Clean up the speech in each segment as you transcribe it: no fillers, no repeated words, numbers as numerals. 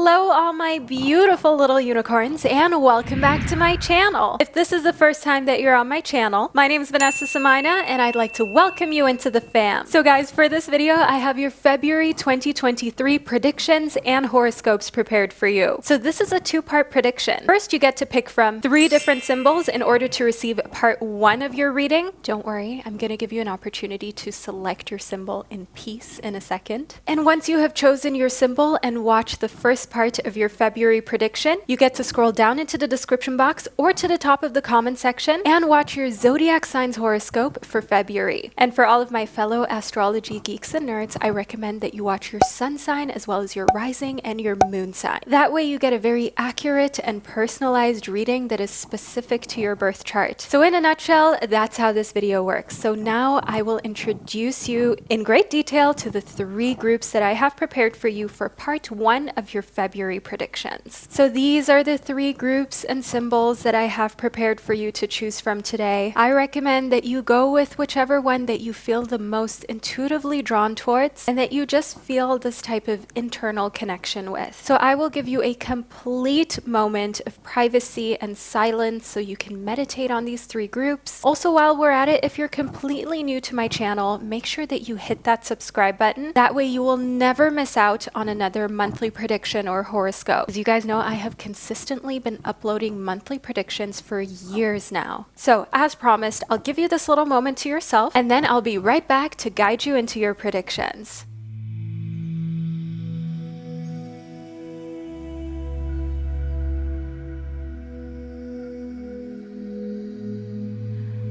Hello all my beautiful little unicorns and welcome back to my channel. If this is the first time that you're on my channel, my name is Vanessa Somuayina and I'd like to welcome you into the fam. So guys, for this video, I have your February 2023 predictions and horoscopes prepared for you. So this is a two-part prediction. First, you get to pick from 3 different symbols in order to receive part 1 of your reading. Don't worry, I'm going to give you an opportunity to select your symbol in peace in a second. And once you have chosen your symbol and watch the first part of your February prediction, you get to scroll down into the description box or to the top of the comment section and watch your zodiac signs horoscope for February. And for all of my fellow astrology geeks and nerds, I recommend that you watch your sun sign as well as your rising and your moon sign. That way you get a very accurate and personalized reading that is specific to your birth chart. So in a nutshell, that's how this video works. So now I will introduce you in great detail to the 3 groups that I have prepared for you for part 1 of your February predictions. So these are the 3 groups and symbols that I have prepared for you to choose from today. I recommend that you go with whichever one that you feel the most intuitively drawn towards and that you just feel this type of internal connection with. So I will give you a complete moment of privacy and silence so you can meditate on these 3 groups. Also, while we're at it, if you're completely new to my channel, make sure that you hit that subscribe button. That way you will never miss out on another monthly prediction or horoscope. As you guys know, I have consistently been uploading monthly predictions for years now. So as promised, I'll give you this little moment to yourself and then I'll be right back to guide you into your predictions.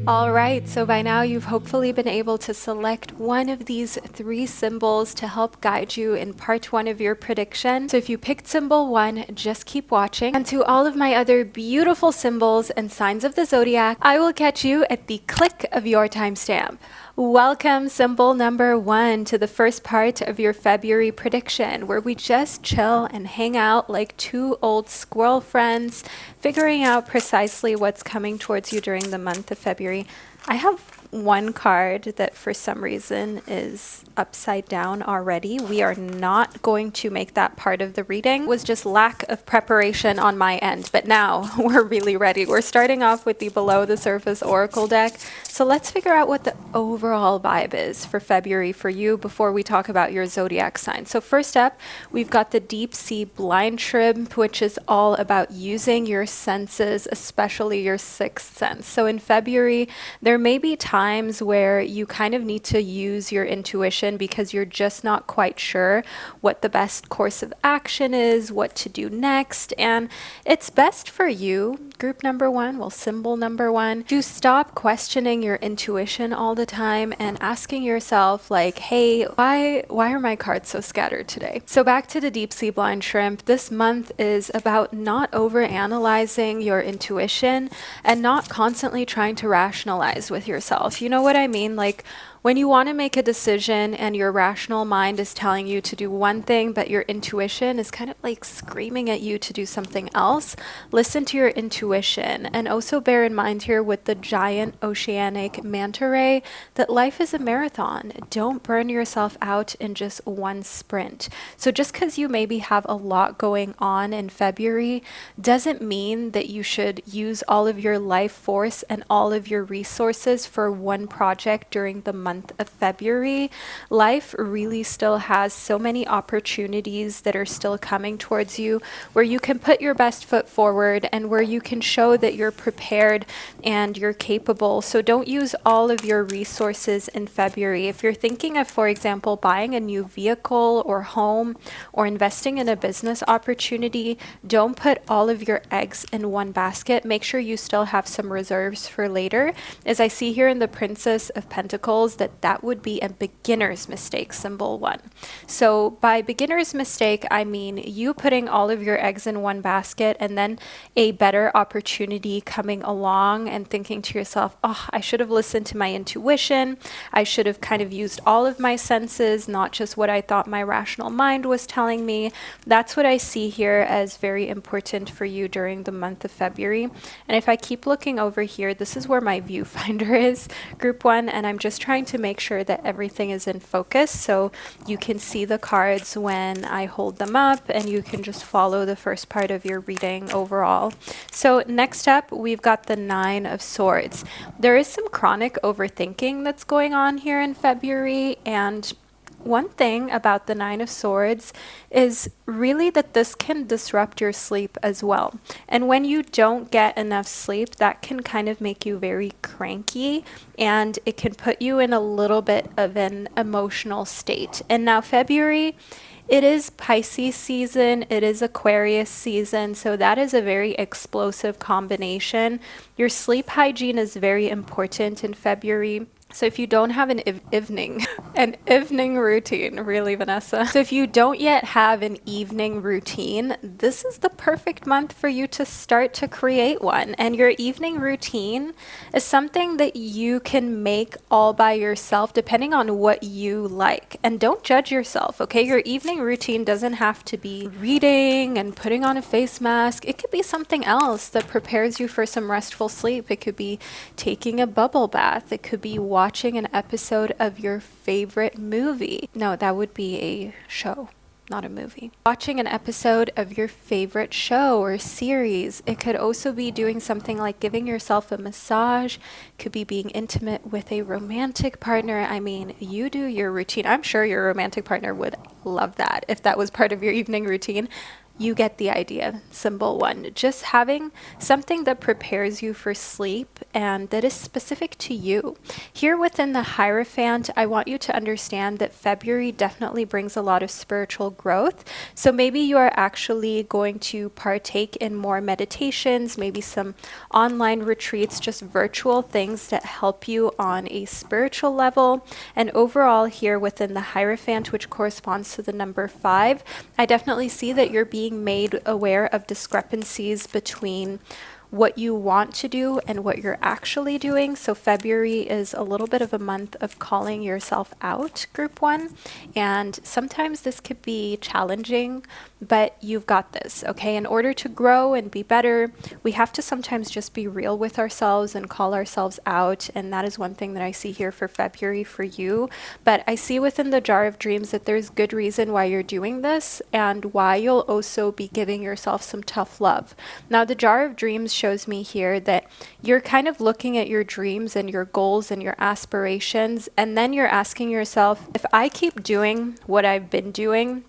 Alright, so by now you've hopefully been able to select one of these 3 symbols to help guide you in part 1 of your prediction. So if you picked symbol 1, just keep watching. And to all of my other beautiful symbols and signs of the zodiac, I will catch you at the click of your timestamp. Welcome symbol number 1 to the first part of your February prediction, where we just chill and hang out like 2 old squirrel friends, figuring out precisely what's coming towards you during the month of February. I have one card that for some reason is upside down already. We are not going to make that part of the reading. It was just lack of preparation on my end, but now we're really ready. We're starting off with the below the surface oracle deck. So let's figure out what the overall vibe is for February for you before we talk about your zodiac sign. So first up, we've got the deep sea blind shrimp, which is all about using your senses, especially your 6th sense. So in February, there may be times where you kind of need to use your intuition because you're just not quite sure what the best course of action is, what to do next, and it's best for you, group number 1, well, symbol number 1, to stop questioning your intuition all the time and asking yourself like, hey, why are my cards so scattered today? So back to the deep sea blind shrimp, this month is about not overanalyzing your intuition and not constantly trying to rationalize with yourself. You know what I mean? Like when you want to make a decision and your rational mind is telling you to do one thing, but your intuition is kind of like screaming at you to do something else, listen to your intuition. And also bear in mind here with the giant oceanic manta ray that life is a marathon. Don't burn yourself out in just one sprint. So just because you maybe have a lot going on in February doesn't mean that you should use all of your life force and all of your resources for one project during the month of February. Life really still has so many opportunities that are still coming towards you where you can put your best foot forward and where you can show that you're prepared and you're capable. So don't use all of your resources in February. If you're thinking of, for example, buying a new vehicle or home or investing in a business opportunity, don't put all of your eggs in one basket. Make sure you still have some reserves for later. As I see here in the Princess of Pentacles, that would be a beginner's mistake, symbol 1. So by beginner's mistake, I mean you putting all of your eggs in one basket and then a better opportunity coming along and thinking to yourself, oh, I should have listened to my intuition. I should have kind of used all of my senses, not just what I thought my rational mind was telling me. That's what I see here as very important for you during the month of February. And if I keep looking over here, this is where my viewfinder is, group 1, and I'm just trying to to make sure that everything is in focus so you can see the cards when I hold them up, and you can just follow the first part of your reading overall. So next up, we've got the Nine of Swords. There is some chronic overthinking that's going on here in February, and one thing about the Nine of Swords is really that this can disrupt your sleep as well. And when you don't get enough sleep, that can kind of make you very cranky, and it can put you in a little bit of an emotional state. And now February, it is Pisces season, it is Aquarius season, so that is a very explosive combination. Your sleep hygiene is very important in February. So if you don't have an evening routine, really, Vanessa. So if you don't yet have an evening routine, this is the perfect month for you to start to create one. And your evening routine is something that you can make all by yourself, depending on what you like. And don't judge yourself, okay? Your evening routine doesn't have to be reading and putting on a face mask. It could be something else that prepares you for some restful sleep. It could be taking a bubble bath. It could be watching an episode of your favorite movie. No, that would be a show, not a movie. Watching an episode of your favorite show or series. It could also be doing something like giving yourself a massage. It could be being intimate with a romantic partner. I mean, you do your routine. I'm sure your romantic partner would love that if that was part of your evening routine. You get the idea. Symbol 1, just having something that prepares you for sleep and that is specific to you. Here within the Hierophant, I want you to understand that February definitely brings a lot of spiritual growth. So maybe you are actually going to partake in more meditations, maybe some online retreats, just virtual things that help you on a spiritual level. And overall here within the Hierophant, which corresponds to the number 5, I definitely see that you're being made aware of discrepancies between what you want to do and what you're actually doing. So February is a little bit of a month of calling yourself out, group 1. And sometimes this could be challenging, but you've got this, okay? In order to grow and be better, we have to sometimes just be real with ourselves and call ourselves out. And that is one thing that I see here for February for you. But I see within the Jar of Dreams that there's good reason why you're doing this and why you'll also be giving yourself some tough love. Now, the Jar of Dreams shows me here that you're kind of looking at your dreams and your goals and your aspirations, and then you're asking yourself, if I keep doing what I've been doing,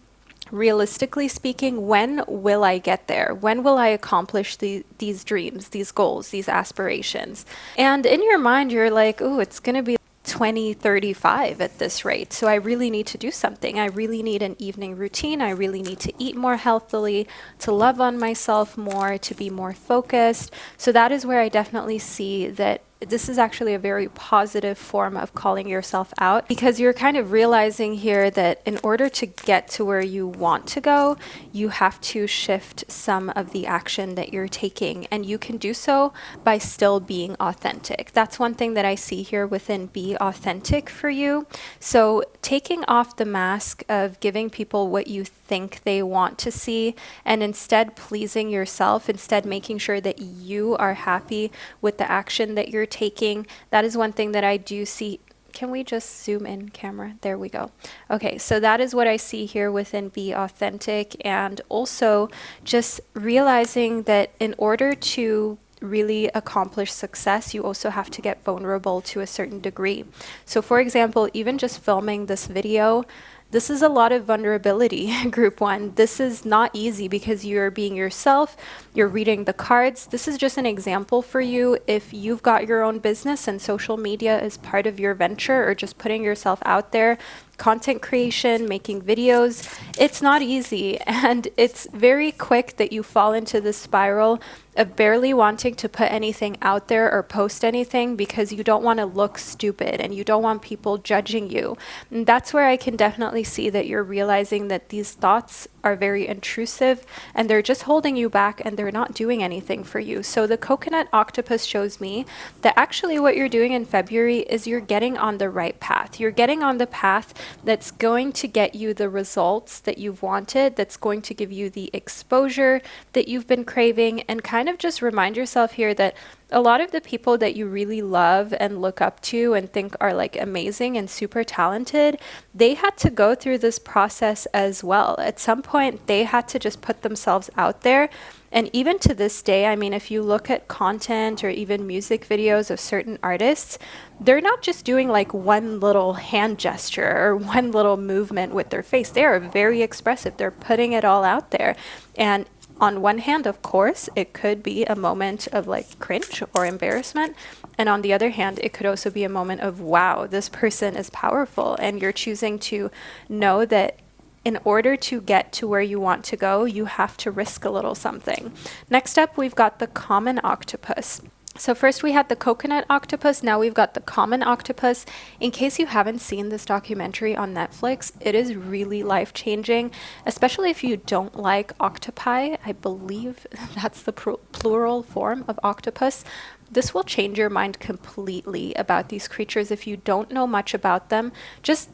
realistically speaking, when will I get there? When will I accomplish these dreams, these goals, these aspirations? And in your mind, you're like, oh, it's going to be 2035 at this rate. So I really need to do something. I really need an evening routine. I really need to eat more healthily, to love on myself more, to be more focused. So that is where I definitely see that this is actually a very positive form of calling yourself out, because you're kind of realizing here that in order to get to where you want to go, you have to shift some of the action that you're taking, and you can do so by still being authentic. That's one thing that I see here within Be Authentic for you. So taking off the mask of giving people what you think they want to see, and instead pleasing yourself, instead making sure that you are happy with the action that you're taking. That is one thing that I do see. Can we just zoom in, camera? There we go. Okay, so that is what I see here within Be Authentic, and also just realizing that in order to really accomplish success, you also have to get vulnerable to a certain degree. So for example, even just filming this video, this is a lot of vulnerability, group 1. This is not easy because you're being yourself, you're reading the cards. This is just an example for you. If you've got your own business and social media is part of your venture, or just putting yourself out there, content creation, making videos, it's not easy. And it's very quick that you fall into this spiral of barely wanting to put anything out there or post anything because you don't want to look stupid and you don't want people judging you. And that's where I can definitely see that you're realizing that these thoughts are very intrusive and they're just holding you back and they're not doing anything for you. So the coconut octopus shows me that actually what you're doing in February is you're getting on the right path. You're getting on the path that's going to get you the results that you've wanted, that's going to give you the exposure that you've been craving, and kind of just remind yourself here that a lot of the people that you really love and look up to and think are like amazing and super talented, they had to go through this process as well. At some point, they had to just put themselves out there. And even to this day, I mean, if you look at content or even music videos of certain artists, they're not just doing like one little hand gesture or one little movement with their face. They are very expressive. They're putting it all out there. And on one hand, of course, it could be a moment of like cringe or embarrassment. And on the other hand, it could also be a moment of, wow, this person is powerful. And you're choosing to know that in order to get to where you want to go, you have to risk a little something. Next up, we've got the common octopus. So first we had the coconut octopus, now we've got the common octopus. In case you haven't seen this documentary on Netflix, it is really life-changing, especially if you don't like octopi. I believe that's the plural form of octopus. This will change your mind completely about these creatures if you don't know much about them. Just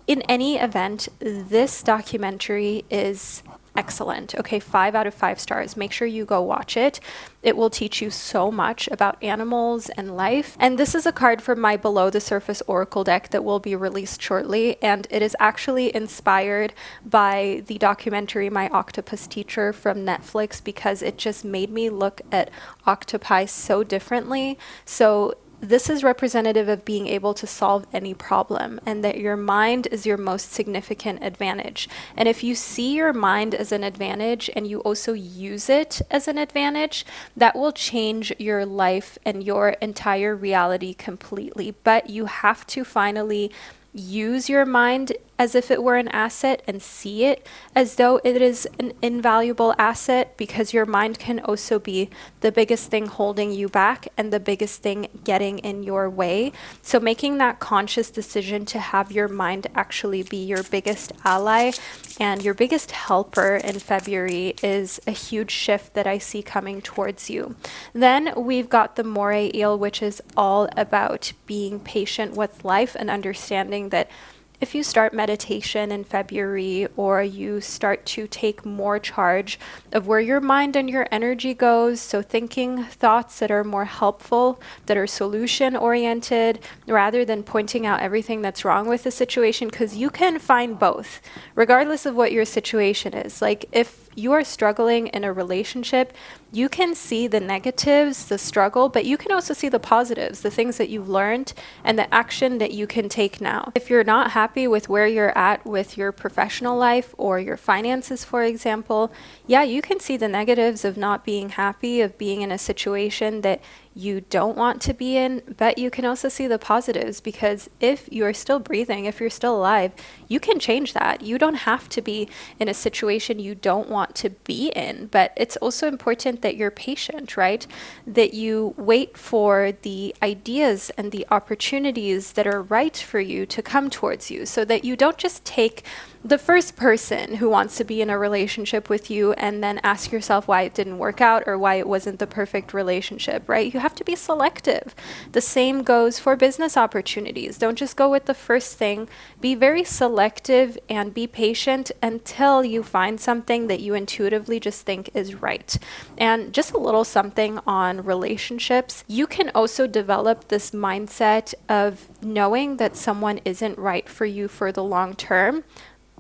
in any event, this documentary is excellent. Okay, 5 out of 5 stars. Make sure you go watch it. It will teach you so much about animals and life. And this is a card from my Below the Surface Oracle deck that will be released shortly. And it is actually inspired by the documentary My Octopus Teacher from Netflix, because it just made me look at octopi so differently. So this is representative of being able to solve any problem, and that your mind is your most significant advantage. And if you see your mind as an advantage and you also use it as an advantage, that will change your life and your entire reality completely. But you have to finally use your mind as if it were an asset and see it as though it is an invaluable asset, because your mind can also be the biggest thing holding you back and the biggest thing getting in your way. So making that conscious decision to have your mind actually be your biggest ally and your biggest helper in February is a huge shift that I see coming towards you. Then we've got the moray eel, which is all about being patient with life and understanding that if you start meditation in February, or you start to take more charge of where your mind and your energy goes, so thinking thoughts that are more helpful, that are solution oriented, rather than pointing out everything that's wrong with the situation, because you can find both, regardless of what your situation is. Like if you are struggling in a relationship, you can see the negatives, the struggle, but you can also see the positives, the things that you've learned and the action that you can take now. If you're not happy with where you're at with your professional life or your finances, for example, yeah, you can see the negatives of not being happy, of being in a situation that you don't want to be in, but you can also see the positives, because if you're still breathing, if you're still alive, you can change that. You don't have to be in a situation you don't want to be in, but it's also important that you're patient, right? That you wait for the ideas and the opportunities that are right for you to come towards you, so that you don't just take the first person who wants to be in a relationship with you and then ask yourself why it didn't work out or why it wasn't the perfect relationship, right? You have to be selective. The same goes for business opportunities. Don't just go with the first thing. Be very selective and be patient until you find something that you intuitively just think is right. And just a little something on relationships. You can also develop this mindset of knowing that someone isn't right for you for the long term,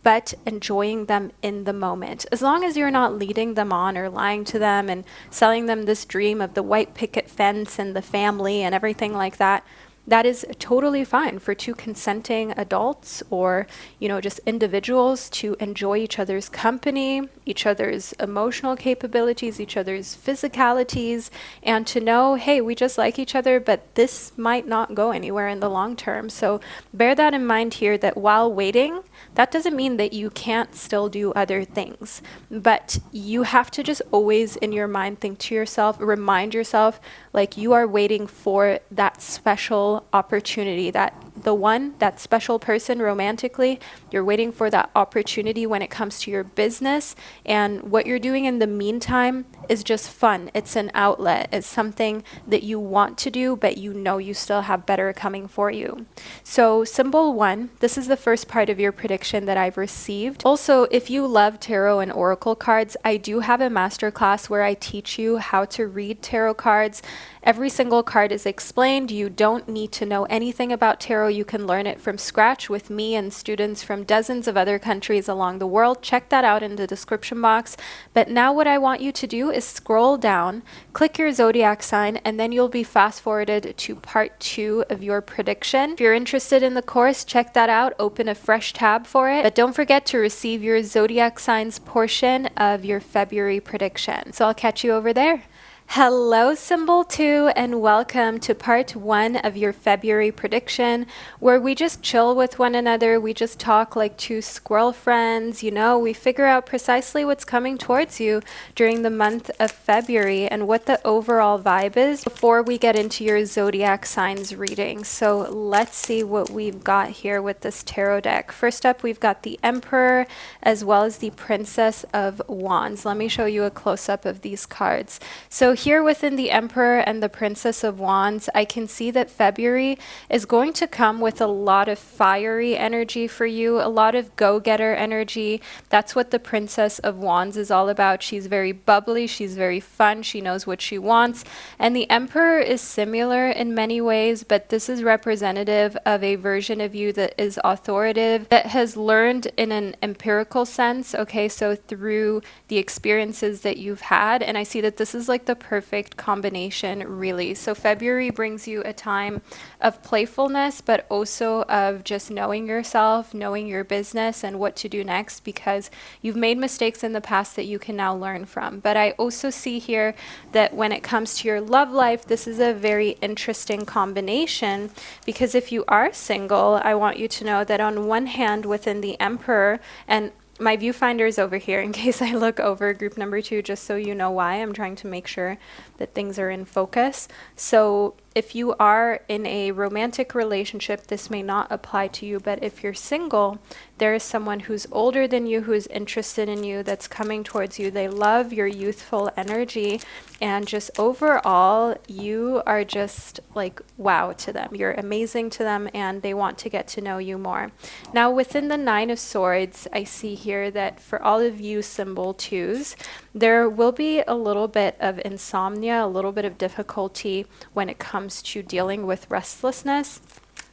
but enjoying them in the moment. As long as you're not leading them on or lying to them and selling them this dream of the white picket fence and the family and everything like that, that is totally fine for two consenting adults, or, you know, just individuals to enjoy each other's company, each other's emotional capabilities, each other's physicalities, and to know, hey, we just like each other, but this might not go anywhere in the long term. So bear that in mind here, that while waiting, that doesn't mean that you can't still do other things, but you have to just always in your mind think to yourself, remind yourself, like you are waiting for that special opportunity, that the one, that special person romantically. You're waiting for that opportunity when it comes to your business. And what you're doing in the meantime is just fun. It's an outlet. It's something that you want to do, but you know you still have better coming for you. So symbol 1, this is the first part of your prediction that I've received. Also, if you love tarot and oracle cards, I do have a masterclass where I teach you how to read tarot cards. Every single card is explained. You don't need to know anything about tarot. You can learn it from scratch with me and students from dozens of other countries along the world. Check that out in the description box. But now what I want you to do is scroll down, click your zodiac sign, and then you'll be fast forwarded to part 2 of your prediction. If you're interested in the course, check that out. Open a fresh tab for it. But don't forget to receive your zodiac signs portion of your February prediction. So I'll catch you over there. Hello symbol 2, and welcome to part 1 of your February prediction, where we just chill with one another. We just talk like two squirrel friends. You know, we figure out precisely what's coming towards you during the month of February and what the overall vibe is before we get into your zodiac signs reading. So let's see what we've got here with this tarot deck. First up, we've got the Emperor as well as the Princess of Wands. Let me show you a close-up of these cards. So here within the Emperor and the Princess of Wands, I can see that February is going to come with a lot of fiery energy for you, a lot of go-getter energy. That's what the Princess of Wands is all about. She's very bubbly, she's very fun, she knows what she wants. And the Emperor is similar in many ways, but this is representative of a version of you that is authoritative, that has learned in an empirical sense, okay, so through the experiences that you've had. And I see that this is like the perfect combination, really. So February brings you a time of playfulness, but also of just knowing yourself, knowing your business and what to do next, because you've made mistakes in the past that you can now learn from. But I also see here that when it comes to your love life, this is a very interesting combination, because if you are single, I want you to know that on one hand within the Emperor, and my viewfinder is over here in case I look over group number 2, just so you know why. I'm trying to make sure that things are in focus. So if you are in a romantic relationship, this may not apply to you, but if you're single, there is someone who's older than you, who is interested in you, that's coming towards you. They love your youthful energy, and just overall, you are just like wow to them. You're amazing to them, and they want to get to know you more. Now, within the 9 of Swords, I see here that for all of you symbol 2s, there will be a little bit of insomnia, a little bit of difficulty when it comes to dealing with restlessness.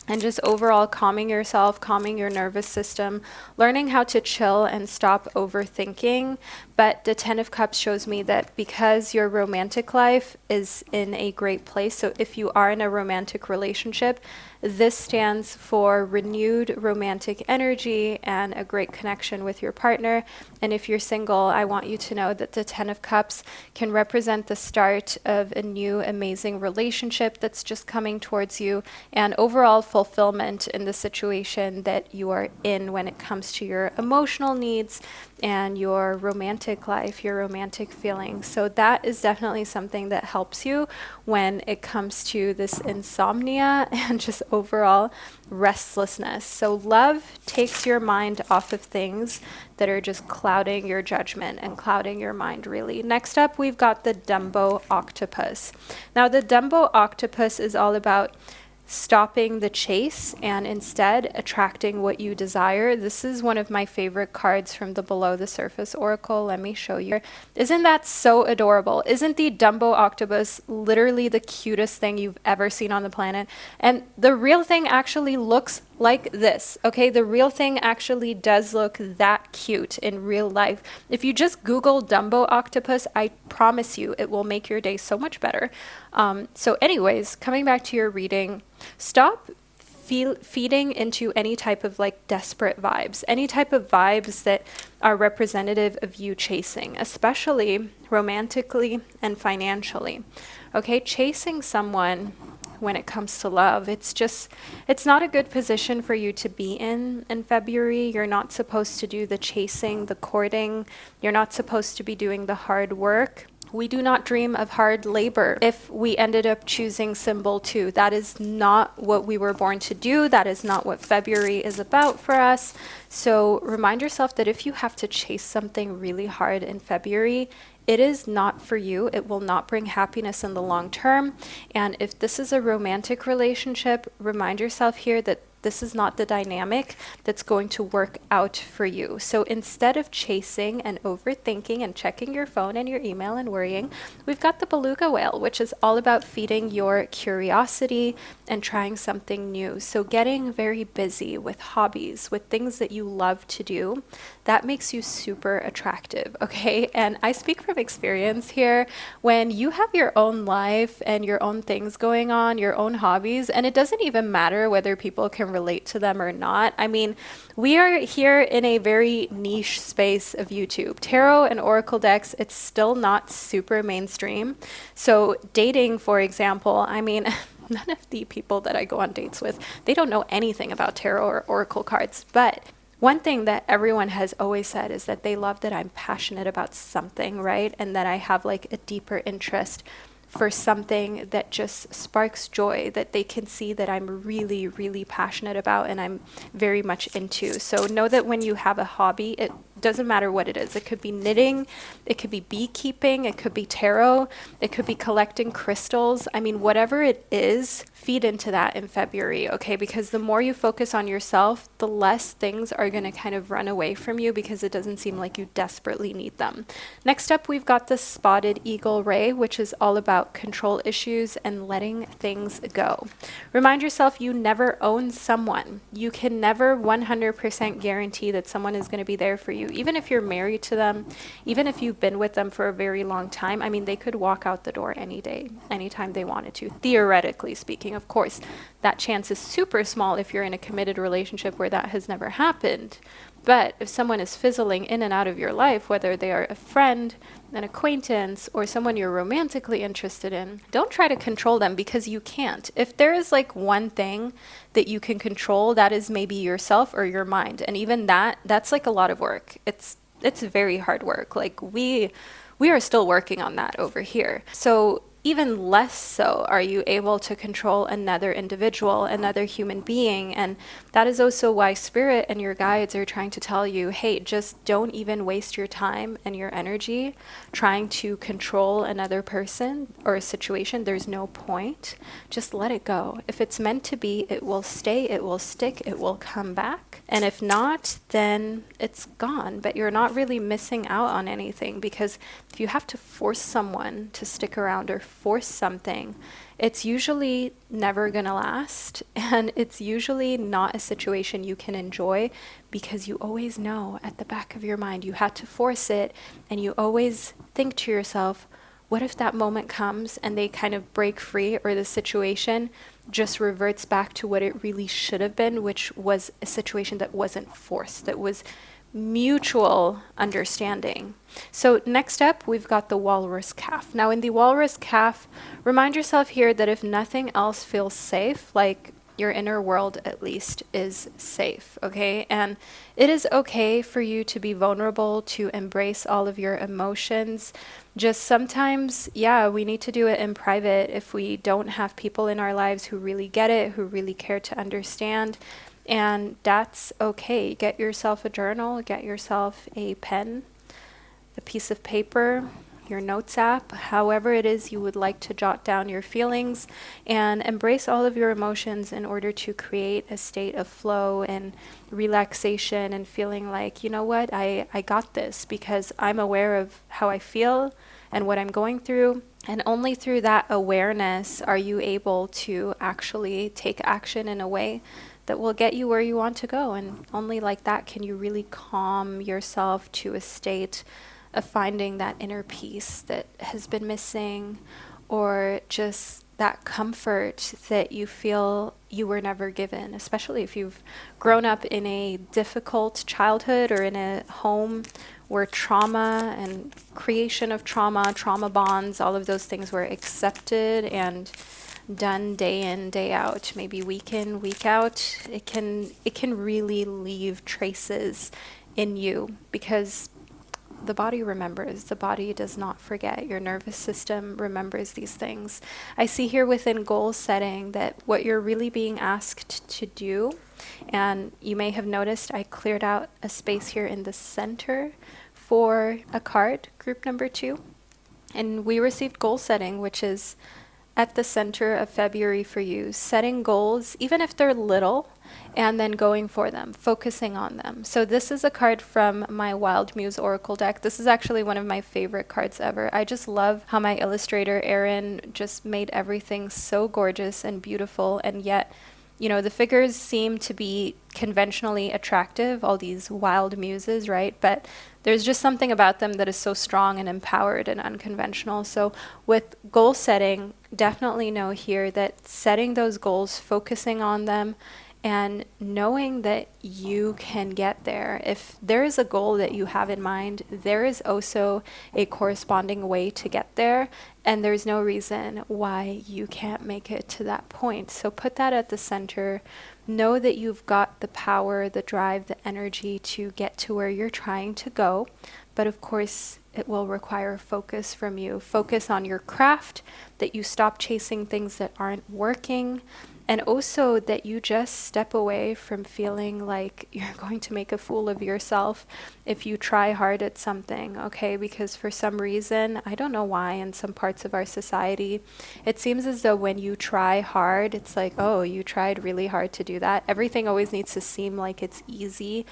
And just overall calming yourself, calming your nervous system, learning how to chill and stop overthinking. But the 10 of Cups shows me that because your romantic life is in a great place, so if you are in a romantic relationship, this stands for renewed romantic energy and a great connection with your partner. And if you're single, I want you to know that the 10 of Cups can represent the start of a new amazing relationship that's just coming towards you, and overall fulfillment in the situation that you are in when it comes to your emotional needs and your romantic life, your romantic feelings. So that is definitely something that helps you when it comes to this insomnia and just overall restlessness. So love takes your mind off of things that are just clouding your judgment and clouding your mind, really. Next up, we've got the Dumbo Octopus. Now, the Dumbo Octopus is all about stopping the chase and instead attracting what you desire. This is one of my favorite cards from the Below the Surface Oracle. Let me show you. Isn't that so adorable? Isn't the Dumbo Octopus literally the cutest thing you've ever seen on the planet? And the real thing actually looks like this, okay? The real thing actually does look that cute in real life. If you just Google Dumbo Octopus, I promise you it will make your day so much better. So anyways, coming back to your reading, stop feeding into any type of like desperate vibes, any type of vibes that are representative of you chasing, especially romantically and financially. Okay, chasing someone when it comes to love, it's not a good position for you to be in February. You're not supposed to do the chasing, the courting. You're not supposed to be doing the hard work. We do not dream of hard labor if we ended up choosing symbol 2. That is not what we were born to do. That is not what February is about for us. So remind yourself that if you have to chase something really hard in February, it is not for you. It will not bring happiness in the long term. And if this is a romantic relationship, remind yourself here that this is not the dynamic that's going to work out for you. So instead of chasing and overthinking and checking your phone and your email and worrying, we've got the beluga whale, which is all about feeding your curiosity and trying something new. So getting very busy with hobbies, with things that you love to do, that makes you super attractive, okay? And I speak from experience here. When you have your own life and your own things going on, your own hobbies, and it doesn't even matter whether people can relate to them or not. I mean, we are here in a very niche space of YouTube. Tarot and oracle decks, it's still not super mainstream. So dating, for example, I mean, none of the people that I go on dates with, they don't know anything about tarot or oracle cards. But one thing that everyone has always said is that they love that I'm passionate about something, right? And that I have like a deeper interest for something that just sparks joy, that they can see that I'm really, really passionate about and I'm very much into. So know that when you have a hobby, it doesn't matter what it is. It could be knitting, it could be beekeeping, it could be tarot, it could be collecting crystals. I mean, whatever it is, feed into that in February, okay? Because the more you focus on yourself, the less things are going to kind of run away from you because it doesn't seem like you desperately need them. Next up, we've got the spotted eagle ray, which is all about control issues and letting things go. Remind yourself you never own someone. You can never 100% guarantee that someone is going to be there for you. Even if you're married to them, even if you've been with them for a very long time, I mean, they could walk out the door any day, anytime they wanted to, theoretically speaking. Of course, that chance is super small if you're in a committed relationship where that has never happened. But if someone is fizzling in and out of your life, whether they are a friend, an acquaintance, or someone you're romantically interested in, don't try to control them because you can't. If there is like one thing that you can control, that is maybe yourself or your mind. And even that's like a lot of work. It's very hard work. Like we are still working on that over here. So even less so are you able to control another individual, another human being. And that is also why spirit and your guides are trying to tell you, hey, just don't even waste your time and your energy trying to control another person or a situation. There's no point. Just let it go. If it's meant to be, it will stay, it will stick, it will come back. And if not, then it's gone. But you're not really missing out on anything, because if you have to force someone to stick around or force something, it's usually never going to last, and it's usually not a situation you can enjoy, because you always know at the back of your mind you had to force it, and you always think to yourself, what if that moment comes and they kind of break free, or the situation just reverts back to what it really should have been, which was a situation that wasn't forced, that was mutual understanding. So next up, we've got the walrus calf. Now in the walrus calf, remind yourself here that if nothing else feels safe, like your inner world at least is safe, okay? And it is okay for you to be vulnerable, to embrace all of your emotions. Just sometimes, yeah, we need to do it in private if we don't have people in our lives who really get it, who really care to understand. And that's okay. Get yourself a journal, get yourself a pen, a piece of paper, your notes app, however it is you would like to jot down your feelings, and embrace all of your emotions in order to create a state of flow and relaxation and feeling like, you know what, I got this, because I'm aware of how I feel and what I'm going through. And only through that awareness are you able to actually take action in a way that will get you where you want to go. And only like that can you really calm yourself to a state of finding that inner peace that has been missing, or just that comfort that you feel you were never given, especially if you've grown up in a difficult childhood or in a home where trauma and creation of trauma bonds, all of those things were accepted and done day in, day out, maybe week in, week out. It can really leave traces in you, because the body remembers. The body does not forget. Your nervous system remembers these things. I see here within goal setting that what you're really being asked to do, and you may have noticed I cleared out a space here in the center for a card, group number 2. And we received goal setting, which is at the center of February for you, setting goals, even if they're little, and then going for them, focusing on them. So this is a card from my Wild Muse Oracle deck. This is actually one of my favorite cards ever. I just love how my illustrator, Erin, just made everything so gorgeous and beautiful, and yet, you know, the figures seem to be conventionally attractive, all these wild muses, right? But there's just something about them that is so strong and empowered and unconventional. So with goal setting, definitely know here that setting those goals, focusing on them, and knowing that you can get there. If there is a goal that you have in mind, there is also a corresponding way to get there, and there's no reason why you can't make it to that point. So put that at the center. Know that you've got the power, the drive, the energy to get to where you're trying to go. But of course, it will require focus from you. Focus on your craft, that you stop chasing things that aren't working, and also that you just step away from feeling like you're going to make a fool of yourself if you try hard at something, okay? Because for some reason, I don't know why, in some parts of our society, it seems as though when you try hard, it's like, oh, you tried really hard to do that. Everything always needs to seem like it's easy,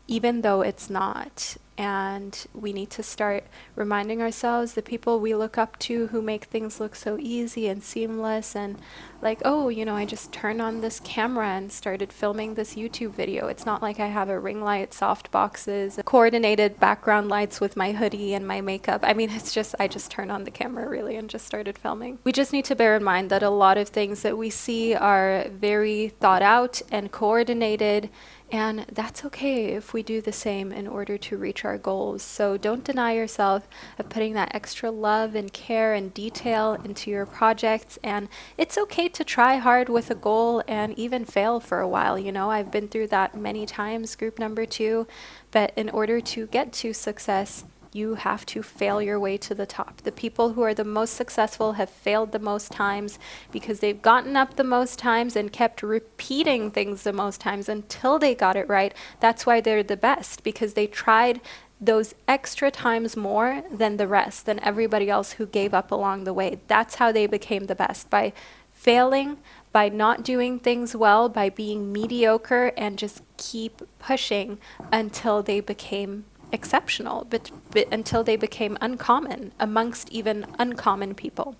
even though it's not. And we need to start reminding ourselves, the people we look up to who make things look so easy and seamless, and like, oh, you know, I just turned on this camera and started filming this YouTube video. It's not like I have a ring light, soft boxes, coordinated background lights with my hoodie and my makeup. I mean, it's just, I just turned on the camera really and just started filming. We just need to bear in mind that a lot of things that we see are very thought out and coordinated, and that's okay if we do the same in order to reach our goals. So don't deny yourself of putting that extra love and care and detail into your projects. And it's okay to try hard with a goal and even fail for a while. You know, I've been through that many times, group number 2. But in order to get to success, you have to fail your way to the top. The people who are the most successful have failed the most times because they've gotten up the most times and kept repeating things the most times until they got it right. That's why they're the best, because they tried those extra times more than the rest, than everybody else who gave up along the way. That's how they became the best, by failing, by not doing things well, by being mediocre, and just keep pushing until they became exceptional, but until they became uncommon amongst even uncommon people.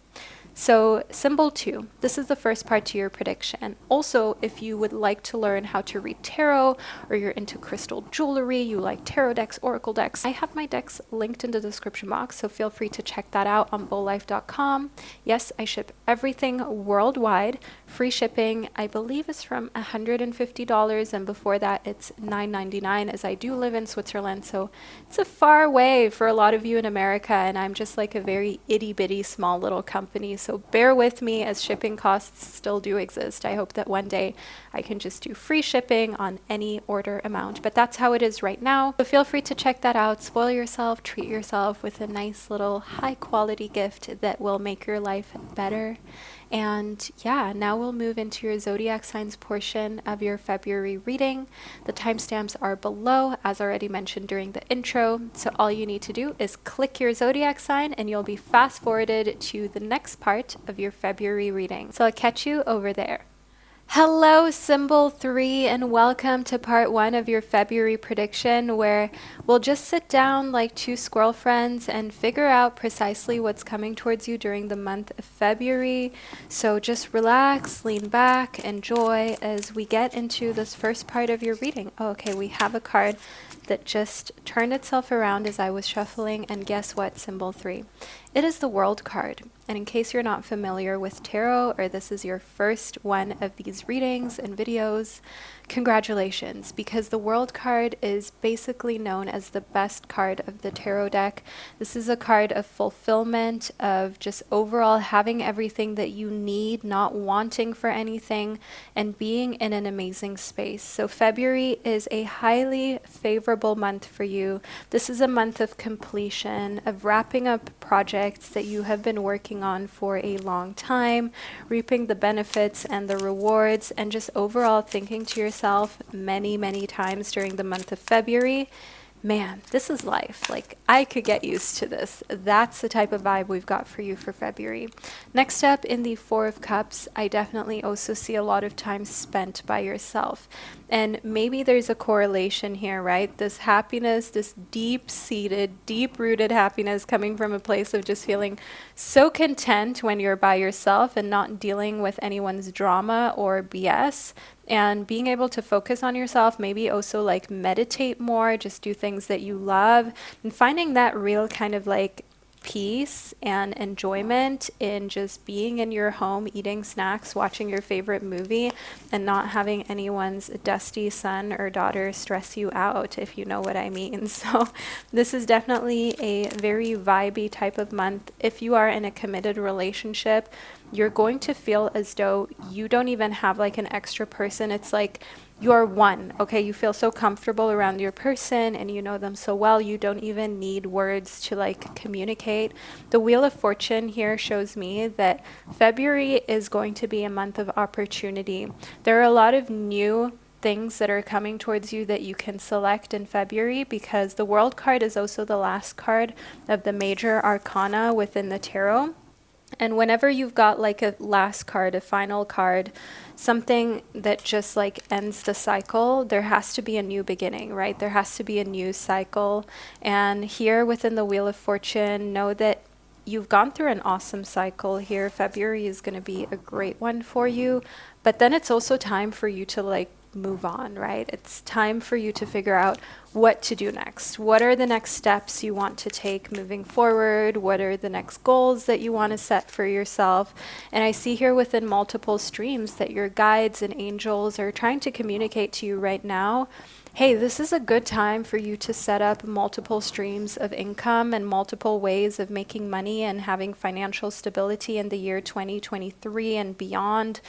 So symbol 2, this is the first part to your prediction. Also, if you would like to learn how to read tarot, or you're into crystal jewelry, you like tarot decks, oracle decks, I have my decks linked in the description box, so feel free to check that out on bowlife.com. Yes, I ship everything worldwide. Free shipping, I believe, is from $150, and before that it's $9.99, as I do live in Switzerland, so it's a far way for a lot of you in America, and I'm just like a very itty-bitty small little company. So bear with me, as shipping costs still do exist. I hope that one day I can just do free shipping on any order amount, but that's how it is right now. So feel free to check that out. Spoil yourself, treat yourself with a nice little high quality gift that will make your life better. And yeah, now we'll move into your zodiac signs portion of your February reading. The timestamps are below, as already mentioned during the intro. So all you need to do is click your zodiac sign and you'll be fast forwarded to the next part of your February reading. So I'll catch you over there. Hello, symbol 3, and welcome to part 1 of your February prediction, where we'll just sit down like two squirrel friends and figure out precisely what's coming towards you during the month of February. So just relax, lean back, enjoy as we get into this first part of your reading. Oh, okay, we have a card that just turned itself around as I was shuffling, and guess what, symbol 3? It is the World card. And in case you're not familiar with tarot, or this is your first one of these readings and videos, congratulations, because the World card is basically known as the best card of the tarot deck. This is a card of fulfillment, of just overall having everything that you need, not wanting for anything, and being in an amazing space. So February is a highly favorable month for you. This is a month of completion, of wrapping up projects that you have been working on for a long time, reaping the benefits and the rewards, and just overall thinking to yourself many, many times during the month of February, man, this is life. Like, I could get used to this. That's the type of vibe we've got for you for February. Next up, in the Four of Cups, I definitely also see a lot of time spent by yourself. And maybe there's a correlation here, right? This happiness, this deep-seated, deep-rooted happiness coming from a place of just feeling so content when you're by yourself and not dealing with anyone's drama or BS, and being able to focus on yourself, maybe also like meditate more, just do things that you love, and finding that real kind of like peace and enjoyment in just being in your home, eating snacks, watching your favorite movie, and not having anyone's dusty son or daughter stress you out, if you know what I mean. So this is definitely a very vibey type of month. If you are in a committed relationship, you're going to feel as though you don't even have like an extra person. It's like you're one, okay? You feel so comfortable around your person and you know them so well, you don't even need words to like communicate. The Wheel of Fortune here shows me that February is going to be a month of opportunity. There are a lot of new things that are coming towards you that you can select in February, because the World card is also the last card of the major arcana within the tarot. And whenever you've got like a last card, a final card, something that just like ends the cycle, there has to be a new beginning, right? There has to be a new cycle. And here within the Wheel of Fortune, know that you've gone through an awesome cycle here. February is going to be a great one for you. But then it's also time for you to like move on, right? It's time for you to figure out what to do next. What are the next steps you want to take moving forward? What are the next goals that you want to set for yourself? And I see here within multiple streams that your guides and angels are trying to communicate to you right now, hey, this is a good time for you to set up multiple streams of income and multiple ways of making money and having financial stability in the year 2023 and beyond,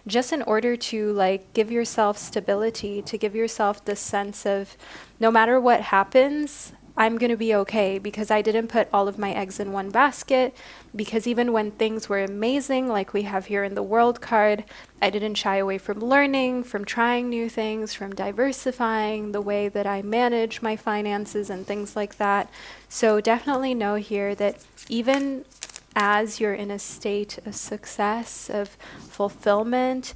just in order to like give yourself stability, to give yourself this sense of no matter what happens, I'm going to be okay, because I didn't put all of my eggs in one basket, because even when things were amazing, like we have here in the World card, I didn't shy away from learning, from trying new things, from diversifying the way that I manage my finances and things like that. So definitely know here that even as you're in a state of success, of fulfillment,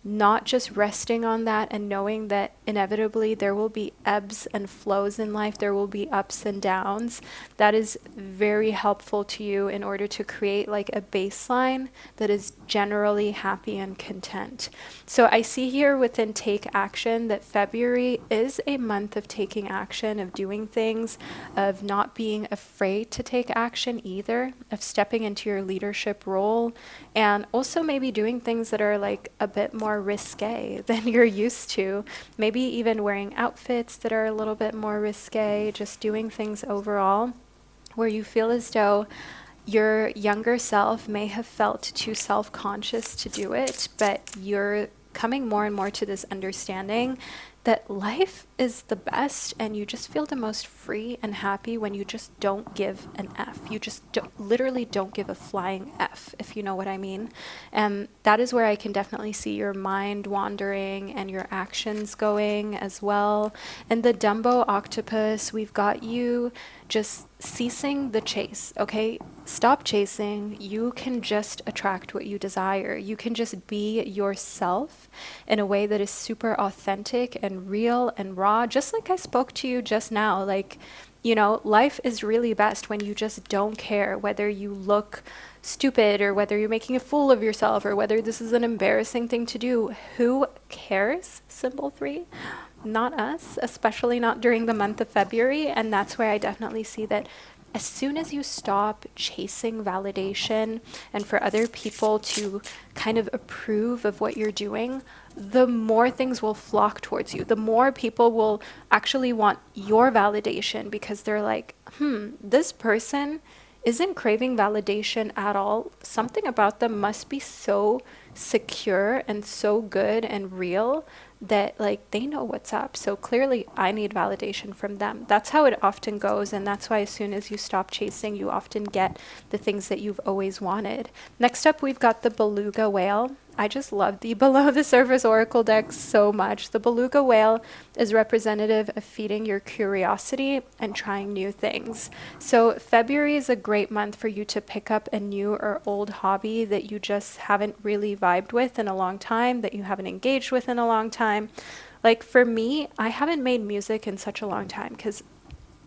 not just resting on that and knowing that inevitably there will be ebbs and flows in life, there will be ups and downs. That is very helpful to you in order to create like a baseline that is generally happy and content. So I see here within Take Action that February is a month of taking action, of doing things, of not being afraid to take action either, of stepping into your leadership role, and also maybe doing things that are like a bit more risque than you're used to. Maybe even wearing outfits that are a little bit more risque, just doing things overall where you feel as though your younger self may have felt too self-conscious to do it, but you're coming more and more to this understanding that life is the best and you just feel the most free and happy when you just don't give an F. You just literally don't give a flying F, if you know what I mean. And that is where I can definitely see your mind wandering and your actions going as well. And the Dumbo octopus, we've got you just ceasing the chase, okay? Stop chasing. You can just attract what you desire. You can just be yourself in a way that is super authentic and real and raw, just like I spoke to you just now. Like, you know, life is really best when you just don't care whether you look stupid or whether you're making a fool of yourself or whether this is an embarrassing thing to do. Who cares? Symbol 3. Not us, especially not during the month of February. And that's where I definitely see that as soon as you stop chasing validation and for other people to kind of approve of what you're doing, the more things will flock towards you. The more people will actually want your validation because they're like, this person isn't craving validation at all. Something about them must be so secure and so good and real that like they know what's up. So clearly I need validation from them. That's how it often goes, and that's why as soon as you stop chasing, you often get the things that you've always wanted. Next up, we've got the beluga whale. I just love the below the surface oracle deck so much. The beluga whale is representative of feeding your curiosity and trying new things. So February is a great month for you to pick up a new or old hobby that you just haven't really vibed with in a long time, that you haven't engaged with in a long time. Like for me, I haven't made music in such a long time because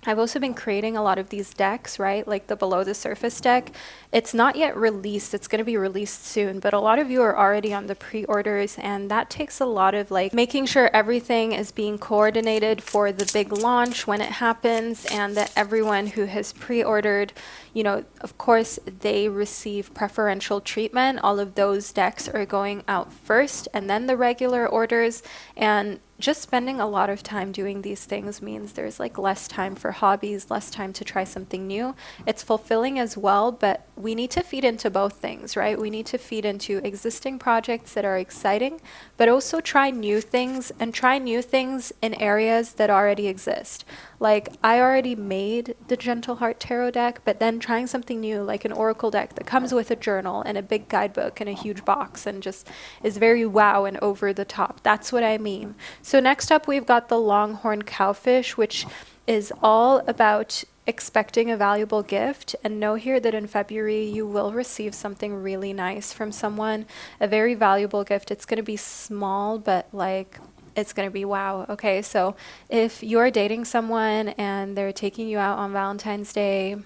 I've also been creating a lot of these decks, right? Like the below the surface deck. It's not yet released. It's going to be released soon, but a lot of you are already on the pre-orders, and that takes a lot of like making sure everything is being coordinated for the big launch when it happens, and that everyone who has pre-ordered, you know, of course, they receive preferential treatment. All of those decks are going out first, and then the regular orders. And just spending a lot of time doing these things means there's like less time for hobbies, less time to try something new. It's fulfilling as well, but we need to feed into both things, right? We need to feed into existing projects that are exciting, but also try new things, and try new things in areas that already exist. Like I already made the Gentle Heart Tarot deck, but then trying something new like an Oracle deck that comes with a journal and a big guidebook and a huge box and just is very wow and over the top. That's what I mean. So next up, we've got the longhorn cowfish, which is all about expecting a valuable gift. And know here that in February, you will receive something really nice from someone, a very valuable gift. It's going to be small, but like it's going to be wow. Okay, so if you're dating someone and they're taking you out on Valentine's Day,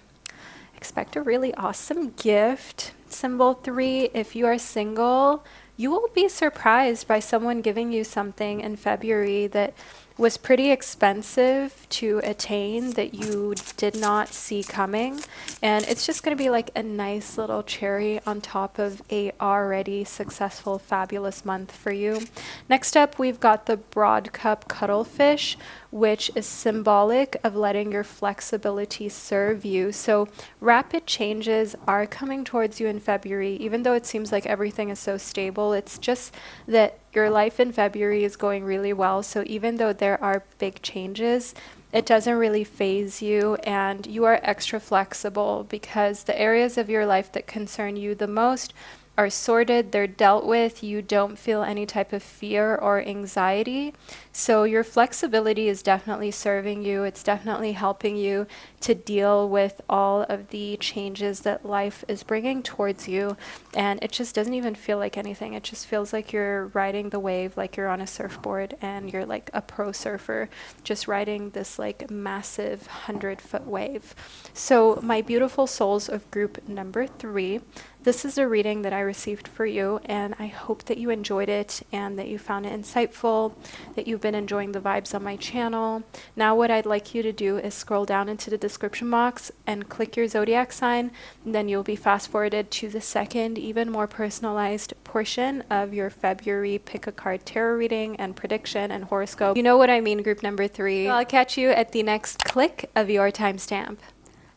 expect a really awesome gift. Symbol 3, if you are single, you will be surprised by someone giving you something in February that was pretty expensive to attain, that you did not see coming, and it's just going to be like a nice little cherry on top of a already successful, fabulous month for you. Next up, we've got the broad cup cuttlefish, which is symbolic of letting your flexibility serve you. So rapid changes are coming towards you in February. Even though it seems like everything is so stable, it's just that your life in February is going really well. So even though there are big changes, it doesn't really phase you, and you are extra flexible because the areas of your life that concern you the most are sorted, they're dealt with, you don't feel any type of fear or anxiety. So your flexibility is definitely serving you. It's definitely helping you to deal with all of the changes that life is bringing towards you. And it just doesn't even feel like anything. It just feels like you're riding the wave, like you're on a surfboard and you're like a pro surfer, just riding this like massive 100-foot wave. So my beautiful souls of group number 3, this is a reading that I received for you, and I hope that you enjoyed it and that you found it insightful, that you've been enjoying the vibes on my channel. Now what I'd like you to do is scroll down into the description box and click your zodiac sign, and then you'll be fast forwarded to the second, even more personalized portion of your February pick a card tarot reading and prediction and horoscope. You know what I mean, group number 3. I'll catch you at the next click of your timestamp.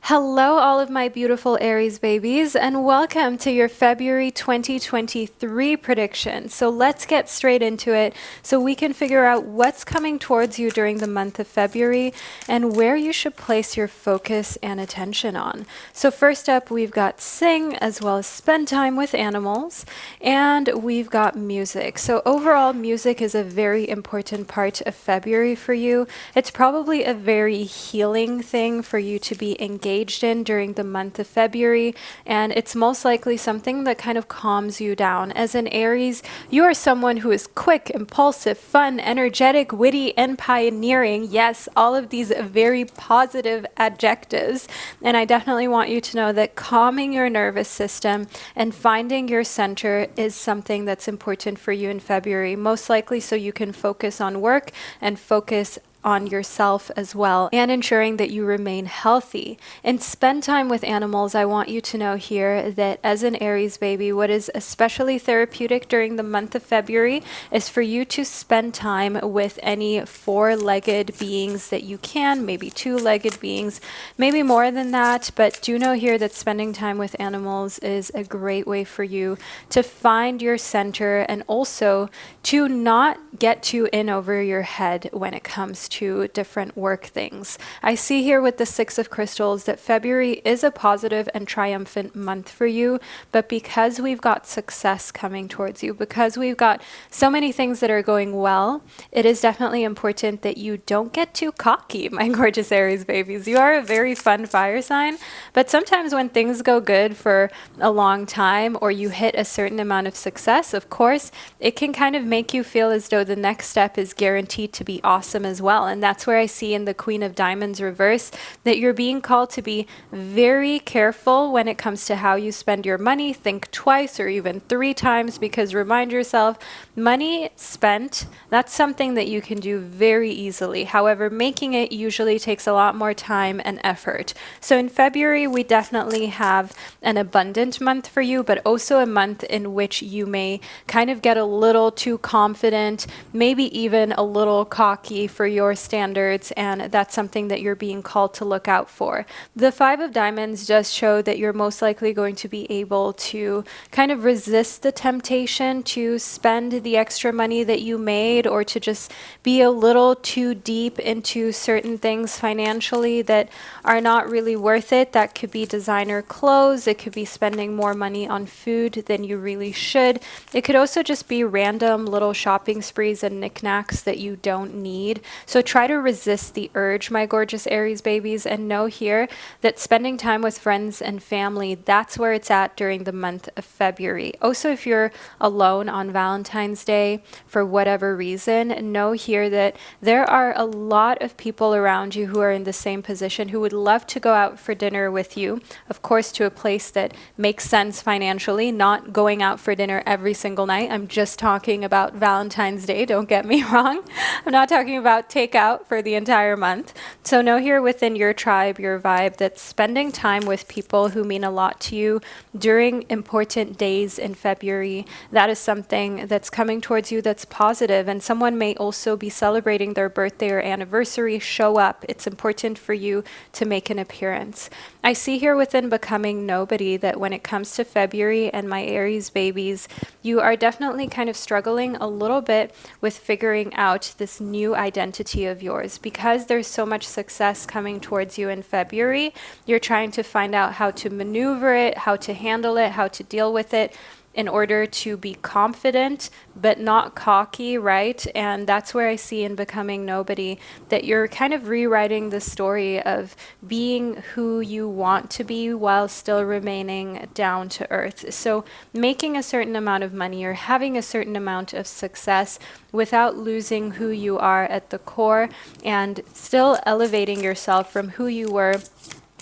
Hello, all of my beautiful Aries babies, and welcome to your February 2023 prediction. So let's get straight into it so we can figure out what's coming towards you during the month of February and where you should place your focus and attention on. So first up, we've got sing as well as spend time with animals, and we've got music. So overall, music is a very important part of February for you. It's probably a very healing thing for you to be engaged in during the month of February, and it's most likely something that kind of calms you down. As an Aries, you are someone who is quick, impulsive, fun, energetic, witty, and pioneering. Yes, all of these very positive adjectives, and I definitely want you to know that calming your nervous system and finding your center is something that's important for you in February, most likely so you can focus on work and focus on yourself as well, and ensuring that you remain healthy. And spend time with animals. I want you to know here that as an Aries baby, what is especially therapeutic during the month of February is for you to spend time with any four-legged beings that you can, maybe two-legged beings, maybe more than that, but do know here that spending time with animals is a great way for you to find your center and also to not get too in over your head when it comes to different work things. I see here with the Six of Crystals that February is a positive and triumphant month for you, but because we've got success coming towards you, because we've got so many things that are going well, it is definitely important that you don't get too cocky, my gorgeous Aries babies. You are a very fun fire sign, but sometimes when things go good for a long time or you hit a certain amount of success, of course, it can kind of make you feel as though the next step is guaranteed to be awesome as well. And that's where I see in the Queen of Diamonds reverse that you're being called to be very careful when it comes to how you spend your money. Think twice or even three times, because remind yourself, money spent, that's something that you can do very easily. However, making it usually takes a lot more time and effort. So in February, we definitely have an abundant month for you, but also a month in which you may kind of get a little too confident, maybe even a little cocky for your standards, and that's something that you're being called to look out for. The Five of Diamonds does show that you're most likely going to be able to kind of resist the temptation to spend the extra money that you made, or to just be a little too deep into certain things financially that are not really worth it. That could be designer clothes, it could be spending more money on food than you really should. It could also just be random little shopping sprees and knickknacks that you don't need. So try to resist the urge, my gorgeous Aries babies, and know here that spending time with friends and family, that's where it's at during the month of February. Also, if you're alone on Valentine's Day for whatever reason, know here that there are a lot of people around you who are in the same position who would love to go out for dinner with you, of course to a place that makes sense financially, not going out for dinner every single night. I'm just talking about Valentine's Day, don't get me wrong. I'm not talking about takeout for the entire month. So know here within your tribe, your vibe, that spending time with people who mean a lot to you during important days in February, that is something that's coming towards you that's positive. And someone may also be celebrating their birthday or anniversary. Show up. It's important for you to make an appearance. I see here within Becoming Nobody that when it comes to February and my Aries babies, you are definitely kind of struggling a little bit with figuring out this new identity of yours. Because there's so much success coming towards you in February, you're trying to find out how to maneuver it, how to handle it, how to deal with it in order to be confident but not cocky, right? And that's where I see in Becoming Nobody that you're kind of rewriting the story of being who you want to be while still remaining down to earth. So making a certain amount of money or having a certain amount of success without losing who you are at the core, and still elevating yourself from who you were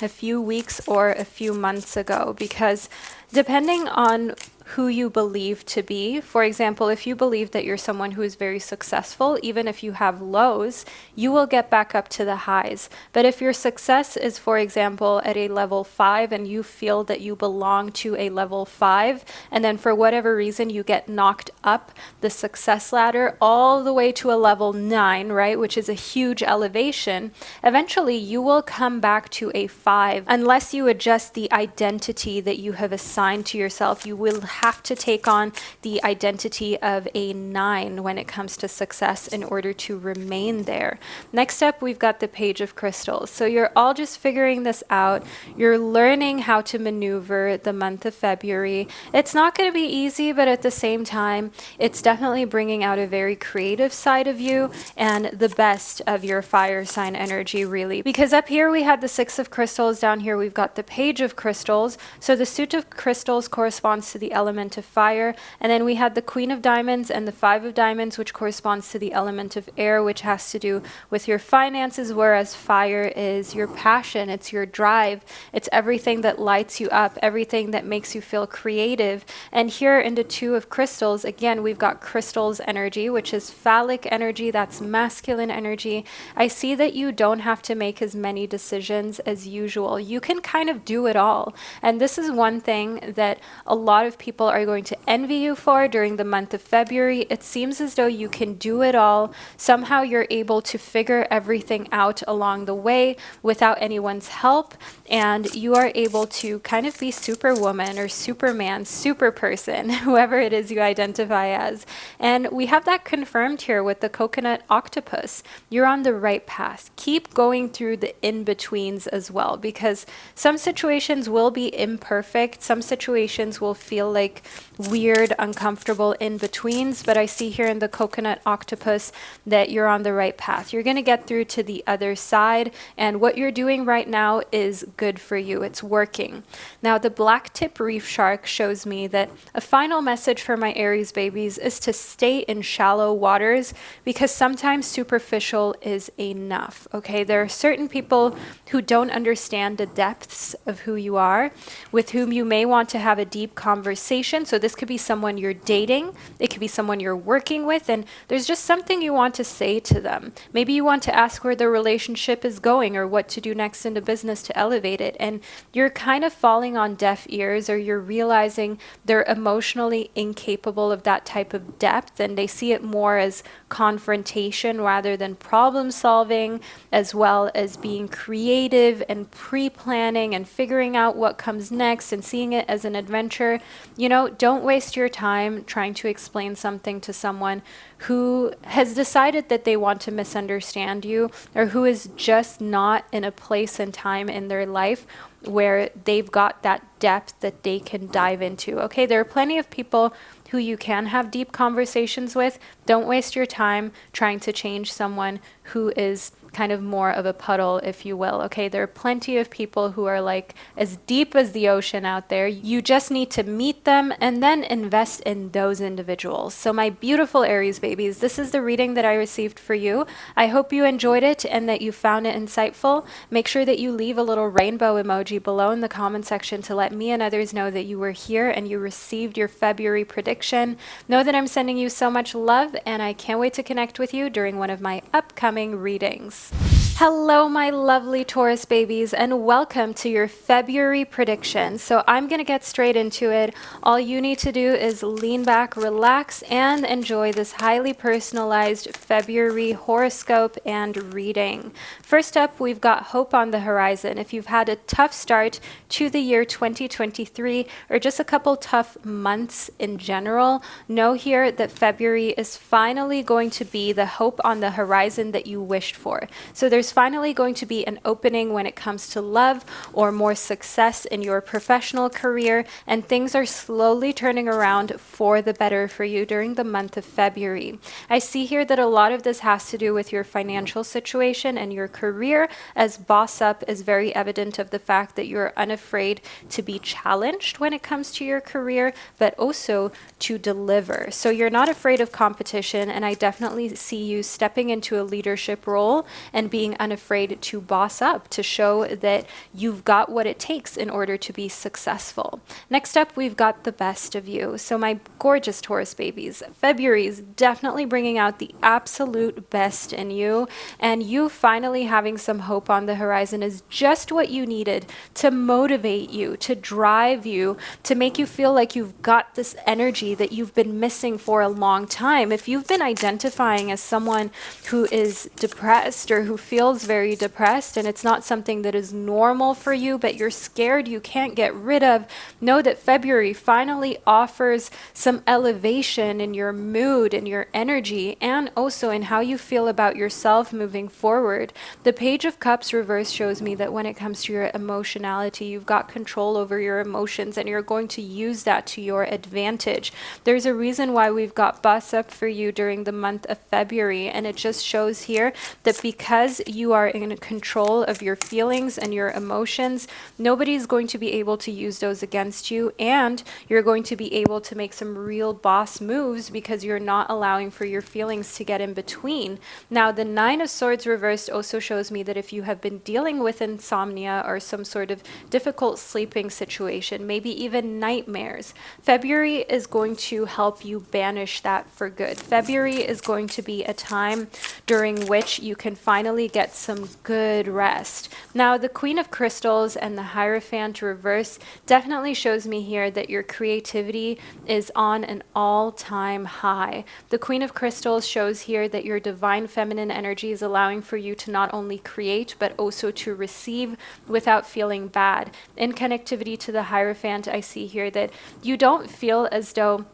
a few weeks or a few months ago. Because depending on who you believe to be. For example, if you believe that you're someone who is very successful, even if you have lows, you will get back up to the highs. But if your success is, for example, at a level 5 and you feel that you belong to a level 5, and then for whatever reason you get knocked up the success ladder all the way to a level 9, right, which is a huge elevation, eventually you will come back to a 5. Unless you adjust the identity that you have assigned to yourself, you will have to take on the identity of a 9 when it comes to success in order to remain there. Next up, we've got the Page of Crystals. So you're all just figuring this out. You're learning how to maneuver the month of February. It's not going to be easy, but at the same time, it's definitely bringing out a very creative side of you and the best of your fire sign energy, really. Because up here we had the Six of Crystals, down here we've got the Page of Crystals. So the suit of crystals corresponds to the element of fire. And then we had the Queen of Diamonds and the Five of Diamonds, which corresponds to the element of air, which has to do with your finances, whereas fire is your passion, it's your drive, it's everything that lights you up, everything that makes you feel creative. And here in the Two of Crystals, again, we've got crystals energy, which is phallic energy, that's masculine energy. I see that you don't have to make as many decisions as usual. You can kind of do it all. And this is one thing that a lot of people are going to envy you for during the month of February. It seems as though you can do it all. Somehow you're able to figure everything out along the way without anyone's help, and you are able to kind of be superwoman or superman, super person, whoever it is you identify as. And we have that confirmed here with the coconut octopus. You're on the right path. Keep going through the in-betweens as well, because some situations will be imperfect, some situations will feel like weird, uncomfortable in-betweens, but I see here in the coconut octopus that you're on the right path. You're going to get through to the other side, and what you're doing right now is good for you. It's working. Now, the black tip reef shark shows me that a final message for my Aries babies is to stay in shallow waters, because sometimes superficial is enough. Okay, there are certain people who don't understand the depths of who you are, with whom you may want to have a deep conversation. So this could be someone you're dating, it could be someone you're working with, and there's just something you want to say to them. Maybe you want to ask where the relationship is going or what to do next in the business to elevate it, and you're kind of falling on deaf ears, or you're realizing they're emotionally incapable of that type of depth, and they see it more as confrontation rather than problem solving, as well as being creative and pre-planning and figuring out what comes next and seeing it as an adventure. You know, don't waste your time trying to explain something to someone who has decided that they want to misunderstand you, or who is just not in a place and time in their life where they've got that depth that they can dive into. Okay, there are plenty of people who you can have deep conversations with. Don't waste your time trying to change someone who is kind of more of a puddle, if you will. Okay, there are plenty of people who are like as deep as the ocean out there. You just need to meet them and then invest in those individuals. So my beautiful Aries babies, this is the reading that I received for you. I hope you enjoyed it and that you found it insightful. Make sure that you leave a little rainbow emoji below in the comment section to let me and others know that you were here and you received your February prediction. Know that I'm sending you so much love, and I can't wait to connect with you during one of my upcoming readings. Hello, my lovely Taurus babies, and welcome to your February prediction. So I'm going to get straight into it. All you need to do is lean back, relax, and enjoy this highly personalized February horoscope and reading. First up, we've got hope on the horizon. If you've had a tough start to the year 2023, or just a couple tough months in general, know here that February is finally going to be the hope on the horizon that you wished for. So there's finally going to be an opening when it comes to love or more success in your professional career, and things are slowly turning around for the better for you during the month of February. I see here that a lot of this has to do with your financial situation and your career, as boss up is very evident of the fact that you're unafraid to be challenged when it comes to your career, but also to deliver. So you're not afraid of competition, and I definitely see you stepping into a leadership role and being unafraid to boss up, to show that you've got what it takes in order to be successful. Next up, we've got the best of you. So my gorgeous Taurus babies, February is definitely bringing out the absolute best in you, and you finally having some hope on the horizon is just what you needed to motivate you, to drive you, to make you feel like you've got this energy that you've been missing for a long time. If you've been identifying as someone who is depressed or who feels very depressed, and it's not something that is normal for you, but you're scared you can't get rid of, know that February finally offers some elevation in your mood and your energy, and also in how you feel about yourself moving forward. The Page of Cups reverse shows me that when it comes to your emotionality, you've got control over your emotions, and you're going to use that to your advantage. There's a reason why we've got boss up for you during the month of February, and it just shows here that because you are in control of your feelings and your emotions, nobody's going to be able to use those against you, and you're going to be able to make some real boss moves because you're not allowing for your feelings to get in between. Now, the Nine of Swords reversed also shows me that if you have been dealing with insomnia or some sort of difficult sleeping situation, maybe even nightmares, February is going to help you banish that for good. February is going to be a time during which you can finally get some good rest. Now, the Queen of Crystals and the Hierophant reverse definitely shows me here that your creativity is on an all-time high. The Queen of Crystals shows here that your divine feminine energy is allowing for you to not only create, but also to receive without feeling bad. In connectivity to the Hierophant, I see here that you don't feel as though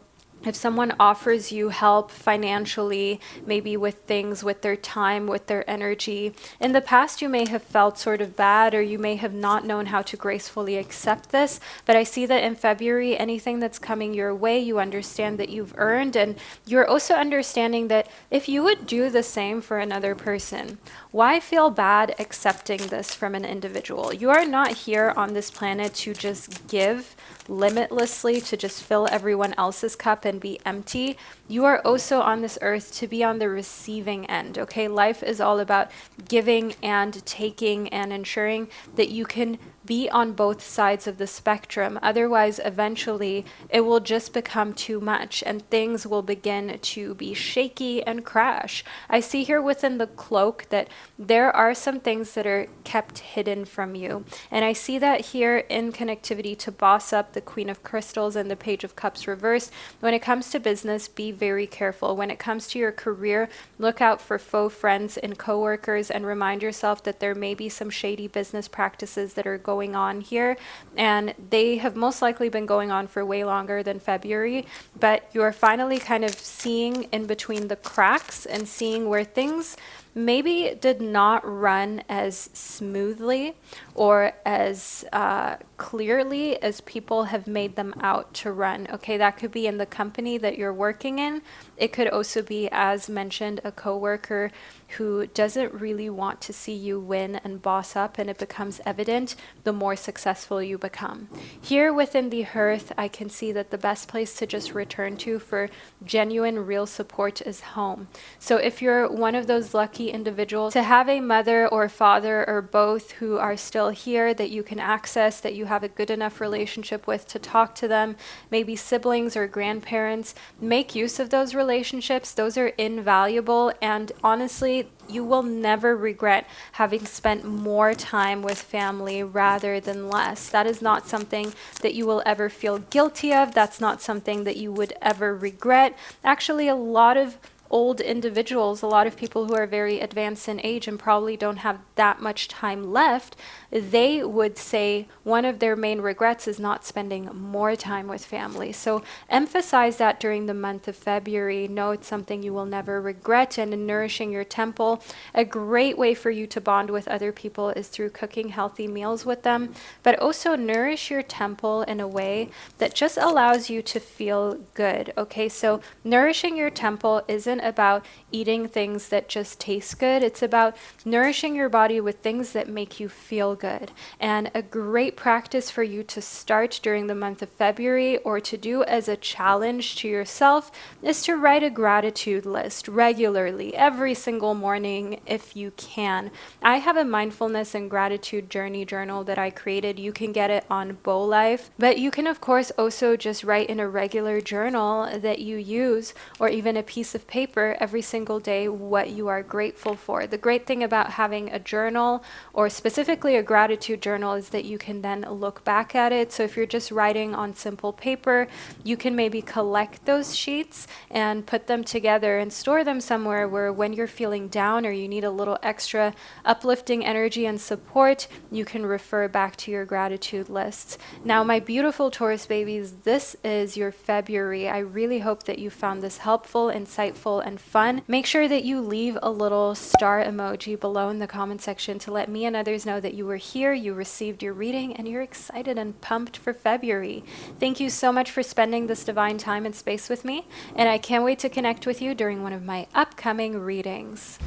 if someone offers you help financially, maybe with things, with their time, with their energy, in the past you may have felt sort of bad, or you may have not known how to gracefully accept this. But I see that in February, anything that's coming your way, you understand that you've earned, and you're also understanding that if you would do the same for another person, why feel bad accepting this from an individual? You are not here on this planet to just give limitlessly, to just fill everyone else's cup and be empty. You are also on this earth to be on the receiving end, okay? Life is all about giving and taking and ensuring that you can be on both sides of the spectrum. Otherwise, eventually, it will just become too much and things will begin to be shaky and crash. I see here within the cloak that there are some things that are kept hidden from you. And I see that here in connectivity to boss up the Queen of Crystals and the Page of Cups reversed. When it comes to business, be very careful. When it comes to your career, look out for faux friends and coworkers and remind yourself that there may be some shady business practices that are going on here, and they have most likely been going on for way longer than February, but you're finally kind of seeing in between the cracks and seeing where things maybe did not run as smoothly or as clearly as people have made them out to run. Okay, that could be in the company that you're working in. It could also be, as mentioned, a coworker who doesn't really want to see you win and boss up, and it becomes evident the more successful you become. Here within the hearth, I can see that the best place to just return to for genuine, real support is home. So if you're one of those lucky individuals to have a mother or father or both who are still here that you can access, that you have a good enough relationship with to talk to them, maybe siblings or grandparents, make use of those relationships. Those are invaluable, and honestly, you will never regret having spent more time with family rather than less. That is not something that you will ever feel guilty of. That's not something that you would ever regret. Actually, a lot of old individuals, a lot of people who are very advanced in age and probably don't have that much time left, they would say one of their main regrets is not spending more time with family. So emphasize that during the month of February. Know it's something you will never regret. And in nourishing your temple, a great way for you to bond with other people is through cooking healthy meals with them, but also nourish your temple in a way that just allows you to feel good. Okay, so nourishing your temple isn't about eating things that just taste good. It's about nourishing your body with things that make you feel good. And a great practice for you to start during the month of February, or to do as a challenge to yourself, is to write a gratitude list regularly, every single morning if you can. I have a mindfulness and gratitude journey journal that I created. You can get it on Bow Life, but you can of course also just write in a regular journal that you use, or even a piece of paper every single day, what you are grateful for. The great thing about having a journal, or specifically a gratitude journal, is that you can then look back at it. So if you're just writing on simple paper, you can maybe collect those sheets and put them together and store them somewhere where when you're feeling down or you need a little extra uplifting energy and support, you can refer back to your gratitude lists. Now, my beautiful Taurus babies, this is your February. I really hope that you found this helpful, insightful, and fun. Make sure that you leave a little star emoji below in the comment section to let me and others know that you were here, you received your reading, and you're excited and pumped for February. Thank you so much for spending this divine time and space with me, and I can't wait to connect with you during one of my upcoming readings.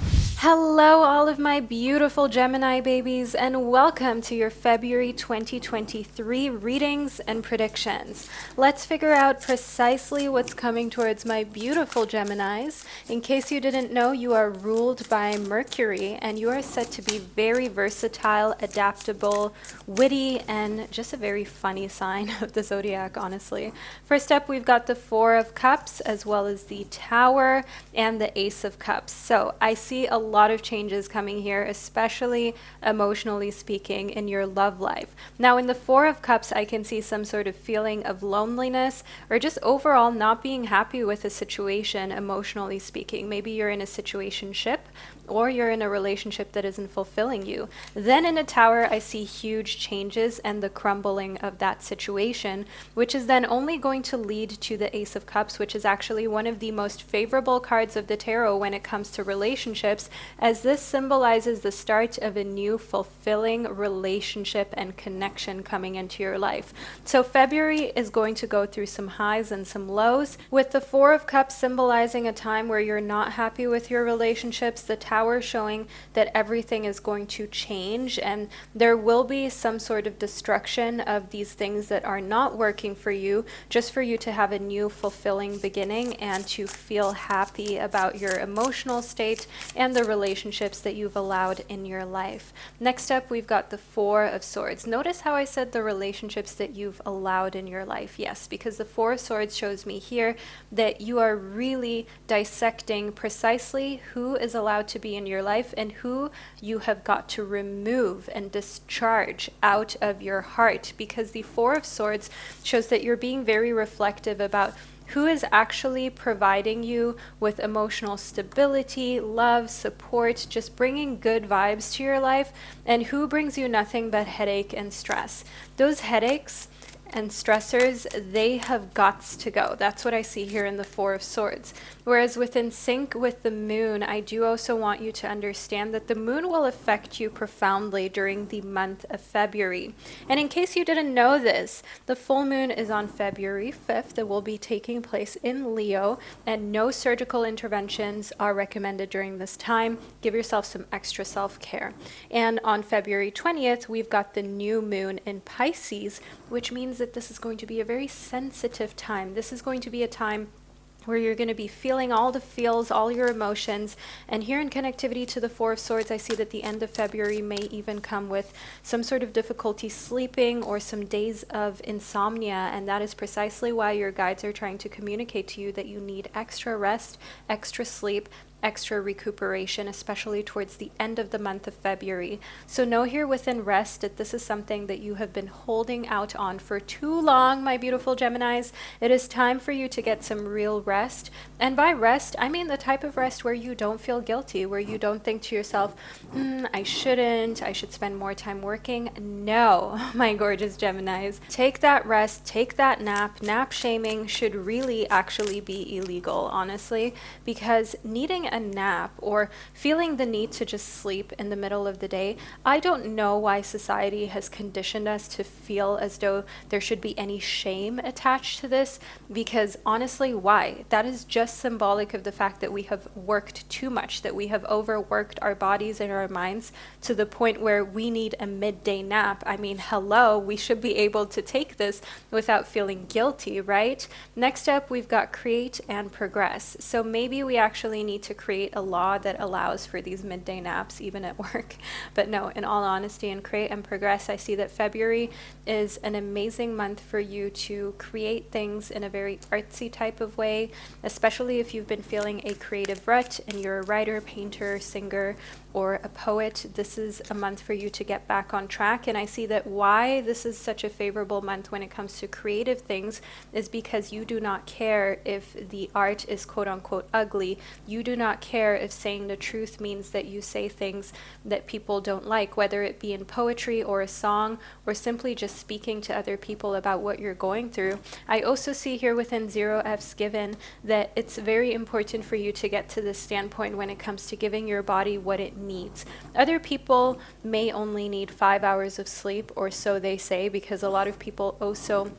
Hello, all of my beautiful Gemini babies, and welcome to your February 2023 readings and predictions. Let's figure out precisely what's coming towards my beautiful Geminis. In case you didn't know, you are ruled by Mercury, and you are set to be very versatile, adaptable, witty, and just a very funny sign of the Zodiac, honestly. First up, we've got the Four of Cups, as well as the Tower and the Ace of Cups. So I see a lot of changes coming here, especially emotionally speaking, in your love life. Now, in the Four of Cups, I can see some sort of feeling of loneliness or just overall not being happy with a situation, emotionally speaking. Maybe you're in a situationship or you're in a relationship that isn't fulfilling you. Then in a Tower, I see huge changes and the crumbling of that situation, which is then only going to lead to the Ace of Cups, which is actually one of the most favorable cards of the tarot when it comes to relationships, as this symbolizes the start of a new fulfilling relationship and connection coming into your life. So February is going to go through some highs and some lows, with the Four of Cups symbolizing a time where you're not happy with your relationships, the Tower showing that everything is going to change and there will be some sort of destruction of these things that are not working for you, just for you to have a new fulfilling beginning and to feel happy about your emotional state and the relationships that you've allowed in your life. Next up, we've got the Four of Swords. Notice how I said the relationships that you've allowed in your life. Yes, because the Four of Swords shows me here that you are really dissecting precisely who is allowed to be in your life and who you have got to remove and discharge out of your heart, because the Four of Swords shows that you're being very reflective about who is actually providing you with emotional stability, love, support, just bringing good vibes to your life, and who brings you nothing but headache and stress. Those headaches and stressors, they have got to go. That's what I see here in the Four of Swords. Whereas within sync with the moon, I do also want you to understand that the moon will affect you profoundly during the month of February. And in case you didn't know this, the full moon is on February 5th. It will be taking place in Leo, and no surgical interventions are recommended during this time. Give yourself some extra self-care. And on February 20th, we've got the new moon in Pisces, which means that this is going to be a very sensitive time. This is going to be a time where you're going to be feeling all the feels, all your emotions. And here in connectivity to the Four of Swords, I see that the end of February may even come with some sort of difficulty sleeping or some days of insomnia. And that is precisely why your guides are trying to communicate to you that you need extra rest, extra sleep, extra recuperation, especially towards the end of the month of February. So know here within rest that this is something that you have been holding out on for too long, my beautiful Geminis. It is time for you to get some real rest. And by rest, I mean the type of rest where you don't feel guilty, where you don't think to yourself, I should spend more time working. No, my gorgeous Geminis. Take that rest, take that nap. Nap shaming should really actually be illegal, honestly, because needing a nap or feeling the need to just sleep in the middle of the day, I don't know why society has conditioned us to feel as though there should be any shame attached to this, because honestly, why? That is just symbolic of the fact that we have worked too much, that we have overworked our bodies and our minds to the point where we need a midday nap. I mean, hello, we should be able to take this without feeling guilty, right? Next up, we've got create and progress. So maybe we actually need to create a law that allows for these midday naps even at work. But no, in all honesty, in create and progress, I see that February is an amazing month for you to create things in a very artsy type of way, especially if you've been feeling a creative rut and you're a writer, painter, singer, or a poet. This is a month for you to get back on track. And I see that why this is such a favorable month when it comes to creative things is because you do not care if the art is quote unquote ugly. You do not care if saying the truth means that you say things that people don't like, whether it be in poetry or a song or simply just speaking to other people about what you're going through. I also see here within 0F's given that it's very important for you to get to this standpoint when it comes to giving your body what it needs. Other people may only need 5 hours of sleep, or so they say, because a lot of people also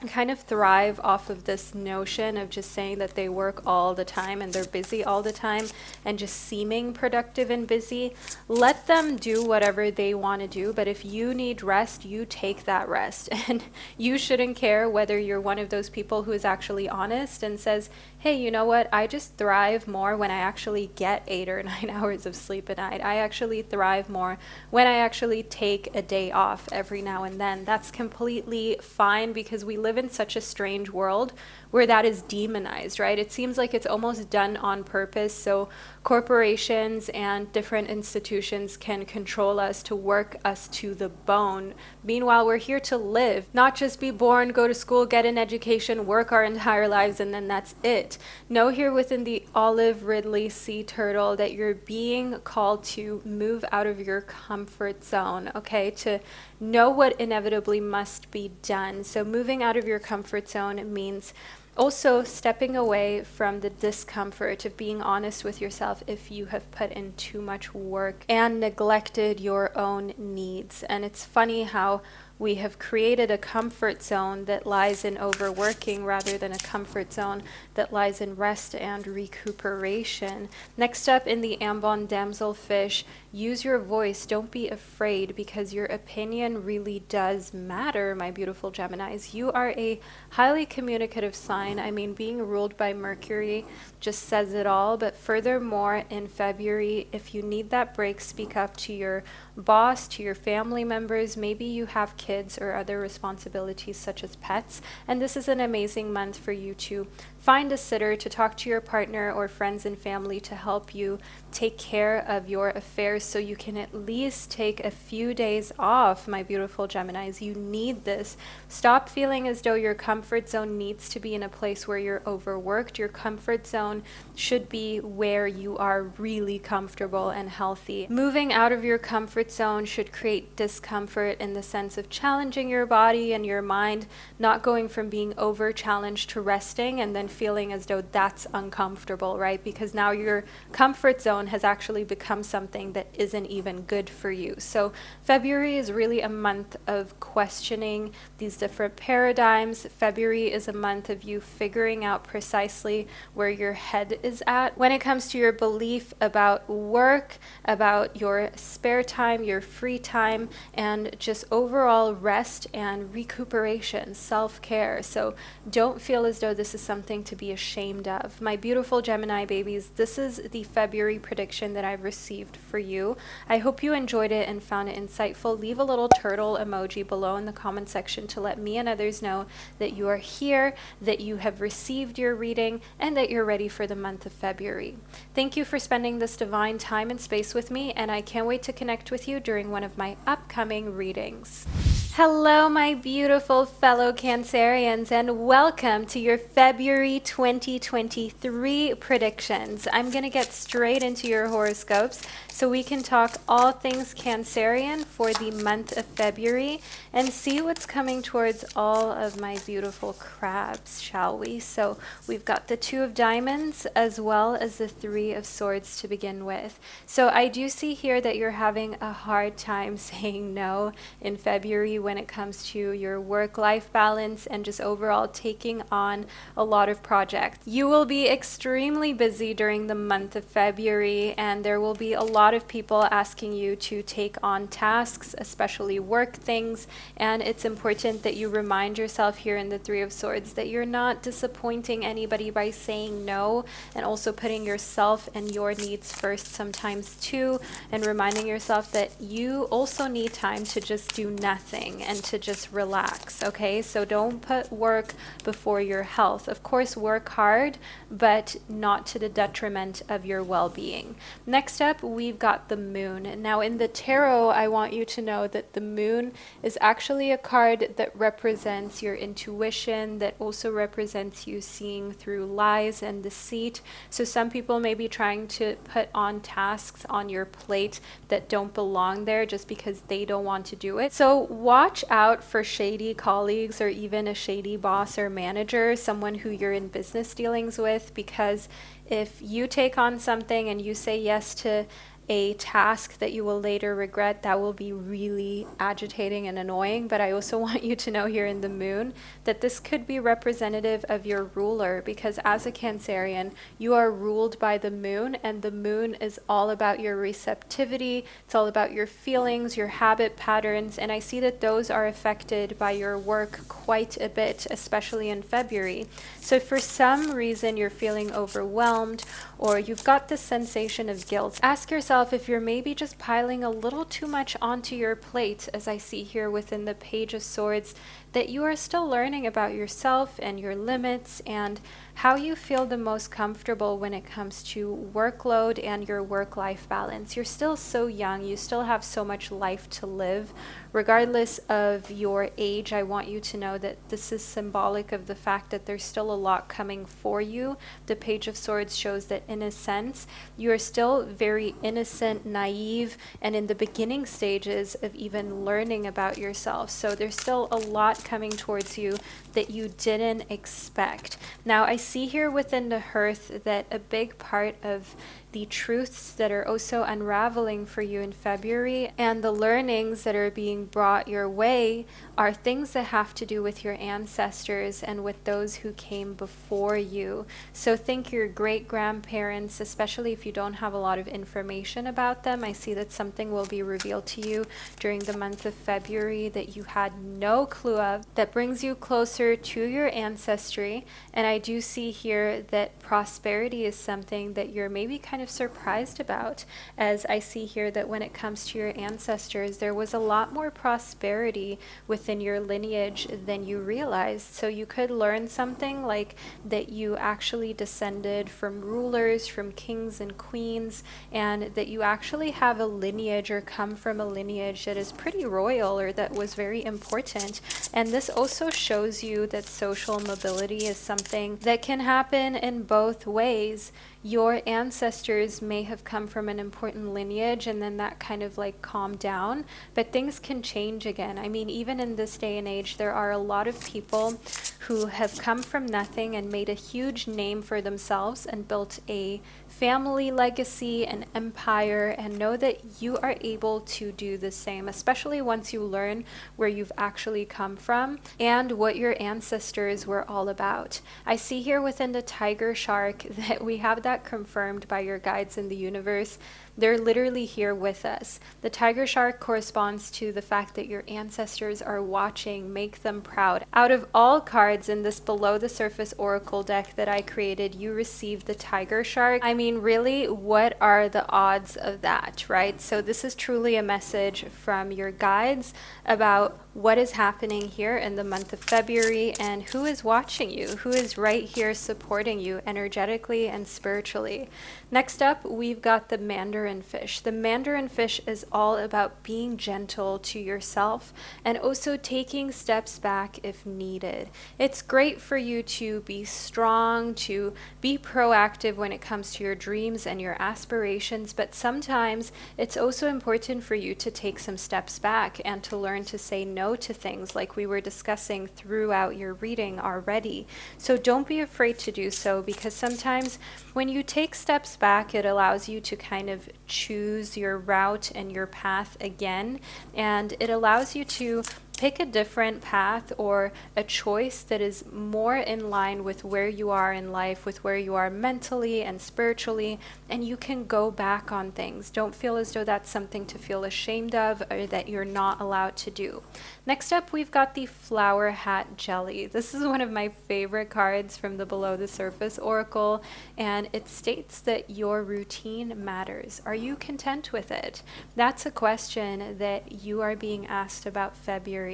kind of thrive off of this notion of just saying that they work all the time and they're busy all the time and just seeming productive and busy. Let them do whatever they want to do, but if you need rest, you take that rest. And you shouldn't care whether you're one of those people who is actually honest and says, hey, you know what? I just thrive more when I actually get 8 or 9 hours of sleep a night. I actually thrive more when I actually take a day off every now and then. That's completely fine because we live in such a strange world where that is demonized, right? It seems like it's almost done on purpose so corporations and different institutions can control us to work us to the bone. Meanwhile, we're here to live, not just be born, go to school, get an education, work our entire lives, and then that's it. Know here within the Olive Ridley Sea Turtle that you're being called to move out of your comfort zone, okay? To know what inevitably must be done. So moving out of your comfort zone means also stepping away from the discomfort of being honest with yourself if you have put in too much work and neglected your own needs. And it's funny how we have created a comfort zone that lies in overworking rather than a comfort zone that lies in rest and recuperation. Next up in the Ambon Damselfish, use your voice. Don't be afraid because your opinion really does matter, my beautiful Geminis. You are a highly communicative sign. I mean, being ruled by Mercury just says it all. But furthermore, in February, if you need that break, speak up to your boss, to your family members. Maybe you have kids or other responsibilities such as pets, and this is an amazing month for you to find a sitter, to talk to your partner or friends and family to help you take care of your affairs so you can at least take a few days off, my beautiful Geminis. You need this. Stop feeling as though your comfort zone needs to be in a place where you're overworked. Your comfort zone should be where you are really comfortable and healthy. Moving out of your comfort zone should create discomfort in the sense of challenging your body and your mind, not going from being over challenged to resting and then feeling as though that's uncomfortable, right? Because now your comfort zone has actually become something that isn't even good for you. So February is really a month of questioning these different paradigms. February is a month of you figuring out precisely where your head is at when it comes to your belief about work, about your spare time, your free time, and just overall rest and recuperation, self-care. So don't feel as though this is something to be ashamed of. My beautiful Gemini babies, this is the February prediction that I've received for you. I hope you enjoyed it and found it insightful. Leave a little turtle emoji below in the comment section to let me and others know that you are here, that you have received your reading, and that you're ready for the month of February. Thank you for spending this divine time and space with me, and I can't wait to connect with you during one of my upcoming readings. Hello, my beautiful fellow Cancerians, and welcome to your February 2023 predictions. I'm going to get straight into your horoscopes so we can talk all things Cancerian for the month of February and see what's coming towards all of my beautiful crabs, shall we? So we've got the Two of Diamonds as well as the Three of Swords to begin with. So I do see here that you're having a hard time saying no in February when it comes to your work-life balance and just overall taking on a lot of projects. You will be extremely busy during the month of February, and there will be a lot of people asking you to take on tasks, especially work things, and it's important that you remind yourself here in the Three of Swords that you're not disappointing anybody by saying no, and also putting yourself and your needs first sometimes too, and reminding yourself that you also need time to just do nothing and to just relax, okay? So don't put work before your health. Of course, work hard, but not to the detriment of your well-being. Next up, we've got the Moon. Now, in the tarot, I want you to know that the Moon is actually a card that represents your intuition, that also represents you seeing through lies and deceit. So some people may be trying to put on tasks on your plate that don't belong there just because they don't want to do it. So watch out for shady colleagues or even a shady boss or manager, someone who you're in business dealings with, because if you take on something and you say yes to a task that you will later regret, that will be really agitating and annoying. But I also want you to know here in the moon that this could be representative of your ruler, because as a Cancerian, you are ruled by the moon, and the moon is all about your receptivity. It's all about your feelings, your habit patterns, and I see that those are affected by your work quite a bit, especially in February. So if for some reason you're feeling overwhelmed or you've got this sensation of guilt, ask yourself if you're maybe just piling a little too much onto your plate, as I see here within the Page of Swords, that you are still learning about yourself and your limits and how you feel the most comfortable when it comes to workload and your work-life balance. You're still so young, you still have so much life to live. Regardless of your age, I want you to know that this is symbolic of the fact that there's still a lot coming for you. The Page of Swords shows that in a sense, you are still very innocent, naive, and in the beginning stages of even learning about yourself. So there's still a lot coming towards you that you didn't expect. Now, I see here within the hearth that a big part of the truths that are also unraveling for you in February and the learnings that are being brought your way are things that have to do with your ancestors and with those who came before you. So think your great-grandparents, especially if you don't have a lot of information about them. I see that something will be revealed to you during the month of February that you had no clue of, that brings you closer to your ancestry. And I do see here that prosperity is something that you're maybe kind of surprised about, as I see here that when it comes to your ancestors, there was a lot more prosperity within your lineage than you realized. So you could learn something like that you actually descended from rulers, from kings and queens, and that you actually have a lineage or come from a lineage that is pretty royal or that was very important. And this also shows you that social mobility is something that can happen in both ways. Your ancestors may have come from an important lineage and then that kind of like calmed down, but things can change again. I mean, even in this day and age, there are a lot of people who have come from nothing and made a huge name for themselves and built a family legacy, an empire, and know that you are able to do the same, especially once you learn where you've actually come from and what your ancestors were all about. I see here within the tiger shark that we have that confirmed by your guides in the universe. They're literally here with us. The tiger shark corresponds to the fact that your ancestors are watching. Make them proud. Out of all cards in this below the surface oracle deck that I created, you received the tiger shark. I mean, really, what are the odds of that, right? So this is truly a message from your guides about what is happening here in the month of February and who is watching you, who is right here supporting you energetically and spiritually. Next up, we've got the Mandarin fish. The Mandarin fish is all about being gentle to yourself and also taking steps back if needed. It's great for you to be strong, to be proactive when it comes to your dreams and your aspirations, but sometimes it's also important for you to take some steps back and to learn to say no to things, like we were discussing throughout your reading already. So don't be afraid to do so, because sometimes when you take steps back, it allows you to kind of choose your route and your path again, and it allows you to pick a different path or a choice that is more in line with where you are in life, with where you are mentally and spiritually, and you can go back on things. Don't feel as though that's something to feel ashamed of or that you're not allowed to do. Next up, we've got the Flower Hat Jelly. This is one of my favorite cards from the Below the Surface Oracle, and it states that your routine matters. Are you content with it? That's a question that you are being asked about February.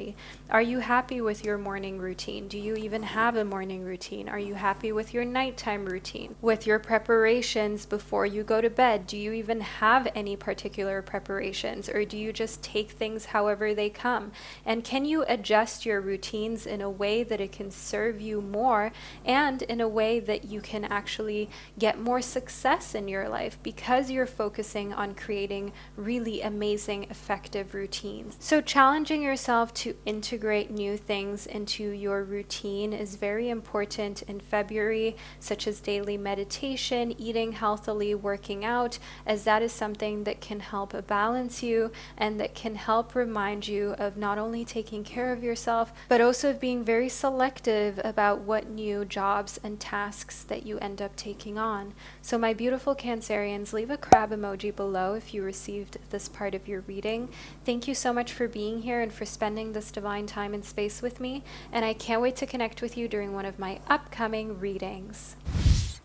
Are you happy with your morning routine? Do you even have a morning routine? Are you happy with your nighttime routine? With your preparations before you go to bed, do you even have any particular preparations, or do you just take things however they come? And can you adjust your routines in a way that it can serve you more and in a way that you can actually get more success in your life because you're focusing on creating really amazing, effective routines? So challenging yourself to to integrate new things into your routine is very important in February, such as daily meditation, eating healthily, working out, as that is something that can help balance you and that can help remind you of not only taking care of yourself, but also of being very selective about what new jobs and tasks that you end up taking on. So my beautiful Cancerians, leave a crab emoji below if you received this part of your reading. Thank you so much for being here and for spending this divine time and space with me, and I can't wait to connect with you during one of my upcoming readings.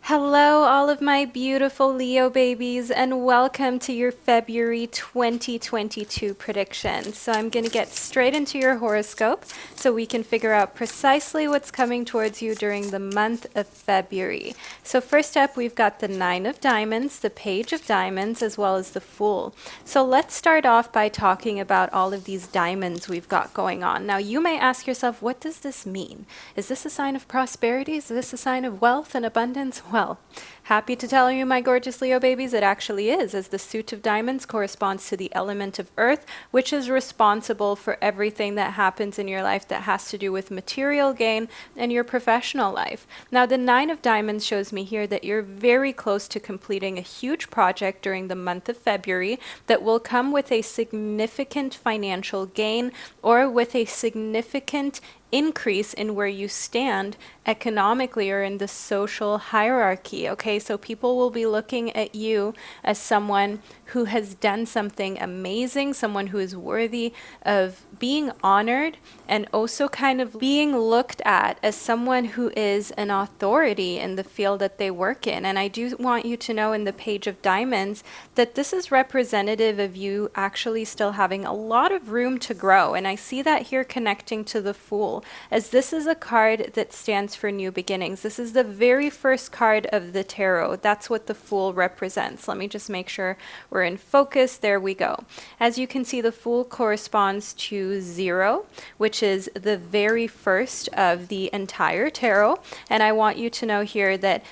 Hello, all of my beautiful Leo babies, and welcome to your February 2022 predictions. So I'm going to get straight into your horoscope so we can figure out precisely what's coming towards you during the month of February. So first up, we've got the Nine of Diamonds, the Page of Diamonds, as well as the Fool. So let's start off by talking about all of these diamonds we've got going on. Now, you may ask yourself, what does this mean? Is this a sign of prosperity? Is this a sign of wealth and abundance? Well, happy to tell you, my gorgeous Leo babies, it actually is, as the suit of diamonds corresponds to the element of earth, which is responsible for everything that happens in your life that has to do with material gain and your professional life. Now, the Nine of Diamonds shows me here that you're very close to completing a huge project during the month of February that will come with a significant financial gain or with a significant increase in where you stand economically or in the social hierarchy. Okay, so people will be looking at you as someone who has done something amazing, someone who is worthy of being honored, and also kind of being looked at as someone who is an authority in the field that they work in. And I do want you to know in the Page of Diamonds that this is representative of you actually still having a lot of room to grow. And I see that here connecting to the Fool, as this is a card that stands for new beginnings. This is the very first card of the tarot. That's what the Fool represents. Let me just make sure we're in focus. There we go. As you can see, the Fool corresponds to 0, which is the very first of the entire tarot. And I want you to know here that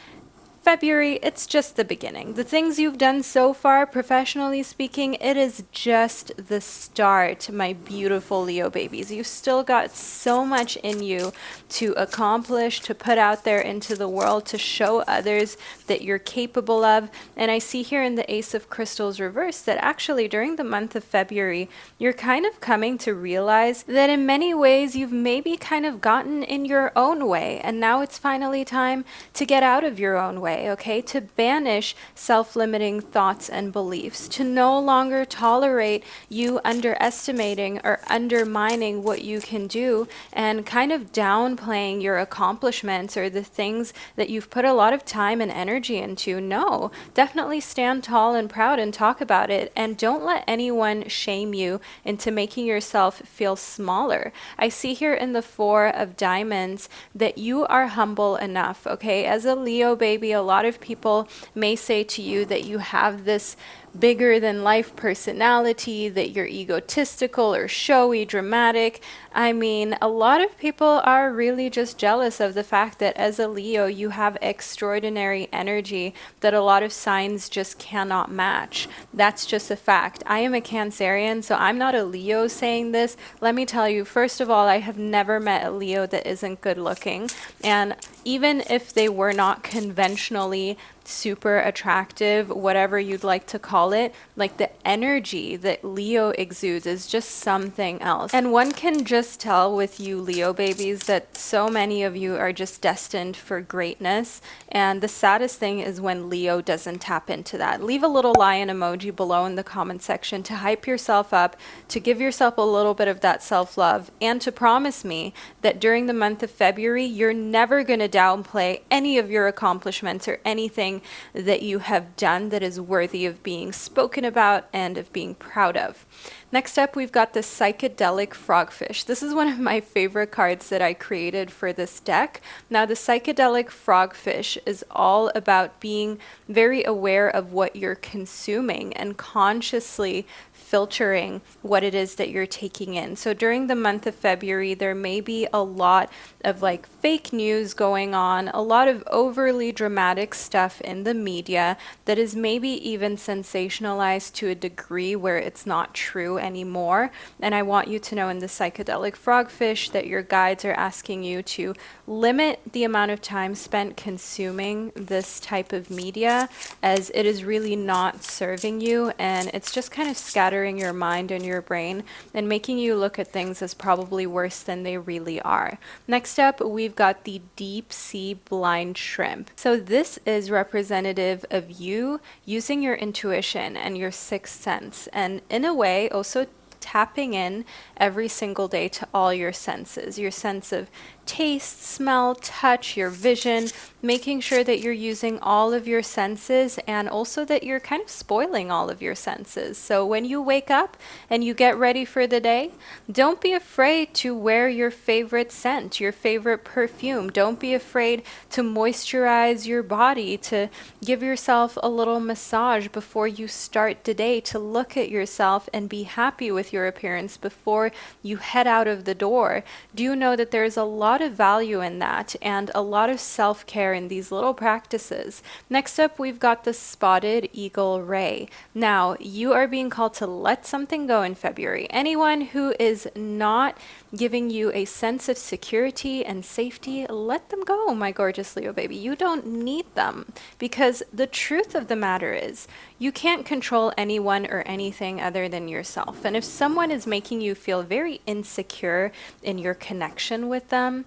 February, it's just the beginning. The things you've done so far, professionally speaking, it is just the start, my beautiful Leo babies. You've still got so much in you to accomplish, to put out there into the world, to show others that you're capable of. And I see here in the Ace of Crystals reverse that actually during the month of February, you're kind of coming to realize that in many ways you've maybe kind of gotten in your own way. And now it's finally time to get out of your own way. Okay, to banish self-limiting thoughts and beliefs, to no longer tolerate you underestimating or undermining what you can do and kind of downplaying your accomplishments or the things that you've put a lot of time and energy into. No, definitely stand tall and proud and talk about it, and don't let anyone shame you into making yourself feel smaller. I see here in the Four of Diamonds that you are humble enough. Okay, as a Leo baby, a lot of people may say to you that you have this bigger than life personality, that you're egotistical or showy, dramatic. I mean, a lot of people are really just jealous of the fact that as a Leo, you have extraordinary energy that a lot of signs just cannot match. That's just a fact. I am a Cancerian, so I'm not a Leo saying this. Let me tell you, first of all, I have never met a Leo that isn't good looking. And even if they were not conventionally super attractive, whatever you'd like to call it, like the energy that Leo exudes is just something else. And one can just tell with you Leo babies that so many of you are just destined for greatness. And the saddest thing is when Leo doesn't tap into that. Leave a little lion emoji below in the comment section to hype yourself up, to give yourself a little bit of that self-love, and to promise me that during the month of February, you're never going to downplay any of your accomplishments or anything that you have done that is worthy of being spoken about and of being proud of. Next up, we've got the Psychedelic Frogfish. This is one of my favorite cards that I created for this deck. Now, the Psychedelic Frogfish is all about being very aware of what you're consuming and consciously filtering what it is that you're taking in. So during the month of February, there may be a lot of like fake news going on, a lot of overly dramatic stuff in the media that is maybe even sensationalized to a degree where it's not true anymore. And I want you to know in the psychedelic frogfish that your guides are asking you to limit the amount of time spent consuming this type of media, as it is really not serving you, and it's just kind of scattering your mind and your brain and making you look at things as probably worse than they really are. Next up, we've got the deep sea blind shrimp. So this is representative of you using your intuition and your sixth sense, and in a way also tapping in every single day to all your senses, your sense of taste, smell, touch, your vision, making sure that you're using all of your senses, and also that you're kind of spoiling all of your senses. So when you wake up and you get ready for the day, don't be afraid to wear your favorite scent, your favorite perfume. Don't be afraid to moisturize your body, to give yourself a little massage before you start the day, to look at yourself and be happy with your appearance before you head out of the door. Do you know that there's a lot of value in that and a lot of self-care in these little practices? Next up, we've got the spotted eagle ray. Now, you are being called to let something go in February. Anyone who is not giving you a sense of security and safety, let them go, my gorgeous Leo baby. You don't need them, because the truth of the matter is you can't control anyone or anything other than yourself. And if someone is making you feel very insecure in your connection with them,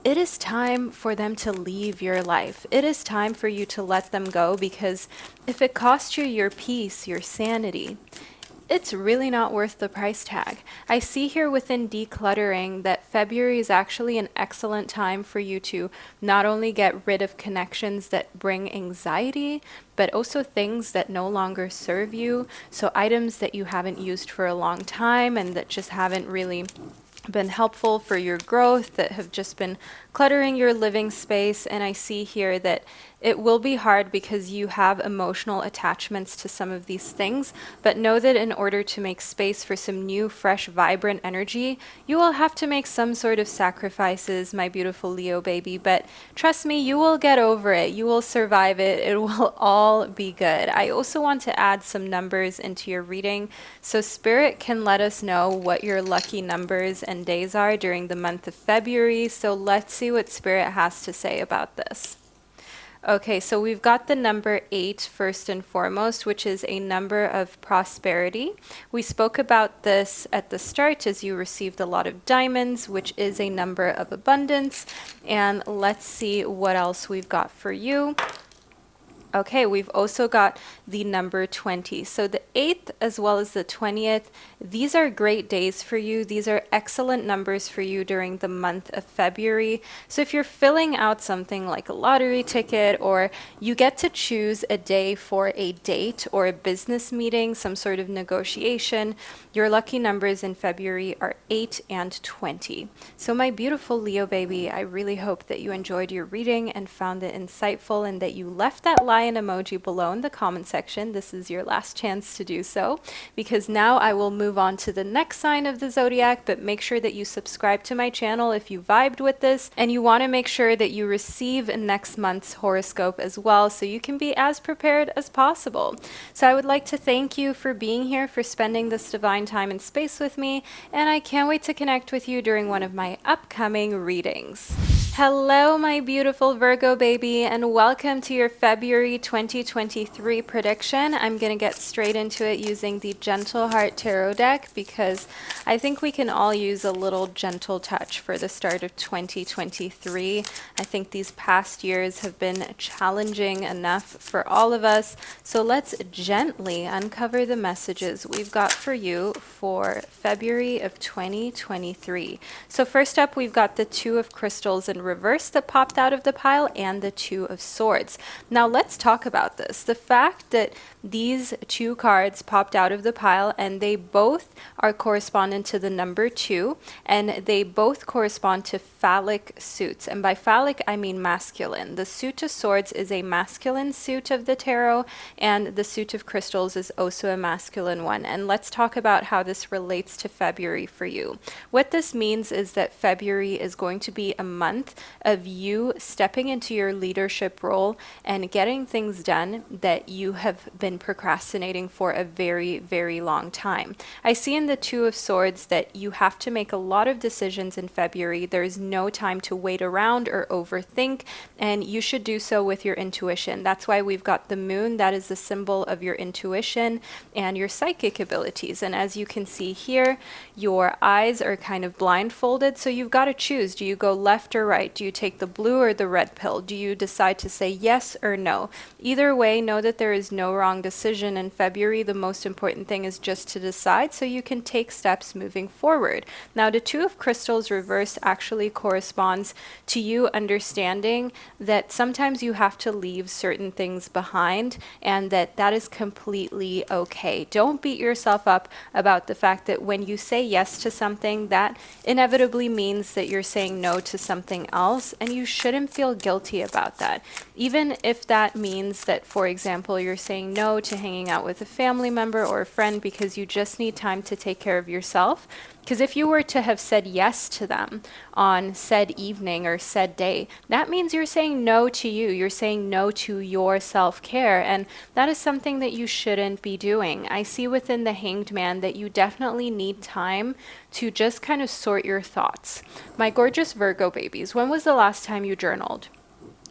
it is time for them to leave your life. It is time for you to let them go, because if it costs you your peace, your sanity, it's really not worth the price tag. I see here within decluttering that February is actually an excellent time for you to not only get rid of connections that bring anxiety, but also things that no longer serve you. So items that you haven't used for a long time and that just haven't really been helpful for your growth, that have just been cluttering your living space. And I see here that it will be hard because you have emotional attachments to some of these things, but know that in order to make space for some new, fresh, vibrant energy, you will have to make some sort of sacrifices, my beautiful Leo baby. But trust me, you will get over it. You will survive it. It will all be good. I also want to add some numbers into your reading, so Spirit can let us know what your lucky numbers and days are during the month of February. So let's see what Spirit has to say about this. Okay, so we've got the number 8 first and foremost, which is a number of prosperity. We spoke about this at the start as you received a lot of diamonds, which is a number of abundance. And let's see what else we've got for you. Okay, we've also got the number 20. So the 8th as well as the 20th, these are great days for you. These are excellent numbers for you during the month of February. So if you're filling out something like a lottery ticket, or you get to choose a day for a date or a business meeting, some sort of negotiation, your lucky numbers in February are 8 and 20. So my beautiful Leo baby, I really hope that you enjoyed your reading and found it insightful, and that you left that lion emoji below in the comment section. This is your last chance to do so, because now I will move on to the next sign of the zodiac. But make sure that you subscribe to my channel if you vibed with this, and you want to make sure that you receive next month's horoscope as well, so you can be as prepared as possible. So I would like to thank you for being here, for spending this divine time and space with me, and I can't wait to connect with you during one of my upcoming readings. Hello, my beautiful Virgo baby, and welcome to your February 2023 prediction. I'm going to get straight into it using the Gentle Heart Tarot deck, because I think we can all use a little gentle touch for the start of 2023. I think these past years have been challenging enough for all of us, so let's gently uncover the messages we've got for you for February of 2023. So first up, we've got the Two of Crystals in in reverse that popped out of the pile, and the Two of Swords. Now let's talk about this. The fact that these two cards popped out of the pile, and they both are correspondent to the number 2, and they both correspond to phallic suits. And by phallic, I mean masculine. The suit of swords is a masculine suit of the tarot, and the suit of crystals is also a masculine one. And let's talk about how this relates to February for you. What this means is that February is going to be a month of you stepping into your leadership role and getting things done that you have been procrastinating for a very, very long time. I see in the Two of Swords that you have to make a lot of decisions in February. There's no time to wait around or overthink, and you should do so with your intuition. That's why we've got the moon. That is the symbol of your intuition and your psychic abilities. And as you can see here, your eyes are kind of blindfolded, so you've got to choose. Do you go left or right? Do you take the blue or the red pill? Do you decide to say yes or no? Either way, know that there is no wrong decision in February. The most important thing is just to decide so you can take steps moving forward. Now, the Two of Crystals reverse actually corresponds to you understanding that sometimes you have to leave certain things behind, and that is completely okay. Don't beat yourself up about the fact that when you say yes to something, that inevitably means that you're saying no to something else, and you shouldn't feel guilty about that. Even if that means that, for example, you're saying no to hanging out with a family member or a friend because you just need time to take care of yourself. Because if you were to have said yes to them on said evening or said day, that means you're saying no to you. You're saying no to your self-care. And that is something that you shouldn't be doing. I see within the Hanged Man that you definitely need time to just kind of sort your thoughts. My gorgeous Virgo babies, when was the last time you journaled?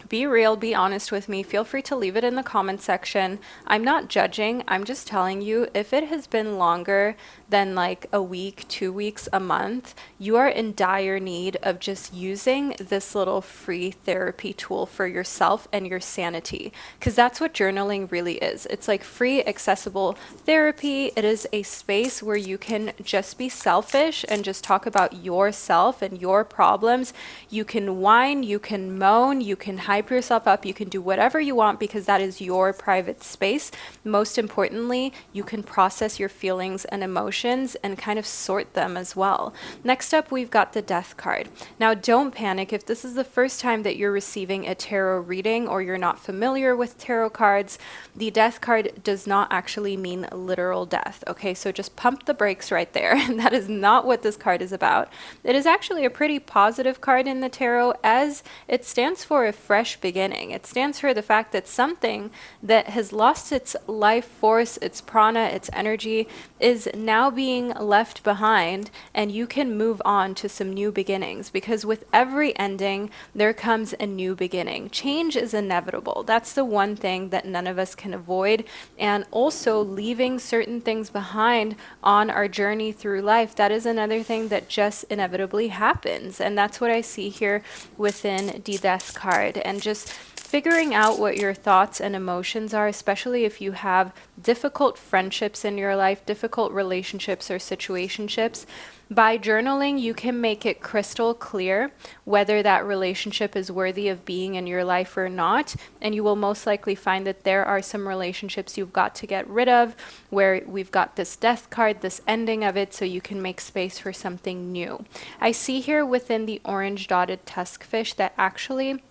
Be real, be honest with me. Feel free to leave it in the comment section. I'm not judging. I'm just telling you, if it has been longer than like a week, 2 weeks, a month, you are in dire need of just using this little free therapy tool for yourself and your sanity. Because that's what journaling really is. It's like free, accessible therapy. It is a space where you can just be selfish and just talk about yourself and your problems. You can whine, you can moan, you can hype yourself up, you can do whatever you want because that is your private space. Most importantly, you can process your feelings and emotions and kind of sort them as well. Next up, we've got the Death card. Now, don't panic if this is the first time that you're receiving a tarot reading or you're not familiar with tarot cards. The Death card does not actually mean literal death, okay? So just pump the brakes right there. That is not what this card is about. It is actually a pretty positive card in the tarot, as it stands for a fresh beginning. It stands for the fact that something that has lost its life force, its prana, its energy, is now being left behind, and you can move on to some new beginnings, because with every ending there comes a new beginning. Change is inevitable. That's the one thing that none of us can avoid. And also leaving certain things behind on our journey through life, that is another thing that just inevitably happens. And that's what I see here within the Death card. And just figuring out what your thoughts and emotions are, especially if you have difficult friendships in your life, difficult relationships or situationships. By journaling, you can make it crystal clear whether that relationship is worthy of being in your life or not. And you will most likely find that there are some relationships you've got to get rid of, where we've got this Death card, this ending of it, so you can make space for something new. I see here within the orange dotted tusk fish that actually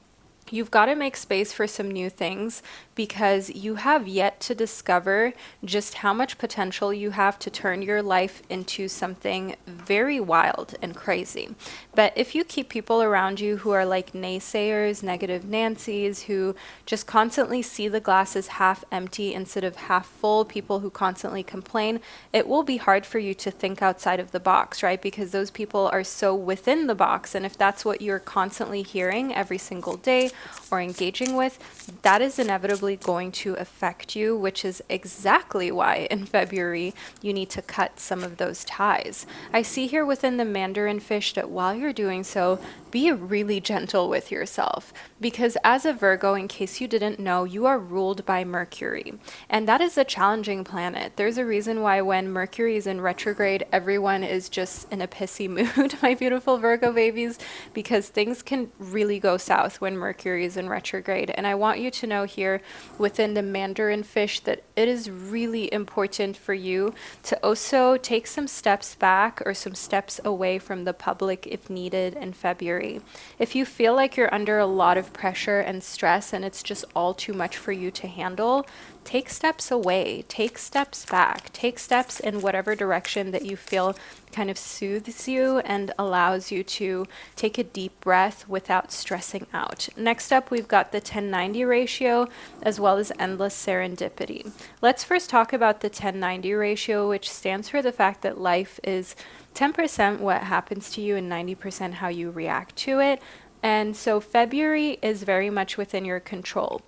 you've got to make space for some new things, because you have yet to discover just how much potential you have to turn your life into something very wild and crazy. But if you keep people around you who are like naysayers, negative Nancys, who just constantly see the glass as half empty instead of half full, people who constantly complain, it will be hard for you to think outside of the box, right? Because those people are so within the box. And if that's what you're constantly hearing every single day, or engaging with, that is inevitably going to affect you, which is exactly why in February you need to cut some of those ties. I see here within the Mandarin fish that while you're doing so, be really gentle with yourself, because as a Virgo, in case you didn't know, you are ruled by Mercury, and that is a challenging planet. There's a reason why when Mercury is in retrograde, everyone is just in a pissy mood, my beautiful Virgo babies, because things can really go south when Mercury is in retrograde. And I want you to know here within the Mandarin fish that it is really important for you to also take some steps back or some steps away from the public if needed in February. If you feel like you're under a lot of pressure and stress and it's just all too much for you to handle, take steps away, take steps back, take steps in whatever direction that you feel kind of soothes you and allows you to take a deep breath without stressing out. Next up, we've got the 1090 ratio as well as endless serendipity. Let's first talk about the 1090 ratio, which stands for the fact that life is 10% what happens to you and 90% how you react to it. And so February is very much within your control.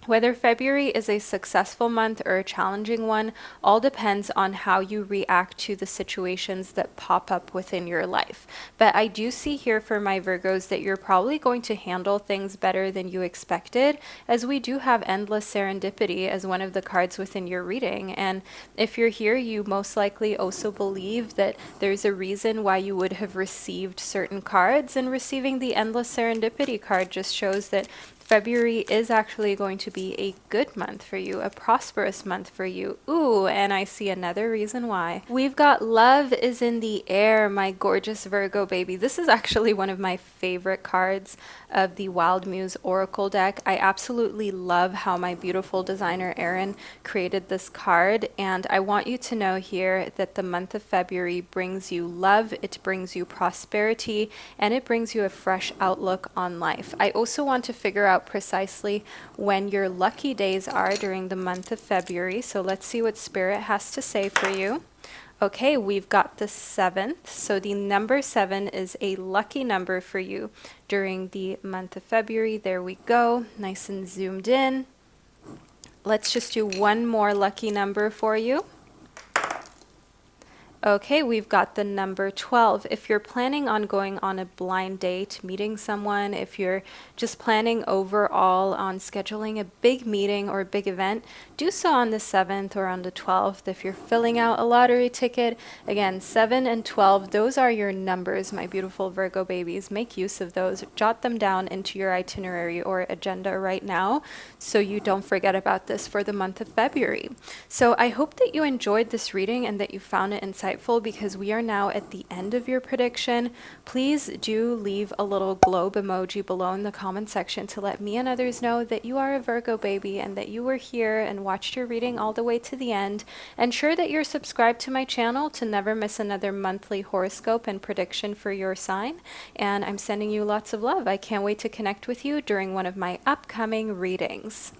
Whether February is a successful month or a challenging one all depends on how you react to the situations that pop up within your life. But I do see here for my Virgos that you're probably going to handle things better than you expected, as we do have endless serendipity as one of the cards within your reading. And if you're here, you most likely also believe that there's a reason why you would have received certain cards, and receiving the endless serendipity card just shows that February is actually going to be a good month for you, a prosperous month for you. Ooh, and I see another reason why. We've got love is in the air, my gorgeous Virgo baby. This is actually one of my favorite cards of the Wild Muse Oracle deck. I absolutely love how my beautiful designer Erin created this card, and I want you to know here that the month of February brings you love, it brings you prosperity, and it brings you a fresh outlook on life. I also want to figure out precisely when your lucky days are during the month of February, so let's see what Spirit has to say for you. Okay, we've got the 7th. So the number 7 is a lucky number for you during the month of February. There we go, nice and zoomed in. Let's just do one more lucky number for you. Okay, we've got the number 12. If you're planning on going on a blind date, meeting someone, if you're just planning overall on scheduling a big meeting or a big event, do so on the 7th or on the 12th. If you're filling out a lottery ticket, again, 7 and 12, those are your numbers, my beautiful Virgo babies. Make use of those. Jot them down into your itinerary or agenda right now so you don't forget about this for the month of February. So I hope that you enjoyed this reading and that you found it insightful, because we are now at the end of your prediction. Please do leave a little globe emoji below in the comment section to let me and others know that you are a Virgo baby and that you were here and watched your reading all the way to the end. Ensure that you're subscribed to my channel to never miss another monthly horoscope and prediction for your sign. And I'm sending you lots of love. I can't wait to connect with you during one of my upcoming readings.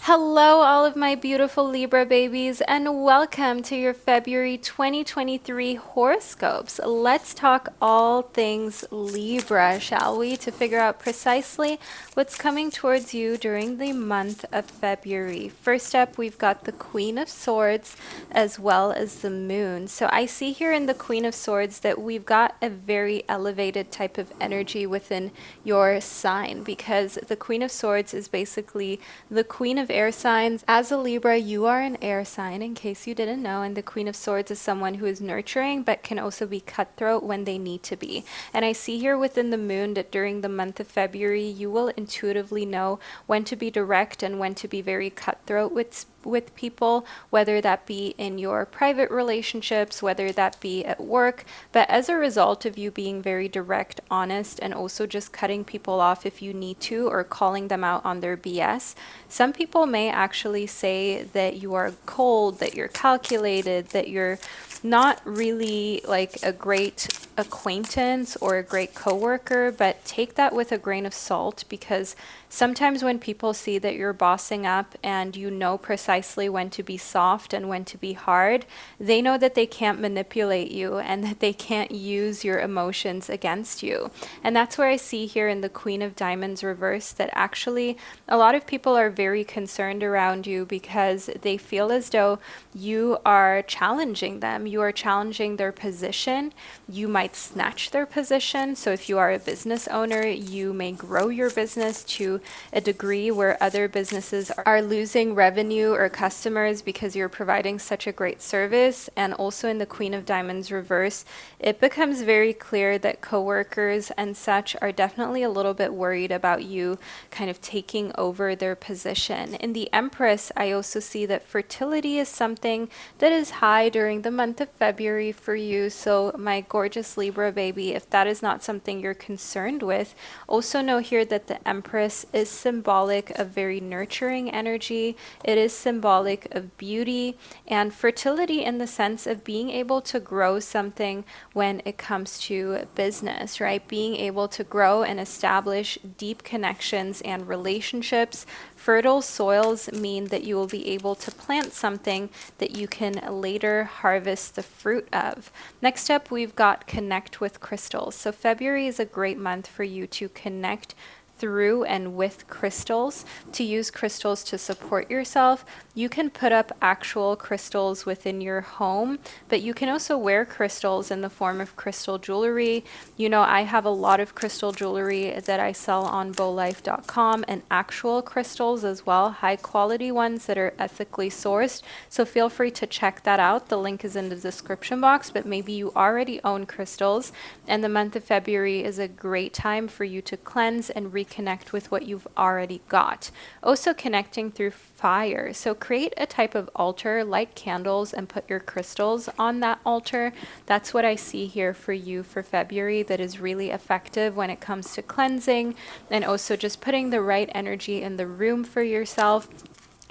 Hello, all of my beautiful Libra babies, and welcome to your February 2023 horoscopes. Let's talk all things Libra, shall we, to figure out precisely what's coming towards you during the month of February. First up, we've got the Queen of Swords as well as the Moon. So I see here in the Queen of Swords that we've got a very elevated type of energy within your sign, because the Queen of Swords is basically the Queen of air signs. As a Libra, you are an air sign, in case you didn't know, and the Queen of Swords is someone who is nurturing but can also be cutthroat when they need to be. And I see here within the Moon that during the month of February, you will intuitively know when to be direct and when to be very cutthroat with people, whether that be in your private relationships, whether that be at work. But as a result of you being very direct, honest, and also just cutting people off if you need to, or calling them out on their BS, some people may actually say that you are cold, that you're calculated, that you're not really like a great acquaintance or a great coworker, but take that with a grain of salt, because sometimes when people see that you're bossing up and you know precisely when to be soft and when to be hard, they know that they can't manipulate you and that they can't use your emotions against you. And that's where I see here in the Queen of Diamonds reverse that actually a lot of people are very concerned around you because they feel as though you are challenging them. You are challenging their position. You might snatch their position. So if you are a business owner, you may grow your business to a degree where other businesses are losing revenue or customers because you're providing such a great service. And also in the Queen of Diamonds reverse, it becomes very clear that coworkers and such are definitely a little bit worried about you kind of taking over their position. In the Empress, I also see that fertility is something that is high during the month of February for you. So my gorgeous Libra baby, if that is not something you're concerned with, also know here that the Empress is symbolic of very nurturing energy. It is symbolic of beauty and fertility in the sense of being able to grow something when it comes to business, right? Being able to grow and establish deep connections and relationships. Fertile soils mean that you will be able to plant something that you can later harvest the fruit of. Next up, we've got connect with crystals. So February is a great month for you to connect through and with crystals, to use crystals to support yourself. You can put up actual crystals within your home, but you can also wear crystals in the form of crystal jewelry. You know, I have a lot of crystal jewelry that I sell on bowlife.com, and actual crystals as well, high quality ones that are ethically sourced. So feel free to check that out. The link is in the description box, but maybe you already own crystals, and the month of February is a great time for you to cleanse and reconnect with what you've already got. Also connecting through fire. So create a type of altar, light candles, and put your crystals on that altar. That's what I see here for you for February that is really effective when it comes to cleansing and also just putting the right energy in the room for yourself.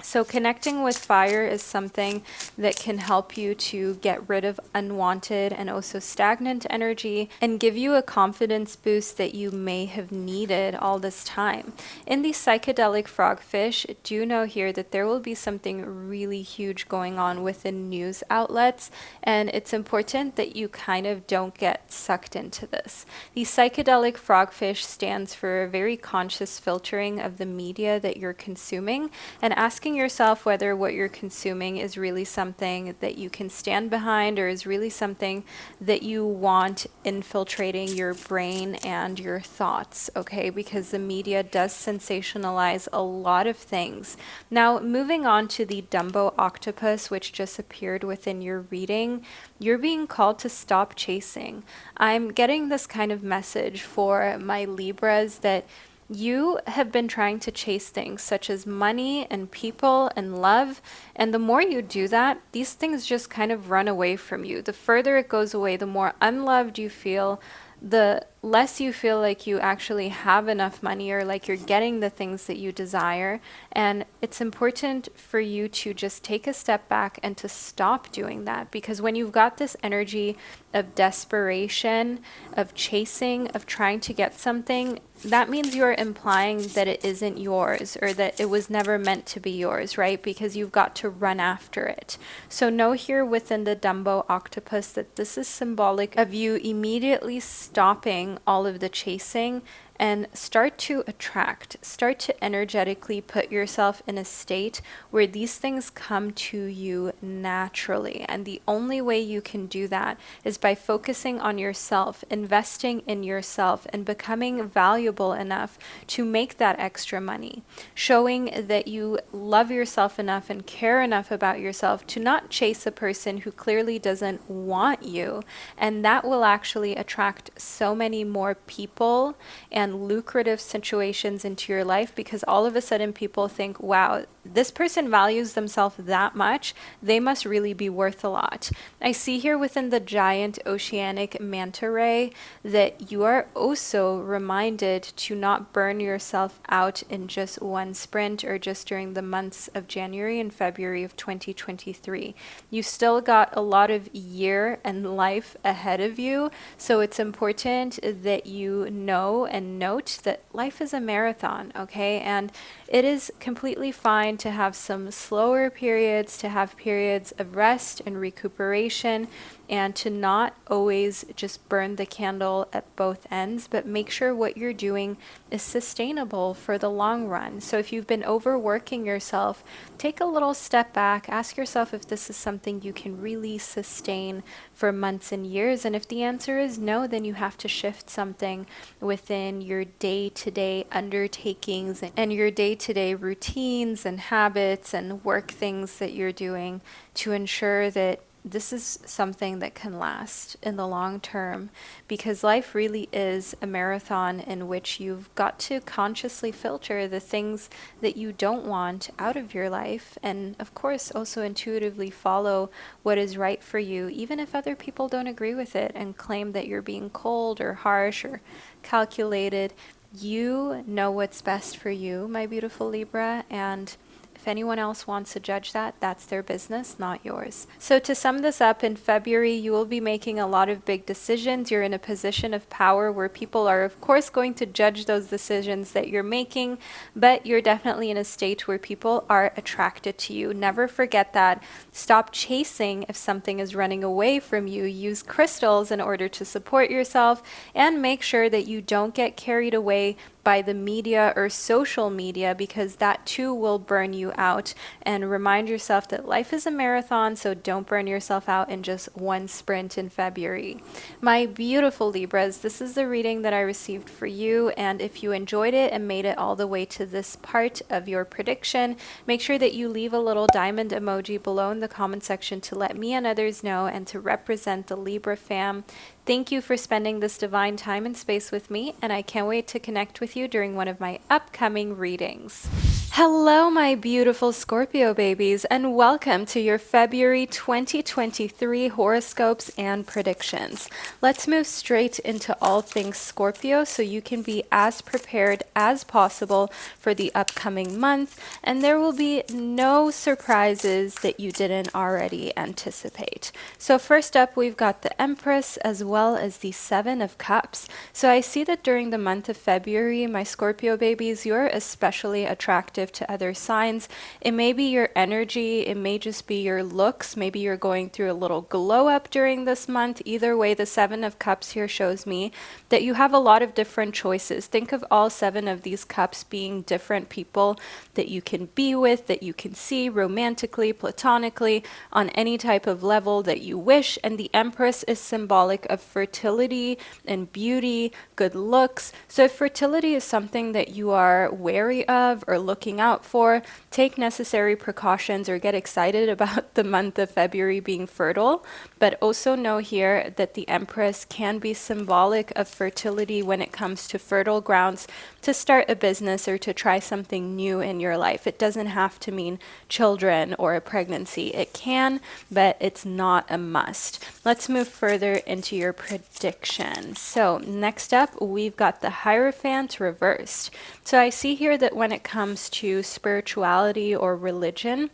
So connecting with fire is something that can help you to get rid of unwanted and also stagnant energy and give you a confidence boost that you may have needed all this time. In the psychedelic frogfish, do know here that there will be something really huge going on within news outlets, and it's important that you kind of don't get sucked into this. The psychedelic frogfish stands for a very conscious filtering of the media that you're consuming and asking yourself whether what you're consuming is really something that you can stand behind or is really something that you want infiltrating your brain and your thoughts, okay? Because the media does sensationalize a lot of things. Now, moving on to the Dumbo octopus, which just appeared within your reading, you're being called to stop chasing. I'm getting this kind of message for my Libras that you have been trying to chase things such as money and people and love, and the more you do that, these things just kind of run away from you. The further it goes away, the more unloved you feel, the less you feel like you actually have enough money or like you're getting the things that you desire. And it's important for you to just take a step back and to stop doing that, because when you've got this energy of desperation, of chasing, of trying to get something, that means you're implying that it isn't yours or that it was never meant to be yours, right? Because you've got to run after it. So know here within the Dumbo octopus that this is symbolic of you immediately stopping all of the chasing and start to attract, start to energetically put yourself in a state where these things come to you naturally. And the only way you can do that is by focusing on yourself, investing in yourself, and becoming valuable enough to make that extra money, showing that you love yourself enough and care enough about yourself to not chase a person who clearly doesn't want you. And that will actually attract so many more people and lucrative situations into your life, because all of a sudden people think, wow, this person values themselves that much, they must really be worth a lot. I see here within the giant oceanic manta ray that you are also reminded to not burn yourself out in just one sprint or just during the months of January and February of 2023. You still got a lot of year and life ahead of you, so it's important that you know and note that life is a marathon, okay? And it is completely fine to have some slower periods, to have periods of rest and recuperation, and to not always just burn the candle at both ends, but make sure what you're doing is sustainable for the long run. So if you've been overworking yourself, take a little step back, ask yourself if this is something you can really sustain for months and years. And if the answer is no, then you have to shift something within your day-to-day undertakings and your day-to-day routines and habits and work things that you're doing to ensure that this is something that can last in the long term, because life really is a marathon in which you've got to consciously filter the things that you don't want out of your life, and of course also intuitively follow what is right for you, even if other people don't agree with it and claim that you're being cold or harsh or calculated. You know what's best for you, my beautiful Libra, and if anyone else wants to judge that, that's their business, not yours. So to sum this up, in February, you will be making a lot of big decisions. You're in a position of power where people are, of course, going to judge those decisions that you're making, but you're definitely in a state where people are attracted to you. Never forget that. Stop chasing if something is running away from you. Use crystals in order to support yourself, and make sure that you don't get carried away by the media or social media, because that too will burn you out. And remind yourself that life is a marathon, so don't burn yourself out in just one sprint in February. My beautiful Libras, this is the reading that I received for you, and if you enjoyed it and made it all the way to this part of your prediction, make sure that you leave a little diamond emoji below in the comment section to let me and others know and to represent the Libra fam. Thank you for spending this divine time and space with me, and I can't wait to connect with you during one of my upcoming readings. Hello, my beautiful Scorpio babies, and welcome to your February 2023 horoscopes and predictions. Let's move straight into all things Scorpio so you can be as prepared as possible for the upcoming month, and there will be no surprises that you didn't already anticipate. So first up, we've got the Empress as well as the Seven of Cups. So I see that during the month of February, my Scorpio babies, you're especially attractive to other signs. It may be your energy, it may just be your looks, maybe you're going through a little glow up during this month. Either way, the Seven of Cups here shows me that you have a lot of different choices. Think of all seven of these cups being different people that you can be with, that you can see romantically, platonically, on any type of level that you wish. And the Empress is symbolic of fertility and beauty, good looks. So if fertility is something that you are wary of or looking out for, take necessary precautions or get excited about the month of February being fertile. But also know here that the Empress can be symbolic of fertility when it comes to fertile grounds to start a business or to try something new in your life. It doesn't have to mean children or a pregnancy. It can, but it's not a must. Let's move further into your prediction. So next up, we've got the Hierophant reversed. So I see here that when it comes to spirituality or religion,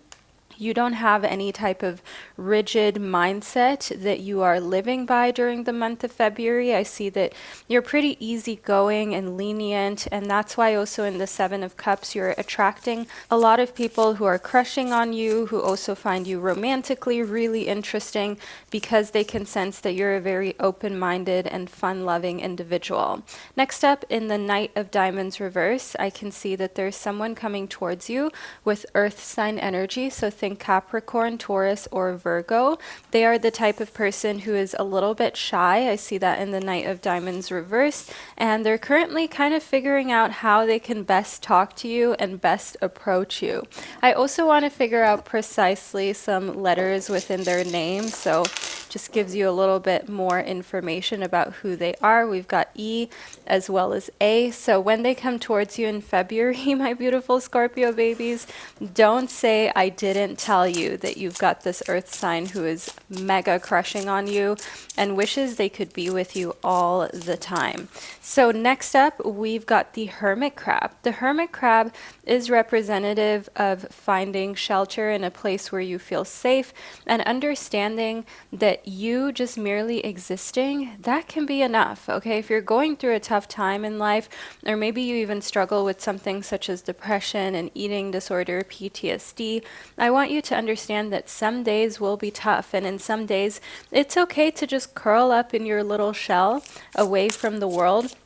you don't have any type of rigid mindset that you are living by during the month of February. I see that you're pretty easygoing and lenient, and that's why also in the Seven of Cups, you're attracting a lot of people who are crushing on you, who also find you romantically really interesting because they can sense that you're a very open-minded and fun-loving individual. Next up, in the Knight of Diamonds reverse, I can see that there's someone coming towards you with earth sign energy. So think Capricorn, Taurus, or Virgo. They are the type of person who is a little bit shy. I see that in the Knight of Diamonds reverse, and they're currently kind of figuring out how they can best talk to you and best approach you. I also want to figure out precisely some letters within their name. So just gives you a little bit more information about who they are. We've got E as well as A. So when they come towards you in February, my beautiful Scorpio babies, don't say I didn't tell you that you've got this earth sign who is mega crushing on you and wishes they could be with you all the time. So next up, we've got the hermit crab. The hermit crab is representative of finding shelter in a place where you feel safe and understanding that you just merely existing, that can be enough, okay? If you're going through a tough time in life, or maybe you even struggle with something such as depression and eating disorder, PTSD, I want you to understand that some days will be tough, and in some days, it's okay to just curl up in your little shell away from the world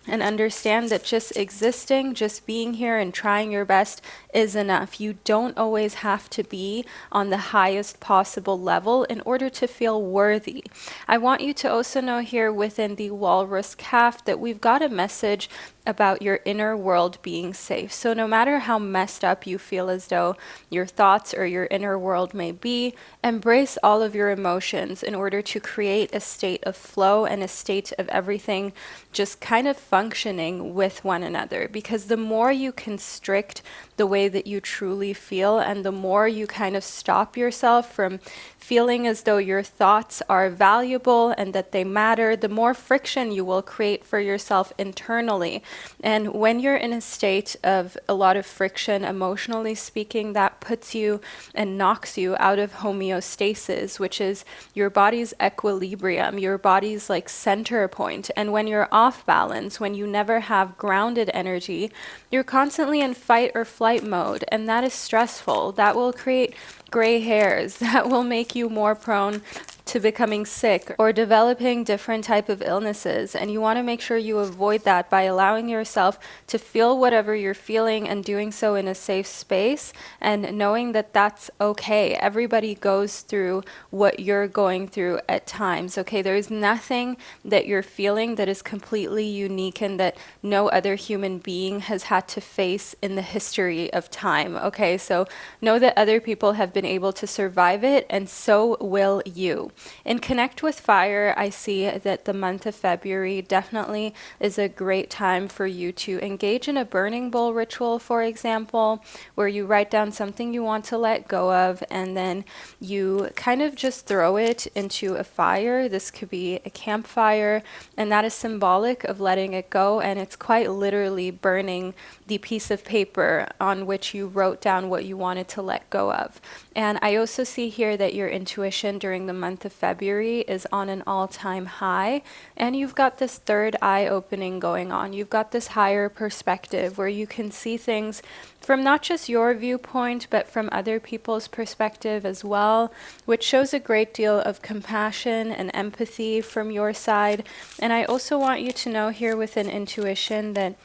and understand that just existing, just being here and trying your best is enough. You don't always have to be on the highest possible level in order to feel worthy. I want you to also know here within the walrus calf that we've got a message about your inner world being safe. So no matter how messed up you feel as though your thoughts or your inner world may be, embrace all of your emotions in order to create a state of flow and a state of everything just kind of functioning with one another. Because the more you constrict the way that you truly feel and the more you kind of stop yourself from feeling as though your thoughts are valuable and that they matter, the more friction you will create for yourself internally. And when you're in a state of a lot of friction, emotionally speaking, that puts you and knocks you out of homeostasis, which is your body's equilibrium, your body's like center point. And when you're off balance, when you never have grounded energy, you're constantly in fight or flight mode, and that is stressful. That will create gray hairs, that will make you more prone to becoming sick or developing different type of illnesses. And you want to make sure you avoid that by allowing yourself to feel whatever you're feeling and doing so in a safe space and knowing that that's okay. Everybody goes through what you're going through at times, okay? There's nothing that you're feeling that is completely unique and that no other human being has had to face in the history of time, okay? So know that other people have been able to survive it, and so will you. In Connect with Fire, I see that the month of February definitely is a great time for you to engage in a burning bowl ritual, for example, where you write down something you want to let go of and then you kind of just throw it into a fire. This could be a campfire, and that is symbolic of letting it go, and it's quite literally burning the piece of paper on which you wrote down what you wanted to let go of. And I also see here that your intuition during the month of February is on an all-time high, and you've got this third eye opening going on. You've got this higher perspective where you can see things from not just your viewpoint, but from other people's perspective as well, which shows a great deal of compassion and empathy from your side. And I also want you to know here within intuition that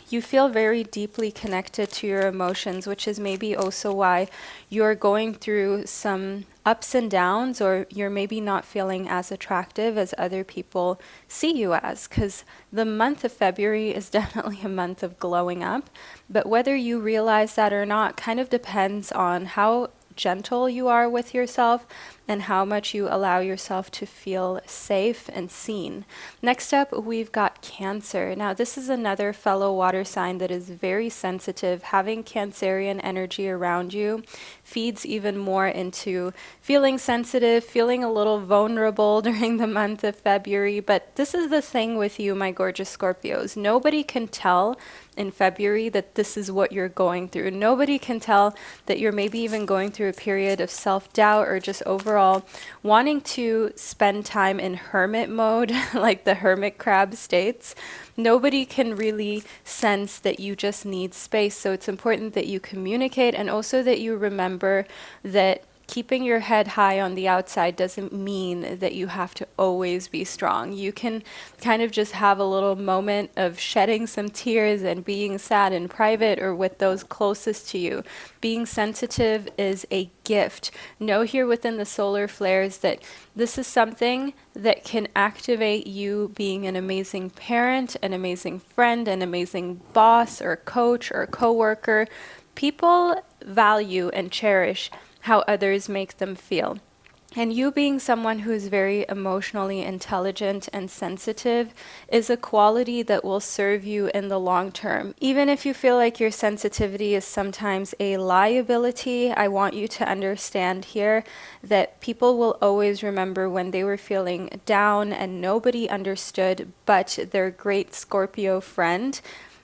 you feel very deeply connected to your emotions, which is maybe also why you're going through some ups and downs, or you're maybe not feeling as attractive as other people see you as, because the month of February is definitely a month of glowing up. But whether you realize that or not kind of depends on how gentle you are with yourself and how much you allow yourself to feel safe and seen. Next up, we've got Cancer. Now, this is another fellow water sign that is very sensitive. Having Cancerian energy around you feeds even more into feeling sensitive, feeling a little vulnerable during the month of February. But this is the thing with you, my gorgeous Scorpios. Nobody can tell in February that this is what you're going through. Nobody can tell that you're maybe even going through a period of self-doubt or just overall wanting to spend time in hermit mode, like the hermit crab states. Nobody can really sense that you just need space. So it's important that you communicate, and also that you remember that keeping your head high on the outside doesn't mean that you have to always be strong. You can kind of just have a little moment of shedding some tears and being sad in private or with those closest to you. Being sensitive is a gift. Know here within the solar flares that this is something that can activate you being an amazing parent, an amazing friend, an amazing boss or coach or coworker. People value and cherish how others make them feel. And you being someone who is very emotionally intelligent and sensitive is a quality that will serve you in the long term. Even if you feel like your sensitivity is sometimes a liability, I want you to understand here that people will always remember when they were feeling down and nobody understood but their great Scorpio friend.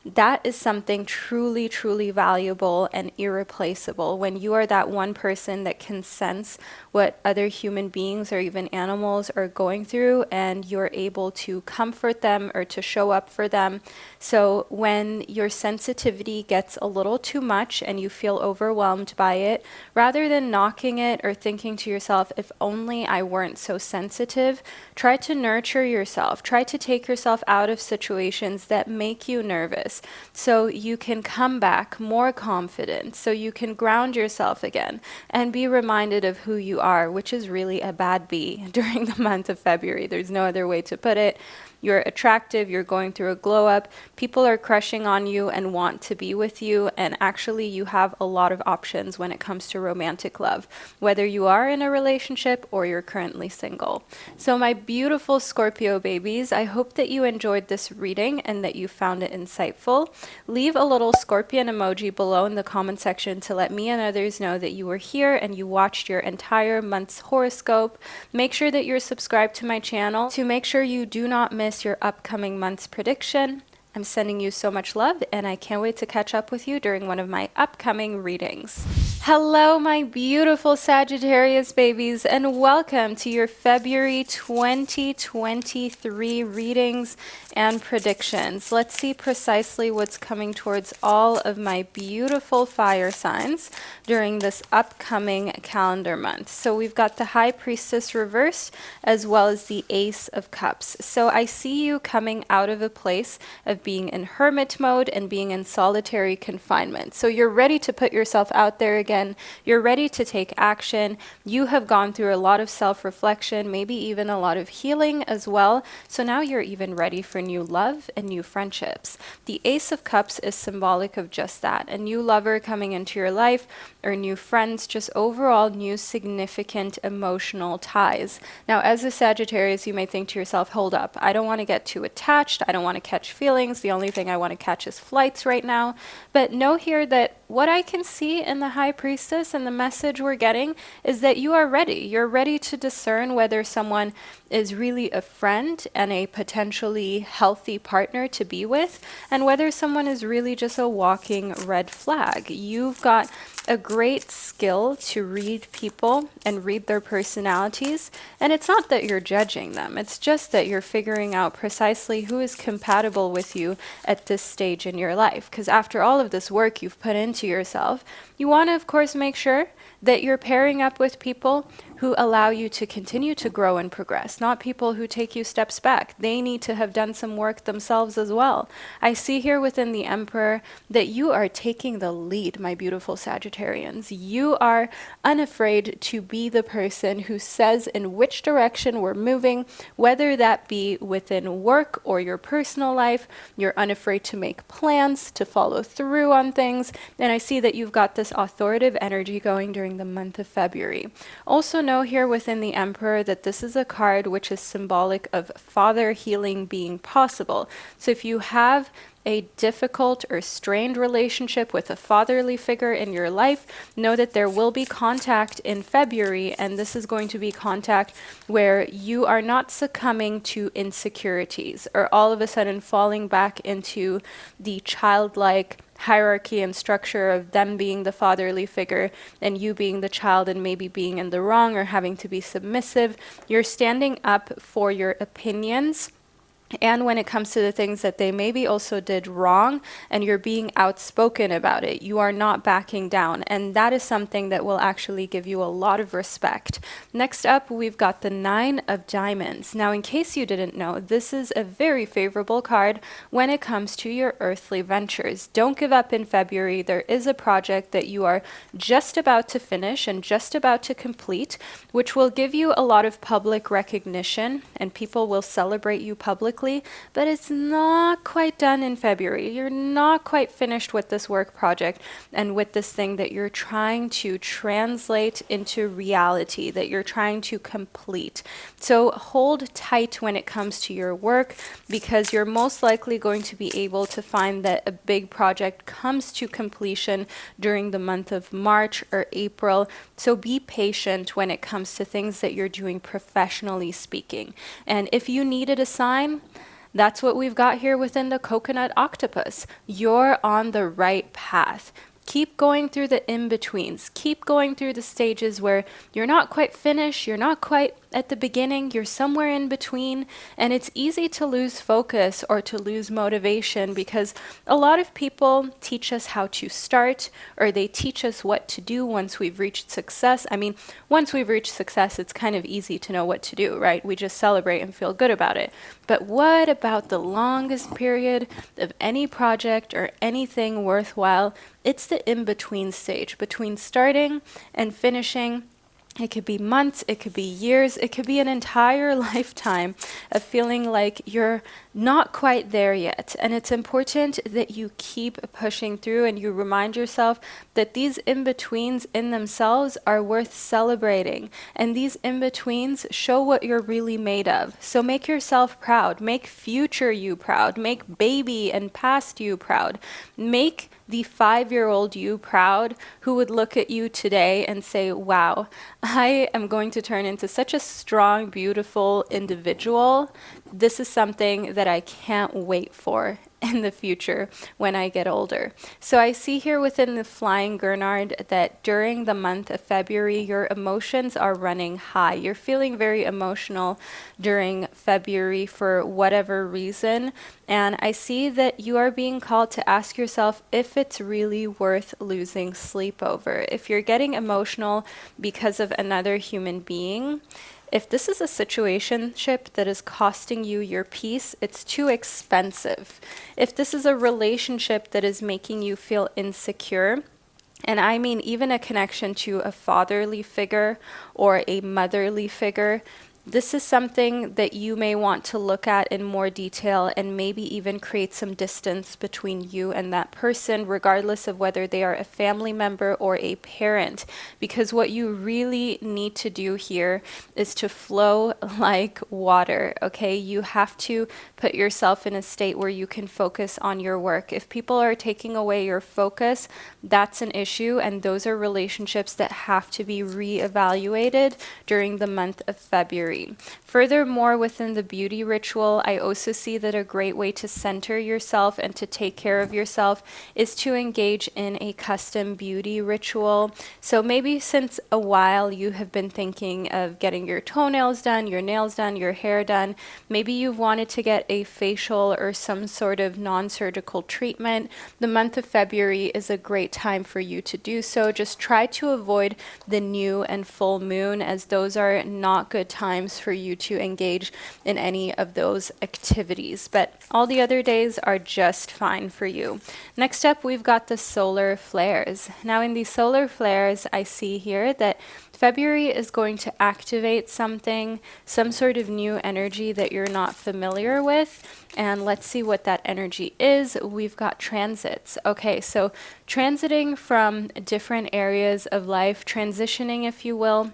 That is something truly, truly valuable and irreplaceable when you are that one person that can sense what other human beings or even animals are going through, and you're able to comfort them or to show up for them. So when your sensitivity gets a little too much and you feel overwhelmed by it, rather than knocking it or thinking to yourself, if only I weren't so sensitive, try to nurture yourself. Try to take yourself out of situations that make you nervous so you can come back more confident, so you can ground yourself again and be reminded of who you are, which is really a bad bee during the month of February. There's no other way to put it. You're attractive, you're going through a glow up, people are crushing on you and want to be with you, and actually you have a lot of options when it comes to romantic love, whether you are in a relationship or you're currently single. So my beautiful Scorpio babies, I hope that you enjoyed this reading and that you found it insightful. Leave a little scorpion emoji below in the comment section to let me and others know that you were here and you watched your entire month's horoscope. Make sure that you're subscribed to my channel to make sure you do not miss your upcoming month's prediction. I'm sending you so much love, and I can't wait to catch up with you during one of my upcoming readings. Hello, my beautiful Sagittarius babies, and welcome to your February 2023 readings and predictions. Let's see precisely what's coming towards all of my beautiful fire signs during this upcoming calendar month. So we've got the High Priestess reversed as well as the Ace of Cups. So I see you coming out of a place of being in hermit mode and being in solitary confinement. So you're ready to put yourself out there again. You're ready to take action. You have gone through a lot of self-reflection, maybe even a lot of healing as well. So now you're even ready for new love and new friendships. The Ace of Cups is symbolic of just that. A new lover coming into your life, or new friends, just overall new significant emotional ties. Now, as a Sagittarius, you may think to yourself, hold up, I don't want to get too attached. I don't want to catch feelings. The only thing I want to catch is flights right now. But know here that what I can see in the High Priestess and the message we're getting is that you are ready. You're ready to discern whether someone is really a friend and a potentially healthy partner to be with, and whether someone is really just a walking red flag. You've got a great skill to read people and read their personalities, and it's not that you're judging them, it's just that you're figuring out precisely who is compatible with you at this stage in your life. Because after all of this work you've put into yourself, you want to of course make sure that you're pairing up with people who allow you to continue to grow and progress, not people who take you steps back. They need to have done some work themselves as well. I see here within the Emperor that you are taking the lead, my beautiful Sagittarians. You are unafraid to be the person who says in which direction we're moving, whether that be within work or your personal life. You're unafraid to make plans, to follow through on things, and I see that you've got this authoritative energy going during the month of February. Also know here within the Emperor that this is a card which is symbolic of father healing being possible. So if you have a difficult or strained relationship with a fatherly figure in your life, know that there will be contact in February, and this is going to be contact where you are not succumbing to insecurities or all of a sudden falling back into the childlike hierarchy and structure of them being the fatherly figure and you being the child and maybe being in the wrong or having to be submissive. You're standing up for your opinions, and when it comes to the things that they maybe also did wrong, and you're being outspoken about it, you are not backing down, and that is something that will actually give you a lot of respect. Next up, we've got the Nine of Diamonds. Now, in case you didn't know, this is a very favorable card when it comes to your earthly ventures. Don't give up in February. There is a project that you are just about to finish and just about to complete, which will give you a lot of public recognition, and people will celebrate you publicly quickly, but it's not quite done in February. You're not quite finished with this work project and with this thing that you're trying to translate into reality, that you're trying to complete. So hold tight when it comes to your work, because you're most likely going to be able to find that a big project comes to completion during the month of March or April. So be patient when it comes to things that you're doing professionally speaking. And if you needed a sign, that's what we've got here within the coconut octopus. You're on the right path. Keep going through the in-betweens. Keep going through the stages where you're not quite finished, you're not quite at the beginning, you're somewhere in between, and it's easy to lose focus or to lose motivation because a lot of people teach us how to start, or they teach us what to do once we've reached success. I mean, once we've reached success, it's kind of easy to know what to do, right? We just celebrate and feel good about it. But what about the longest period of any project or anything worthwhile? It's the in-between stage, between starting and finishing. It could be months, it could be years, it could be an entire lifetime of feeling like you're not quite there yet. And it's important that you keep pushing through and you remind yourself that these in-betweens in themselves are worth celebrating. And these in-betweens show what you're really made of. So make yourself proud, make future you proud, make baby and past you proud, make the 5-year-old you proud, who would look at you today and say, wow, I am going to turn into such a strong, beautiful individual. This is something that I can't wait for in the future when I get older. So I see here within the flying Gurnard that during the month of February, your emotions are running high. You're feeling very emotional during February for whatever reason. And I see that you are being called to ask yourself if it's really worth losing sleep over. If you're getting emotional because of another human being, if this is a situationship that is costing you your peace, it's too expensive. If this is a relationship that is making you feel insecure, and I mean even a connection to a fatherly figure or a motherly figure, this is something that you may want to look at in more detail and maybe even create some distance between you and that person, regardless of whether they are a family member or a parent. Because what you really need to do here is to flow like water, okay? You have to put yourself in a state where you can focus on your work. If people are taking away your focus, that's an issue, and those are relationships that have to be reevaluated during the month of February. Furthermore, within the beauty ritual, I also see that a great way to center yourself and to take care of yourself is to engage in a custom beauty ritual. So maybe since a while you have been thinking of getting your toenails done, your nails done, your hair done. Maybe you've wanted to get a facial or some sort of non-surgical treatment. The month of February is a great time for you to do so. Just try to avoid the new and full moon, as those are not good times for you to engage in any of those activities, but all the other days are just fine for you. Next up, we've got the solar flares. Now in these solar flares, I see here that February is going to activate something, some sort of new energy that you're not familiar with. And let's see what that energy is. We've got transits. Okay, so transiting from different areas of life, transitioning, if you will,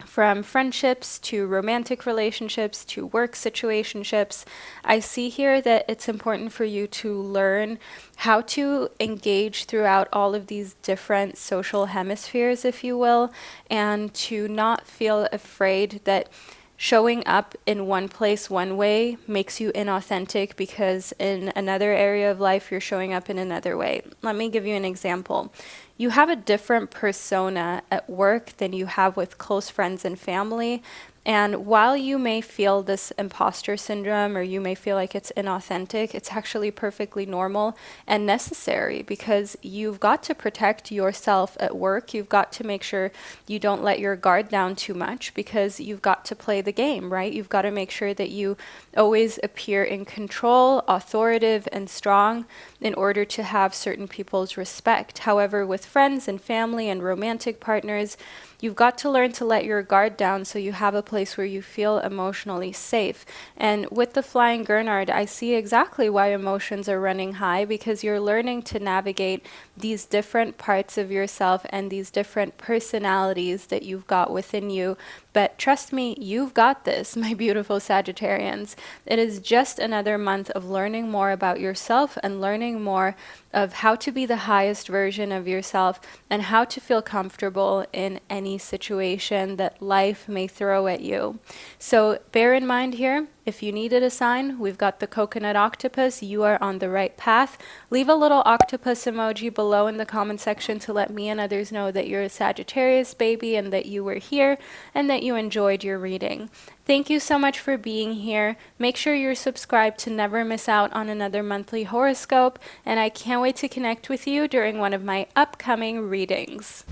from friendships to romantic relationships to work situationships. I see here that it's important for you to learn how to engage throughout all of these different social hemispheres, if you will, and to not feel afraid that showing up in one place one way makes you inauthentic because in another area of life you're showing up in another way. Let me give you an example. You have a different persona at work than you have with close friends and family. And while you may feel this imposter syndrome or you may feel like it's inauthentic, it's actually perfectly normal and necessary because you've got to protect yourself at work. You've got to make sure you don't let your guard down too much because you've got to play the game, right? You've got to make sure that you always appear in control, authoritative, and strong. in order to have certain people's respect. However, with friends and family and romantic partners, you've got to learn to let your guard down so you have a place where you feel emotionally safe. And with the flying Gurnard, I see exactly why emotions are running high, because you're learning to navigate these different parts of yourself and these different personalities that you've got within you. But trust me, you've got this, my beautiful Sagittarians. It is just another month of learning more about yourself and learning more of how to be the highest version of yourself and how to feel comfortable in any situation that life may throw at you. So bear in mind here, if you needed a sign, we've got the coconut octopus. You are on the right path. Leave a little octopus emoji below in the comment section to let me and others know that you're a Sagittarius baby and that you were here and that you enjoyed your reading. Thank you so much for being here. Make sure you're subscribed to never miss out on another monthly horoscope, and I can't wait to connect with you during one of my upcoming readings.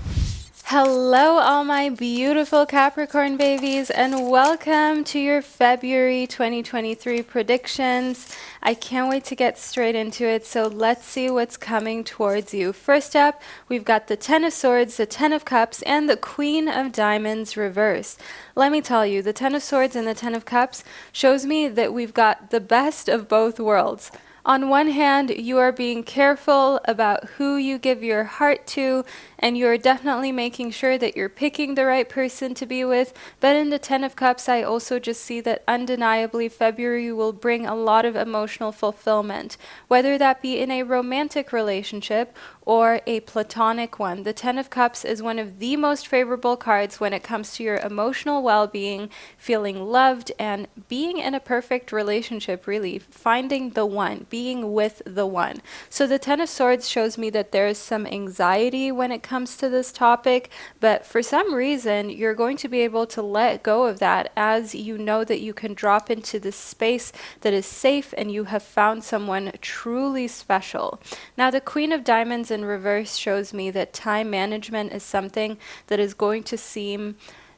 Hello, all my beautiful Capricorn babies, and welcome to your February 2023 predictions. I can't wait to get straight into it, so let's see what's coming towards you. First up, we've got the Ten of Swords, the Ten of Cups, and the Queen of Diamonds reversed. Let me tell you, the Ten of Swords and the Ten of Cups shows me that we've got the best of both worlds. On one hand, you are being careful about who you give your heart to, and you're definitely making sure that you're picking the right person to be with. But in the Ten of Cups, I also just see that undeniably February will bring a lot of emotional fulfillment, whether that be in a romantic relationship or a platonic one. The Ten of Cups is one of the most favorable cards when it comes to your emotional well-being, feeling loved, and being in a perfect relationship, really, finding the one, being with the one. So the Ten of Swords shows me that there is some anxiety when it comes to this topic, but for some reason, you're going to be able to let go of that as you know that you can drop into this space that is safe and you have found someone truly special. Now, the Queen of Diamonds in reverse shows me that time management is something that is going to seem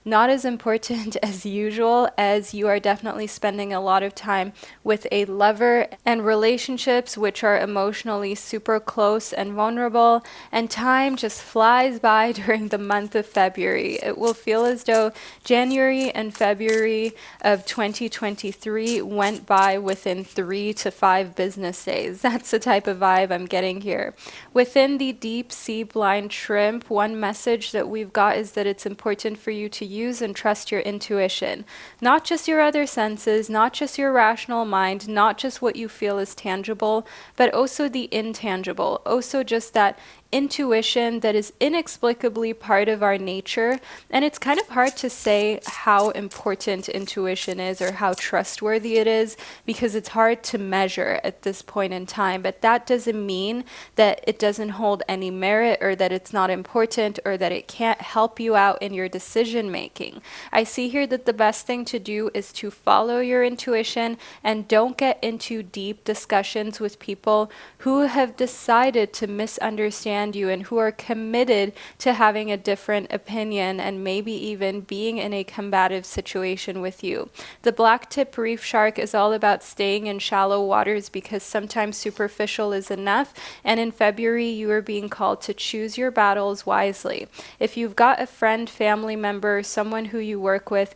not as important as usual, as you are definitely spending a lot of time with a lover and relationships which are emotionally super close and vulnerable, and time just flies by during the month of February. It will feel as though January and February of 2023 went by within 3 to 5 business days. That's the type of vibe I'm getting here. Within the deep sea blind shrimp, one message that we've got is that it's important for you to use and trust your intuition. Not just your other senses, not just your rational mind, not just what you feel is tangible, but also the intangible. Also just that intuition that is inexplicably part of our nature. And it's kind of hard to say how important intuition is or how trustworthy it is, because it's hard to measure at this point in time. But that doesn't mean that it doesn't hold any merit, or that it's not important, or that it can't help you out in your decision making. I see here that the best thing to do is to follow your intuition and don't get into deep discussions with people who have decided to misunderstand you and who are committed to having a different opinion and maybe even being in a combative situation with you. The black tip reef shark is all about staying in shallow waters, because sometimes superficial is enough, and in February you are being called to choose your battles wisely. If you've got a friend, family member, someone who you work with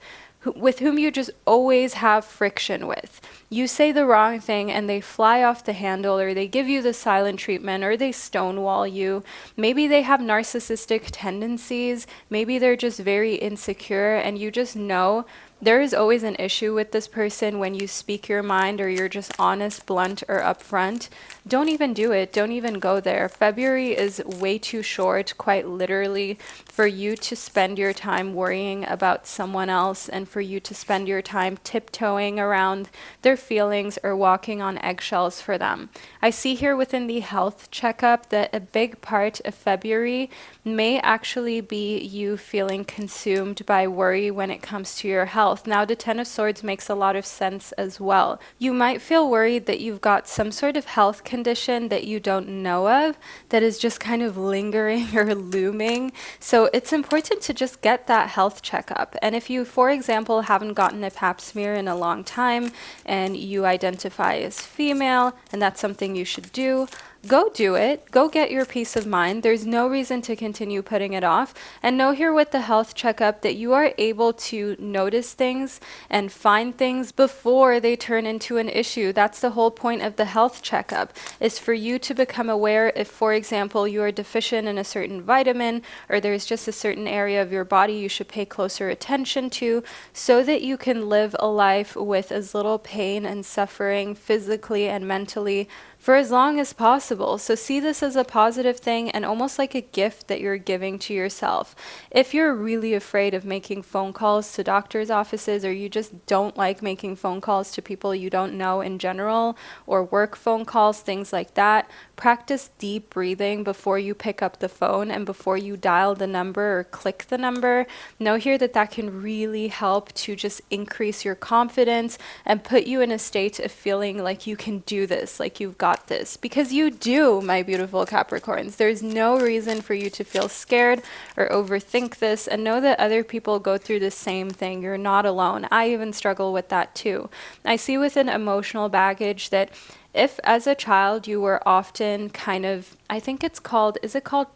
whom you just always have friction with, you say the wrong thing and they fly off the handle, or they give you the silent treatment, or they stonewall you. Maybe they have narcissistic tendencies. Maybe they're just very insecure, and you just know there is always an issue with this person when you speak your mind, or you're just honest, blunt, or upfront. Don't even do it. Don't even go there. February is way too short, quite literally, for you to spend your time worrying about someone else and for you to spend your time tiptoeing around their feelings or walking on eggshells for them. I see here within the health checkup that a big part of February may actually be you feeling consumed by worry when it comes to your health. Now, the Ten of Swords makes a lot of sense as well. You might feel worried that you've got some sort of health condition that you don't know of that is just kind of lingering or looming. So it's important to just get that health checkup. And if you, for example, haven't gotten a pap smear in a long time and you identify as female, and that's something you should do, go do it. Go get your peace of mind. There's no reason to continue putting it off. And know here with the health checkup that you are able to notice things and find things before they turn into an issue. That's the whole point of the health checkup, is for you to become aware if, for example, you are deficient in a certain vitamin, or there's just a certain area of your body you should pay closer attention to, so that you can live a life with as little pain and suffering physically and mentally for as long as possible. So see this as a positive thing and almost like a gift that you're giving to yourself. If you're really afraid of making phone calls to doctors' offices, or you just don't like making phone calls to people you don't know in general, or work phone calls, things like that, practice deep breathing before you pick up the phone and before you dial the number or click the number. Know here that that can really help to just increase your confidence and put you in a state of feeling like you can do this, like you've got this, because you do, my beautiful Capricorns. There's no reason for you to feel scared or overthink this, and know that other people go through the same thing. You're not alone. I even struggle with that too. I see with an emotional baggage that if as a child you were often kind of, I think it's called, is it called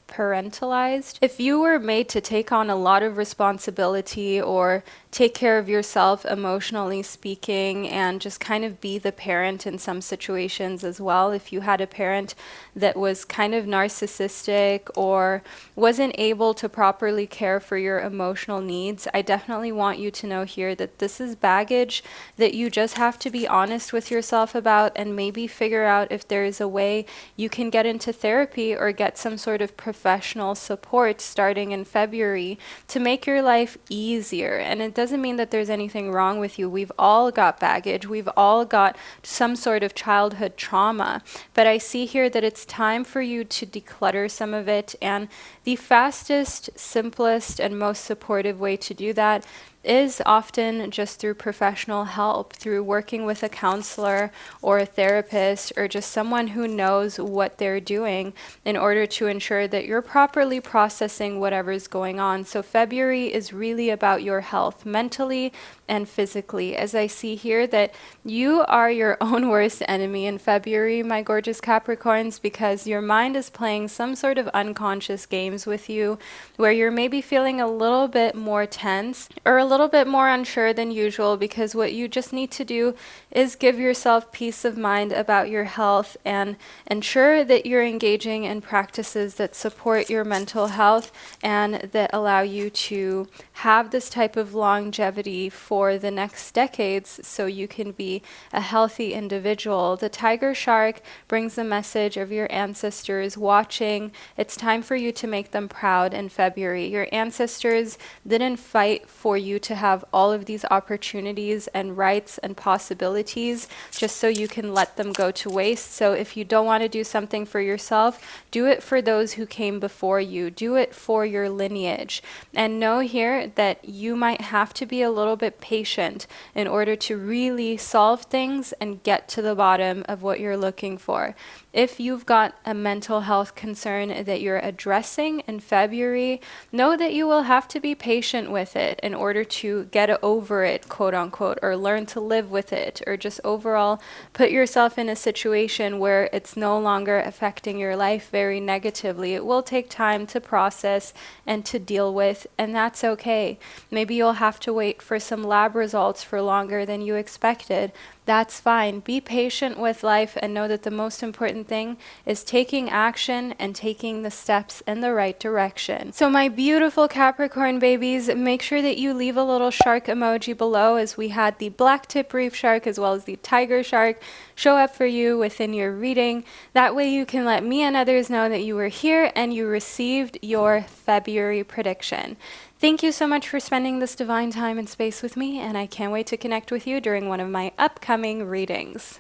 parentalized? If you were made to take on a lot of responsibility or take care of yourself emotionally speaking, and just kind of be the parent in some situations as well. If you had a parent that was kind of narcissistic or wasn't able to properly care for your emotional needs, I definitely want you to know here that this is baggage that you just have to be honest with yourself about, and maybe figure out if there is a way you can get into therapy or get some sort of professional support starting in February to make your life easier. And it doesn't mean that there's anything wrong with you. We've all got baggage. We've all got some sort of childhood trauma. But I see here that it's time for you to declutter some of it. And the fastest, simplest, and most supportive way to do that is often just through professional help, through working with a counselor or a therapist, or just someone who knows what they're doing in order to ensure that you're properly processing whatever's going on. So February is really about your health, mentally and physically. As I see here that you are your own worst enemy in February, my gorgeous Capricorns, because your mind is playing some sort of unconscious games with you, where you're maybe feeling a little bit more tense or a little bit more unsure than usual, because what you just need to do is give yourself peace of mind about your health and ensure that you're engaging in practices that support your mental health and that allow you to have this type of longevity for the next decades, so you can be a healthy individual. The tiger shark brings the message of your ancestors watching. It's time for you to make them proud in February. Your ancestors didn't fight for you to have all of these opportunities and rights and possibilities just so you can let them go to waste. So if you don't want to do something for yourself, do it for those who came before you. Do it for your lineage. And know here that you might have to be a little bit patient in order to really solve things and get to the bottom of what you're looking for. If you've got a mental health concern that you're addressing in February, know that you will have to be patient with it in order to get over it, quote unquote, or learn to live with it, or just overall put yourself in a situation where it's no longer affecting your life very negatively. It will take time to process and to deal with, and that's okay. Maybe you'll have to wait for some lab results for longer than you expected. That's fine. Be patient with life and know that the most important thing is taking action and taking the steps in the right direction. So my beautiful Capricorn babies, make sure that you leave a little shark emoji below, as we had the black tip reef shark as well as the tiger shark show up for you within your reading. That way you can let me and others know that you were here and you received your February prediction. Thank you so much for spending this divine time and space with me, and I can't wait to connect with you during one of my upcoming readings.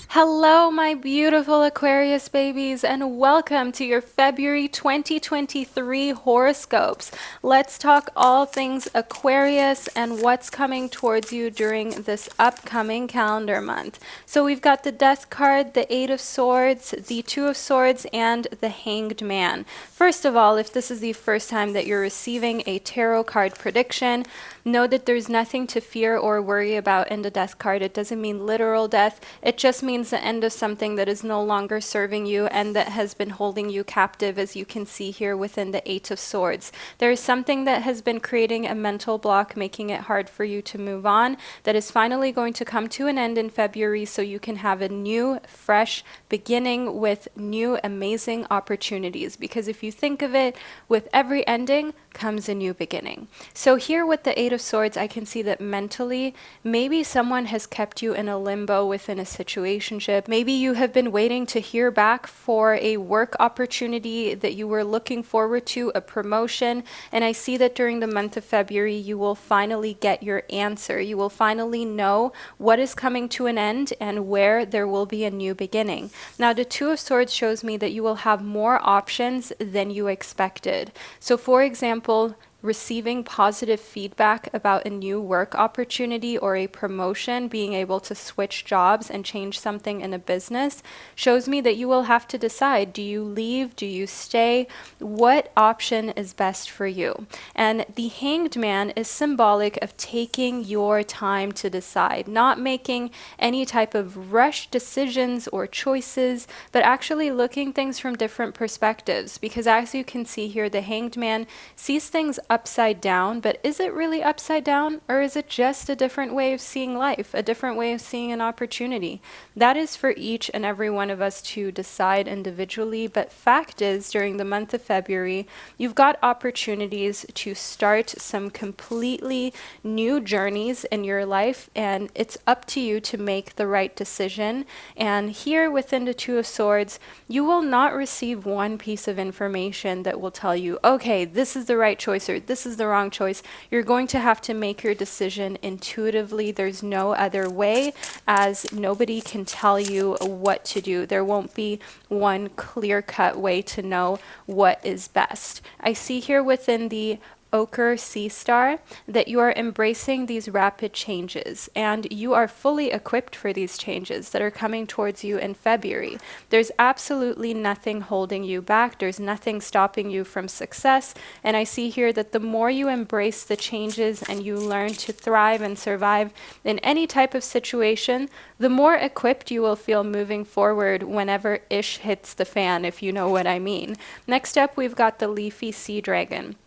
Hello, my beautiful Aquarius babies, and welcome to your February 2023 horoscopes. Let's talk all things Aquarius and what's coming towards you during this upcoming calendar month. So we've got the Death card, the Eight of Swords, the Two of Swords, and the Hanged Man. First of all, if this is the first time that you're receiving a tarot card prediction, know that there's nothing to fear or worry about in the Death card. It doesn't mean literal death. It just means means the end of something that is no longer serving you and that has been holding you captive, as you can see here within the Eight of Swords. There is something that has been creating a mental block, making it hard for you to move on, that is finally going to come to an end in February, so you can have a new, fresh beginning with new, amazing opportunities. Because if you think of it, with every ending comes a new beginning. So here with the Eight of Swords, I can see that mentally, maybe someone has kept you in a limbo within a situationship. Maybe you have been waiting to hear back for a work opportunity that you were looking forward to, a promotion. And I see that during the month of February, you will finally get your answer. You will finally know what is coming to an end and where there will be a new beginning. Now, the Two of Swords shows me that you will have more options than you expected. So for example, receiving positive feedback about a new work opportunity or a promotion, being able to switch jobs and change something in a business, shows me that you will have to decide, do you leave, do you stay, what option is best for you? And the Hanged Man is symbolic of taking your time to decide, not making any type of rush decisions or choices, but actually looking things from different perspectives. Because as you can see here, the Hanged Man sees things upside down, but is it really upside down, or is it just a different way of seeing life, a different way of seeing an opportunity? That is for each and every one of us to decide individually. But fact is, during the month of February, you've got opportunities to start some completely new journeys in your life, and it's up to you to make the right decision. And here within the Two of Swords, you will not receive one piece of information that will tell you, okay, this is the right choice or this is the wrong choice. You're going to have to make your decision intuitively. There's no other way, as nobody can tell you what to do. There won't be one clear-cut way to know what is best. I see here within the Ochre Sea Star that you are embracing these rapid changes, and you are fully equipped for these changes that are coming towards you in February. There's absolutely nothing holding you back. There's nothing stopping you from success. And I see here that the more you embrace the changes and you learn to thrive and survive in any type of situation, the more equipped you will feel moving forward whenever ish hits the fan, if you know what I mean. Next up, we've got the Leafy Sea Dragon.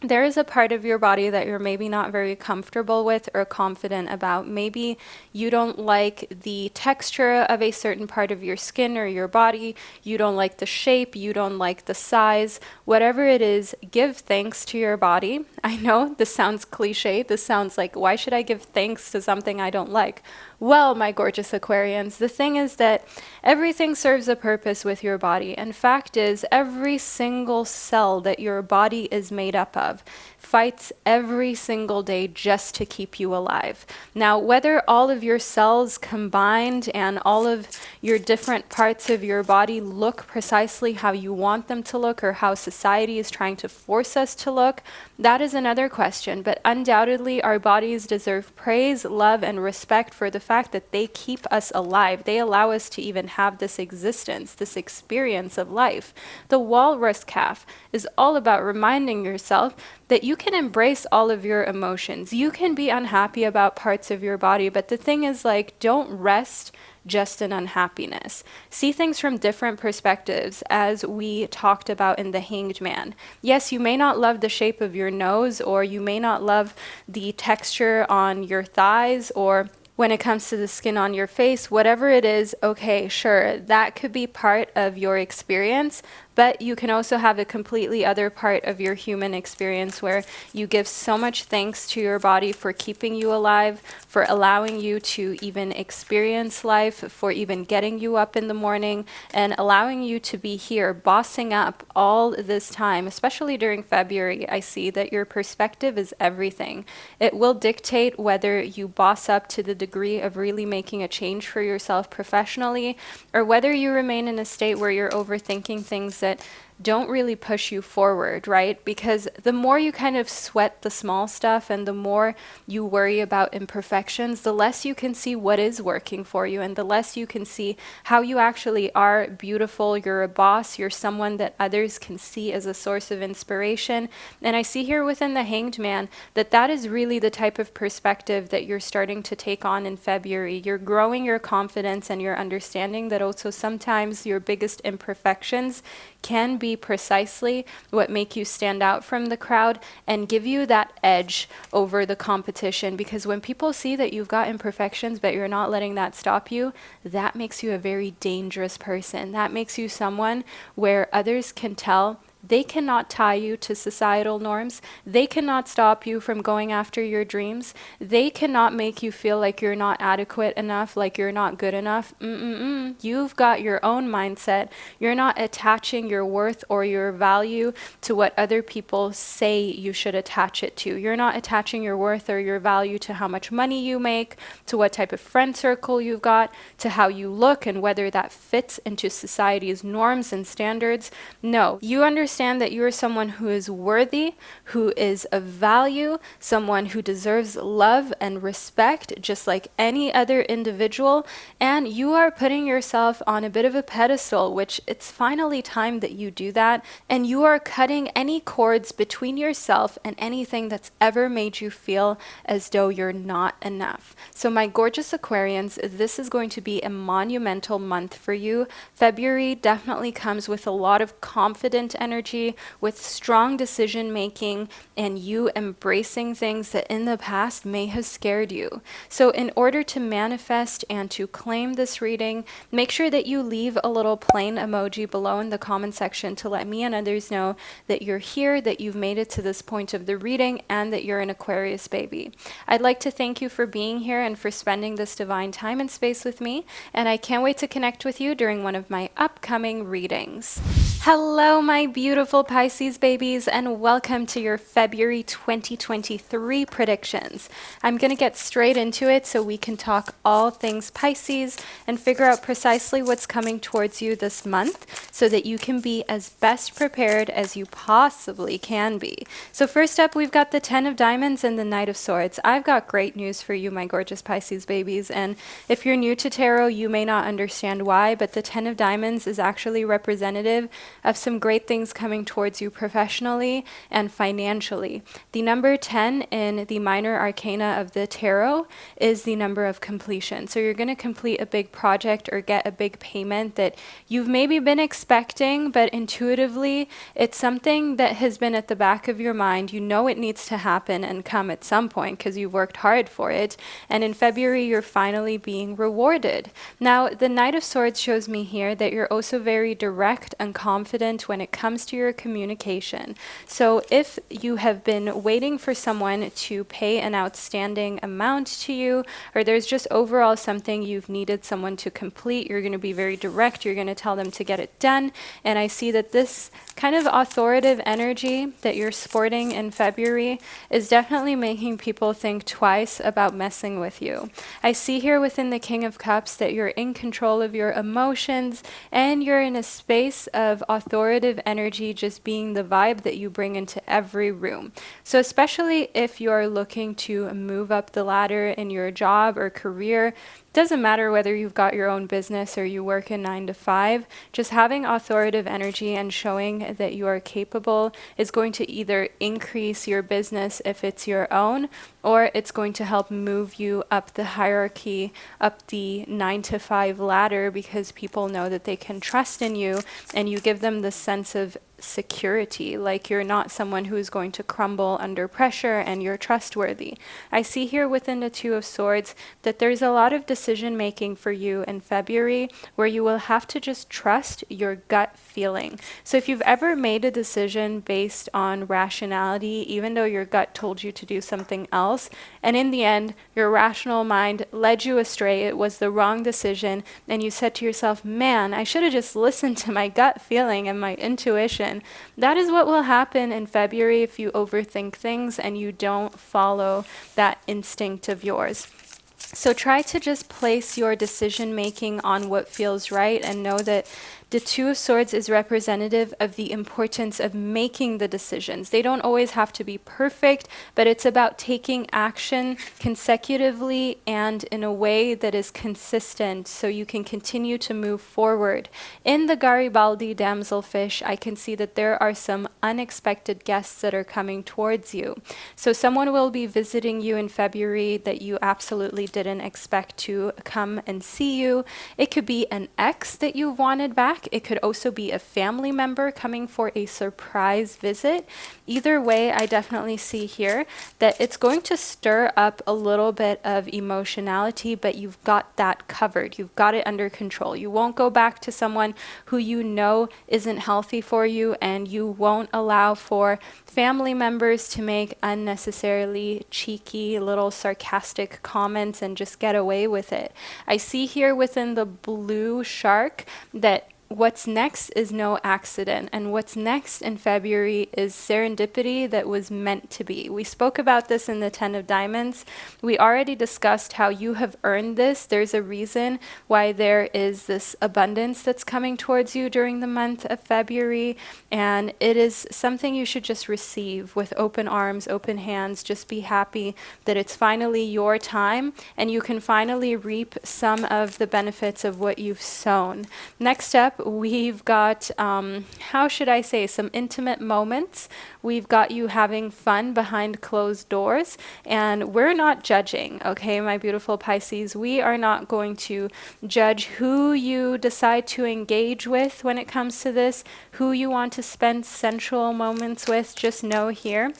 There is a part of your body that you're maybe not very comfortable with or confident about. Maybe you don't like the texture of a certain part of your skin or your body. You don't like the shape. You don't like the size. Whatever it is, give thanks to your body. I know this sounds cliche. This sounds like, why should I give thanks to something I don't like? Well, my gorgeous Aquarians, the thing is that everything serves a purpose with your body. And fact is, every single cell that your body is made up of fights every single day just to keep you alive. Now, whether all of your cells combined and all of your different parts of your body look precisely how you want them to look, or how society is trying to force us to look, that is another question. But undoubtedly, our bodies deserve praise, love, and respect for the fact that they keep us alive. They allow us to even have this existence, this experience of life. The walrus calf is all about reminding yourself that you can embrace all of your emotions. You can be unhappy about parts of your body, but the thing is, like, don't rest just in unhappiness. See things from different perspectives, as we talked about in the Hanged Man. Yes, you may not love the shape of your nose, or you may not love the texture on your thighs, or when it comes to the skin on your face, whatever it is, okay, sure, that could be part of your experience, but you can also have a completely other part of your human experience where you give so much thanks to your body for keeping you alive, for allowing you to even experience life, for even getting you up in the morning, and allowing you to be here, bossing up all this time, especially during February. I see that your perspective is everything. It will dictate whether you boss up to the degree of really making a change for yourself professionally, or whether you remain in a state where you're overthinking things that don't really push you forward, right? Because the more you kind of sweat the small stuff and the more you worry about imperfections, the less you can see what is working for you and the less you can see how you actually are beautiful. You're a boss, you're someone that others can see as a source of inspiration. And I see here within the Hanged Man that that is really the type of perspective that you're starting to take on in February. You're growing your confidence and your understanding that also sometimes your biggest imperfections can be precisely what make you stand out from the crowd and give you that edge over the competition. Because when people see that you've got imperfections but you're not letting that stop you, that makes you a very dangerous person. That makes you someone where others can tell they cannot tie you to societal norms. They cannot stop you from going after your dreams. They cannot make you feel like you're not adequate enough, like you're not good enough. You've got your own mindset. You're not attaching your worth or your value to what other people say you should attach it to. You're not attaching your worth or your value to how much money you make, to what type of friend circle you've got, to how you look and whether that fits into society's norms and standards. No, you understand that you are someone who is worthy, who is of value, someone who deserves love and respect just like any other individual, and you are putting yourself on a bit of a pedestal, which it's finally time that you do that, and you are cutting any cords between yourself and anything that's ever made you feel as though you're not enough. So my gorgeous Aquarians, this is going to be a monumental month for you. February definitely comes with a lot of confident energy, with strong decision making, and you embracing things that in the past may have scared you. So in order to manifest and to claim this reading, make sure that you leave a little plain emoji below in the comment section to let me and others know that you're here, that you've made it to this point of the reading, and that you're an Aquarius baby. I'd like to thank you for being here and for spending this divine time and space with me, and I can't wait to connect with you during one of my upcoming readings. Hello, my beautiful Pisces babies, and welcome to your February 2023 predictions. I'm going to get straight into it so we can talk all things Pisces and figure out precisely what's coming towards you this month so that you can be as best prepared as you possibly can be. So first up, we've got the 10 of Diamonds and the Knight of Swords. I've got great news for you, my gorgeous Pisces babies, and if you're new to tarot, you may not understand why, but the 10 of Diamonds is actually representative of some great things coming towards you professionally and financially. The number 10 in the minor arcana of the tarot is the number of completion. So you're going to complete a big project or get a big payment that you've maybe been expecting, but intuitively it's something that has been at the back of your mind. You know it needs to happen and come at some point because you've worked hard for it. And in February, you're finally being rewarded. Now, the Knight of Swords shows me here that you're also very direct and confident when it comes to your communication. So if you have been waiting for someone to pay an outstanding amount to you, or there's just overall something you've needed someone to complete, you're going to be very direct. You're going to tell them to get it done. And I see that this kind of authoritative energy that you're sporting in February is definitely making people think twice about messing with you. I see here within the King of Cups that you're in control of your emotions and you're in a space of authoritative energy, just being the vibe that you bring into every room. So especially if you're looking to move up the ladder in your job or career, doesn't matter whether you've got your own business or you work a 9 to 5, just having authoritative energy and showing that you are capable is going to either increase your business if it's your own, or it's going to help move you up the hierarchy, up the 9 to 5 ladder, because people know that they can trust in you and you give them the sense of security, like you're not someone who is going to crumble under pressure and you're trustworthy. I see here within the Two of Swords that there's a lot of decision making for you in February where you will have to just trust your gut feeling. So if you've ever made a decision based on rationality, even though your gut told you to do something else, and in the end your rational mind led you astray, it was the wrong decision, and you said to yourself, man, I should have just listened to my gut feeling and my intuition. That is what will happen in February if you overthink things and you don't follow that instinct of yours. So try to just place your decision making on what feels right and know that The Two of Swords is representative of the importance of making the decisions. They don't always have to be perfect, but it's about taking action consecutively and in a way that is consistent so you can continue to move forward. In the Garibaldi damselfish, I can see that there are some unexpected guests that are coming towards you. So someone will be visiting you in February that you absolutely didn't expect to come and see you. It could be an ex that you wanted back. It could also be a family member coming for a surprise visit. Either way, I definitely see here that it's going to stir up a little bit of emotionality, but you've got that covered. You've got it under control. You won't go back to someone who you know isn't healthy for you, and you won't allow for family members to make unnecessarily cheeky little sarcastic comments and just get away with it. I see here within the blue shark that what's next is no accident, and what's next in February is serendipity that was meant to be. We spoke about this in the 10 of Diamonds. We already discussed how you have earned this. There's a reason why there is this abundance that's coming towards you during the month of February, and it is something you should just receive with open arms, open hands. Just be happy that it's finally your time and you can finally reap some of the benefits of what you've sown. Next up, we've got, how should I say, some intimate moments. We've got you having fun behind closed doors, and we're not judging, okay, my beautiful Pisces. We are not going to judge who you decide to engage with when it comes to this, who you want to spend sensual moments with. Just know here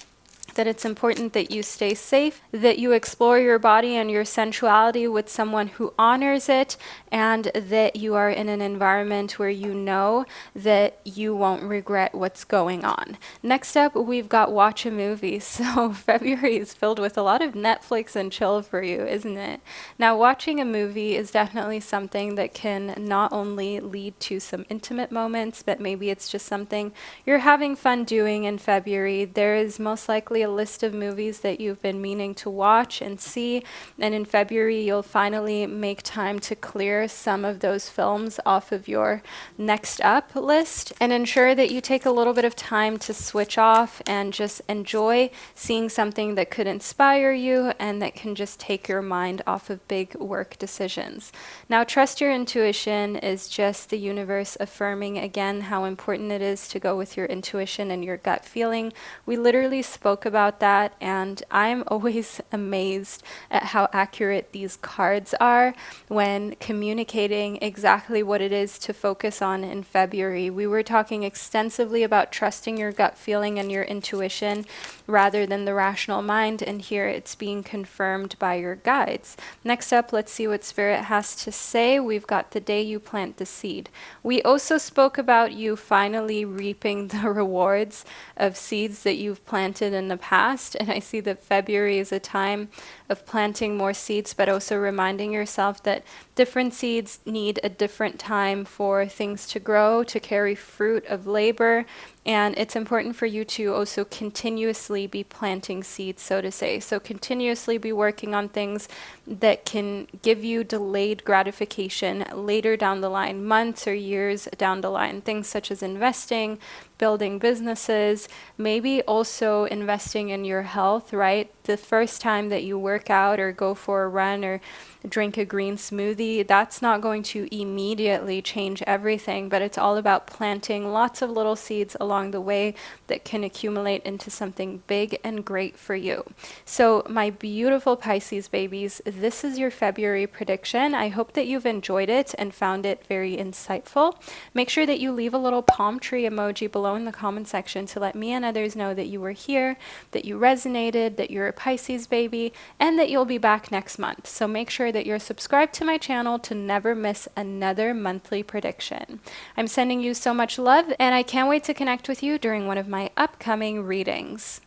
that it's important that you stay safe, that you explore your body and your sensuality with someone who honors it, and that you are in an environment where you know that you won't regret what's going on. Next up, we've got watch a movie. So February is filled with a lot of Netflix and chill for you, isn't it? Now, watching a movie is definitely something that can not only lead to some intimate moments, but maybe it's just something you're having fun doing in February. There is most likely a list of movies that you've been meaning to watch and see, and in February you'll finally make time to clear some of those films off of your next up list, and ensure that you take a little bit of time to switch off and just enjoy seeing something that could inspire you and that can just take your mind off of big work decisions. Now, trust your intuition is just the universe affirming again how important it is to go with your intuition and your gut feeling. We literally spoke about that, and I'm always amazed at how accurate these cards are when communicating exactly what it is to focus on in February. We were talking extensively about trusting your gut feeling and your intuition rather than the rational mind, and here it's being confirmed by your guides. Next up, let's see what Spirit has to say. We've got the day you plant the seed. We also spoke about you finally reaping the rewards of seeds that you've planted in the past, and I see that February is a time of planting more seeds, but also reminding yourself that different seeds need a different time for things to grow, to carry fruit of labor, and it's important for you to also continuously be planting seeds, so to say. So continuously be working on things that can give you delayed gratification later down the line, months or years down the line. Things such as investing, building businesses, maybe also investing in your health, right? The first time that you work out or go for a run or drink a green smoothie, that's not going to immediately change everything, but it's all about planting lots of little seeds along the way that can accumulate into something big and great for you. So my beautiful Pisces babies, this is your February prediction. I hope that you've enjoyed it and found it very insightful. Make sure that you leave a little palm tree emoji below in the comment section to let me and others know that you were here, that you resonated, that you're a Pisces baby, and that you'll be back next month. So make sure that you're subscribed to my channel to never miss another monthly prediction. I'm sending you so much love, and I can't wait to connect with you during one of my upcoming readings.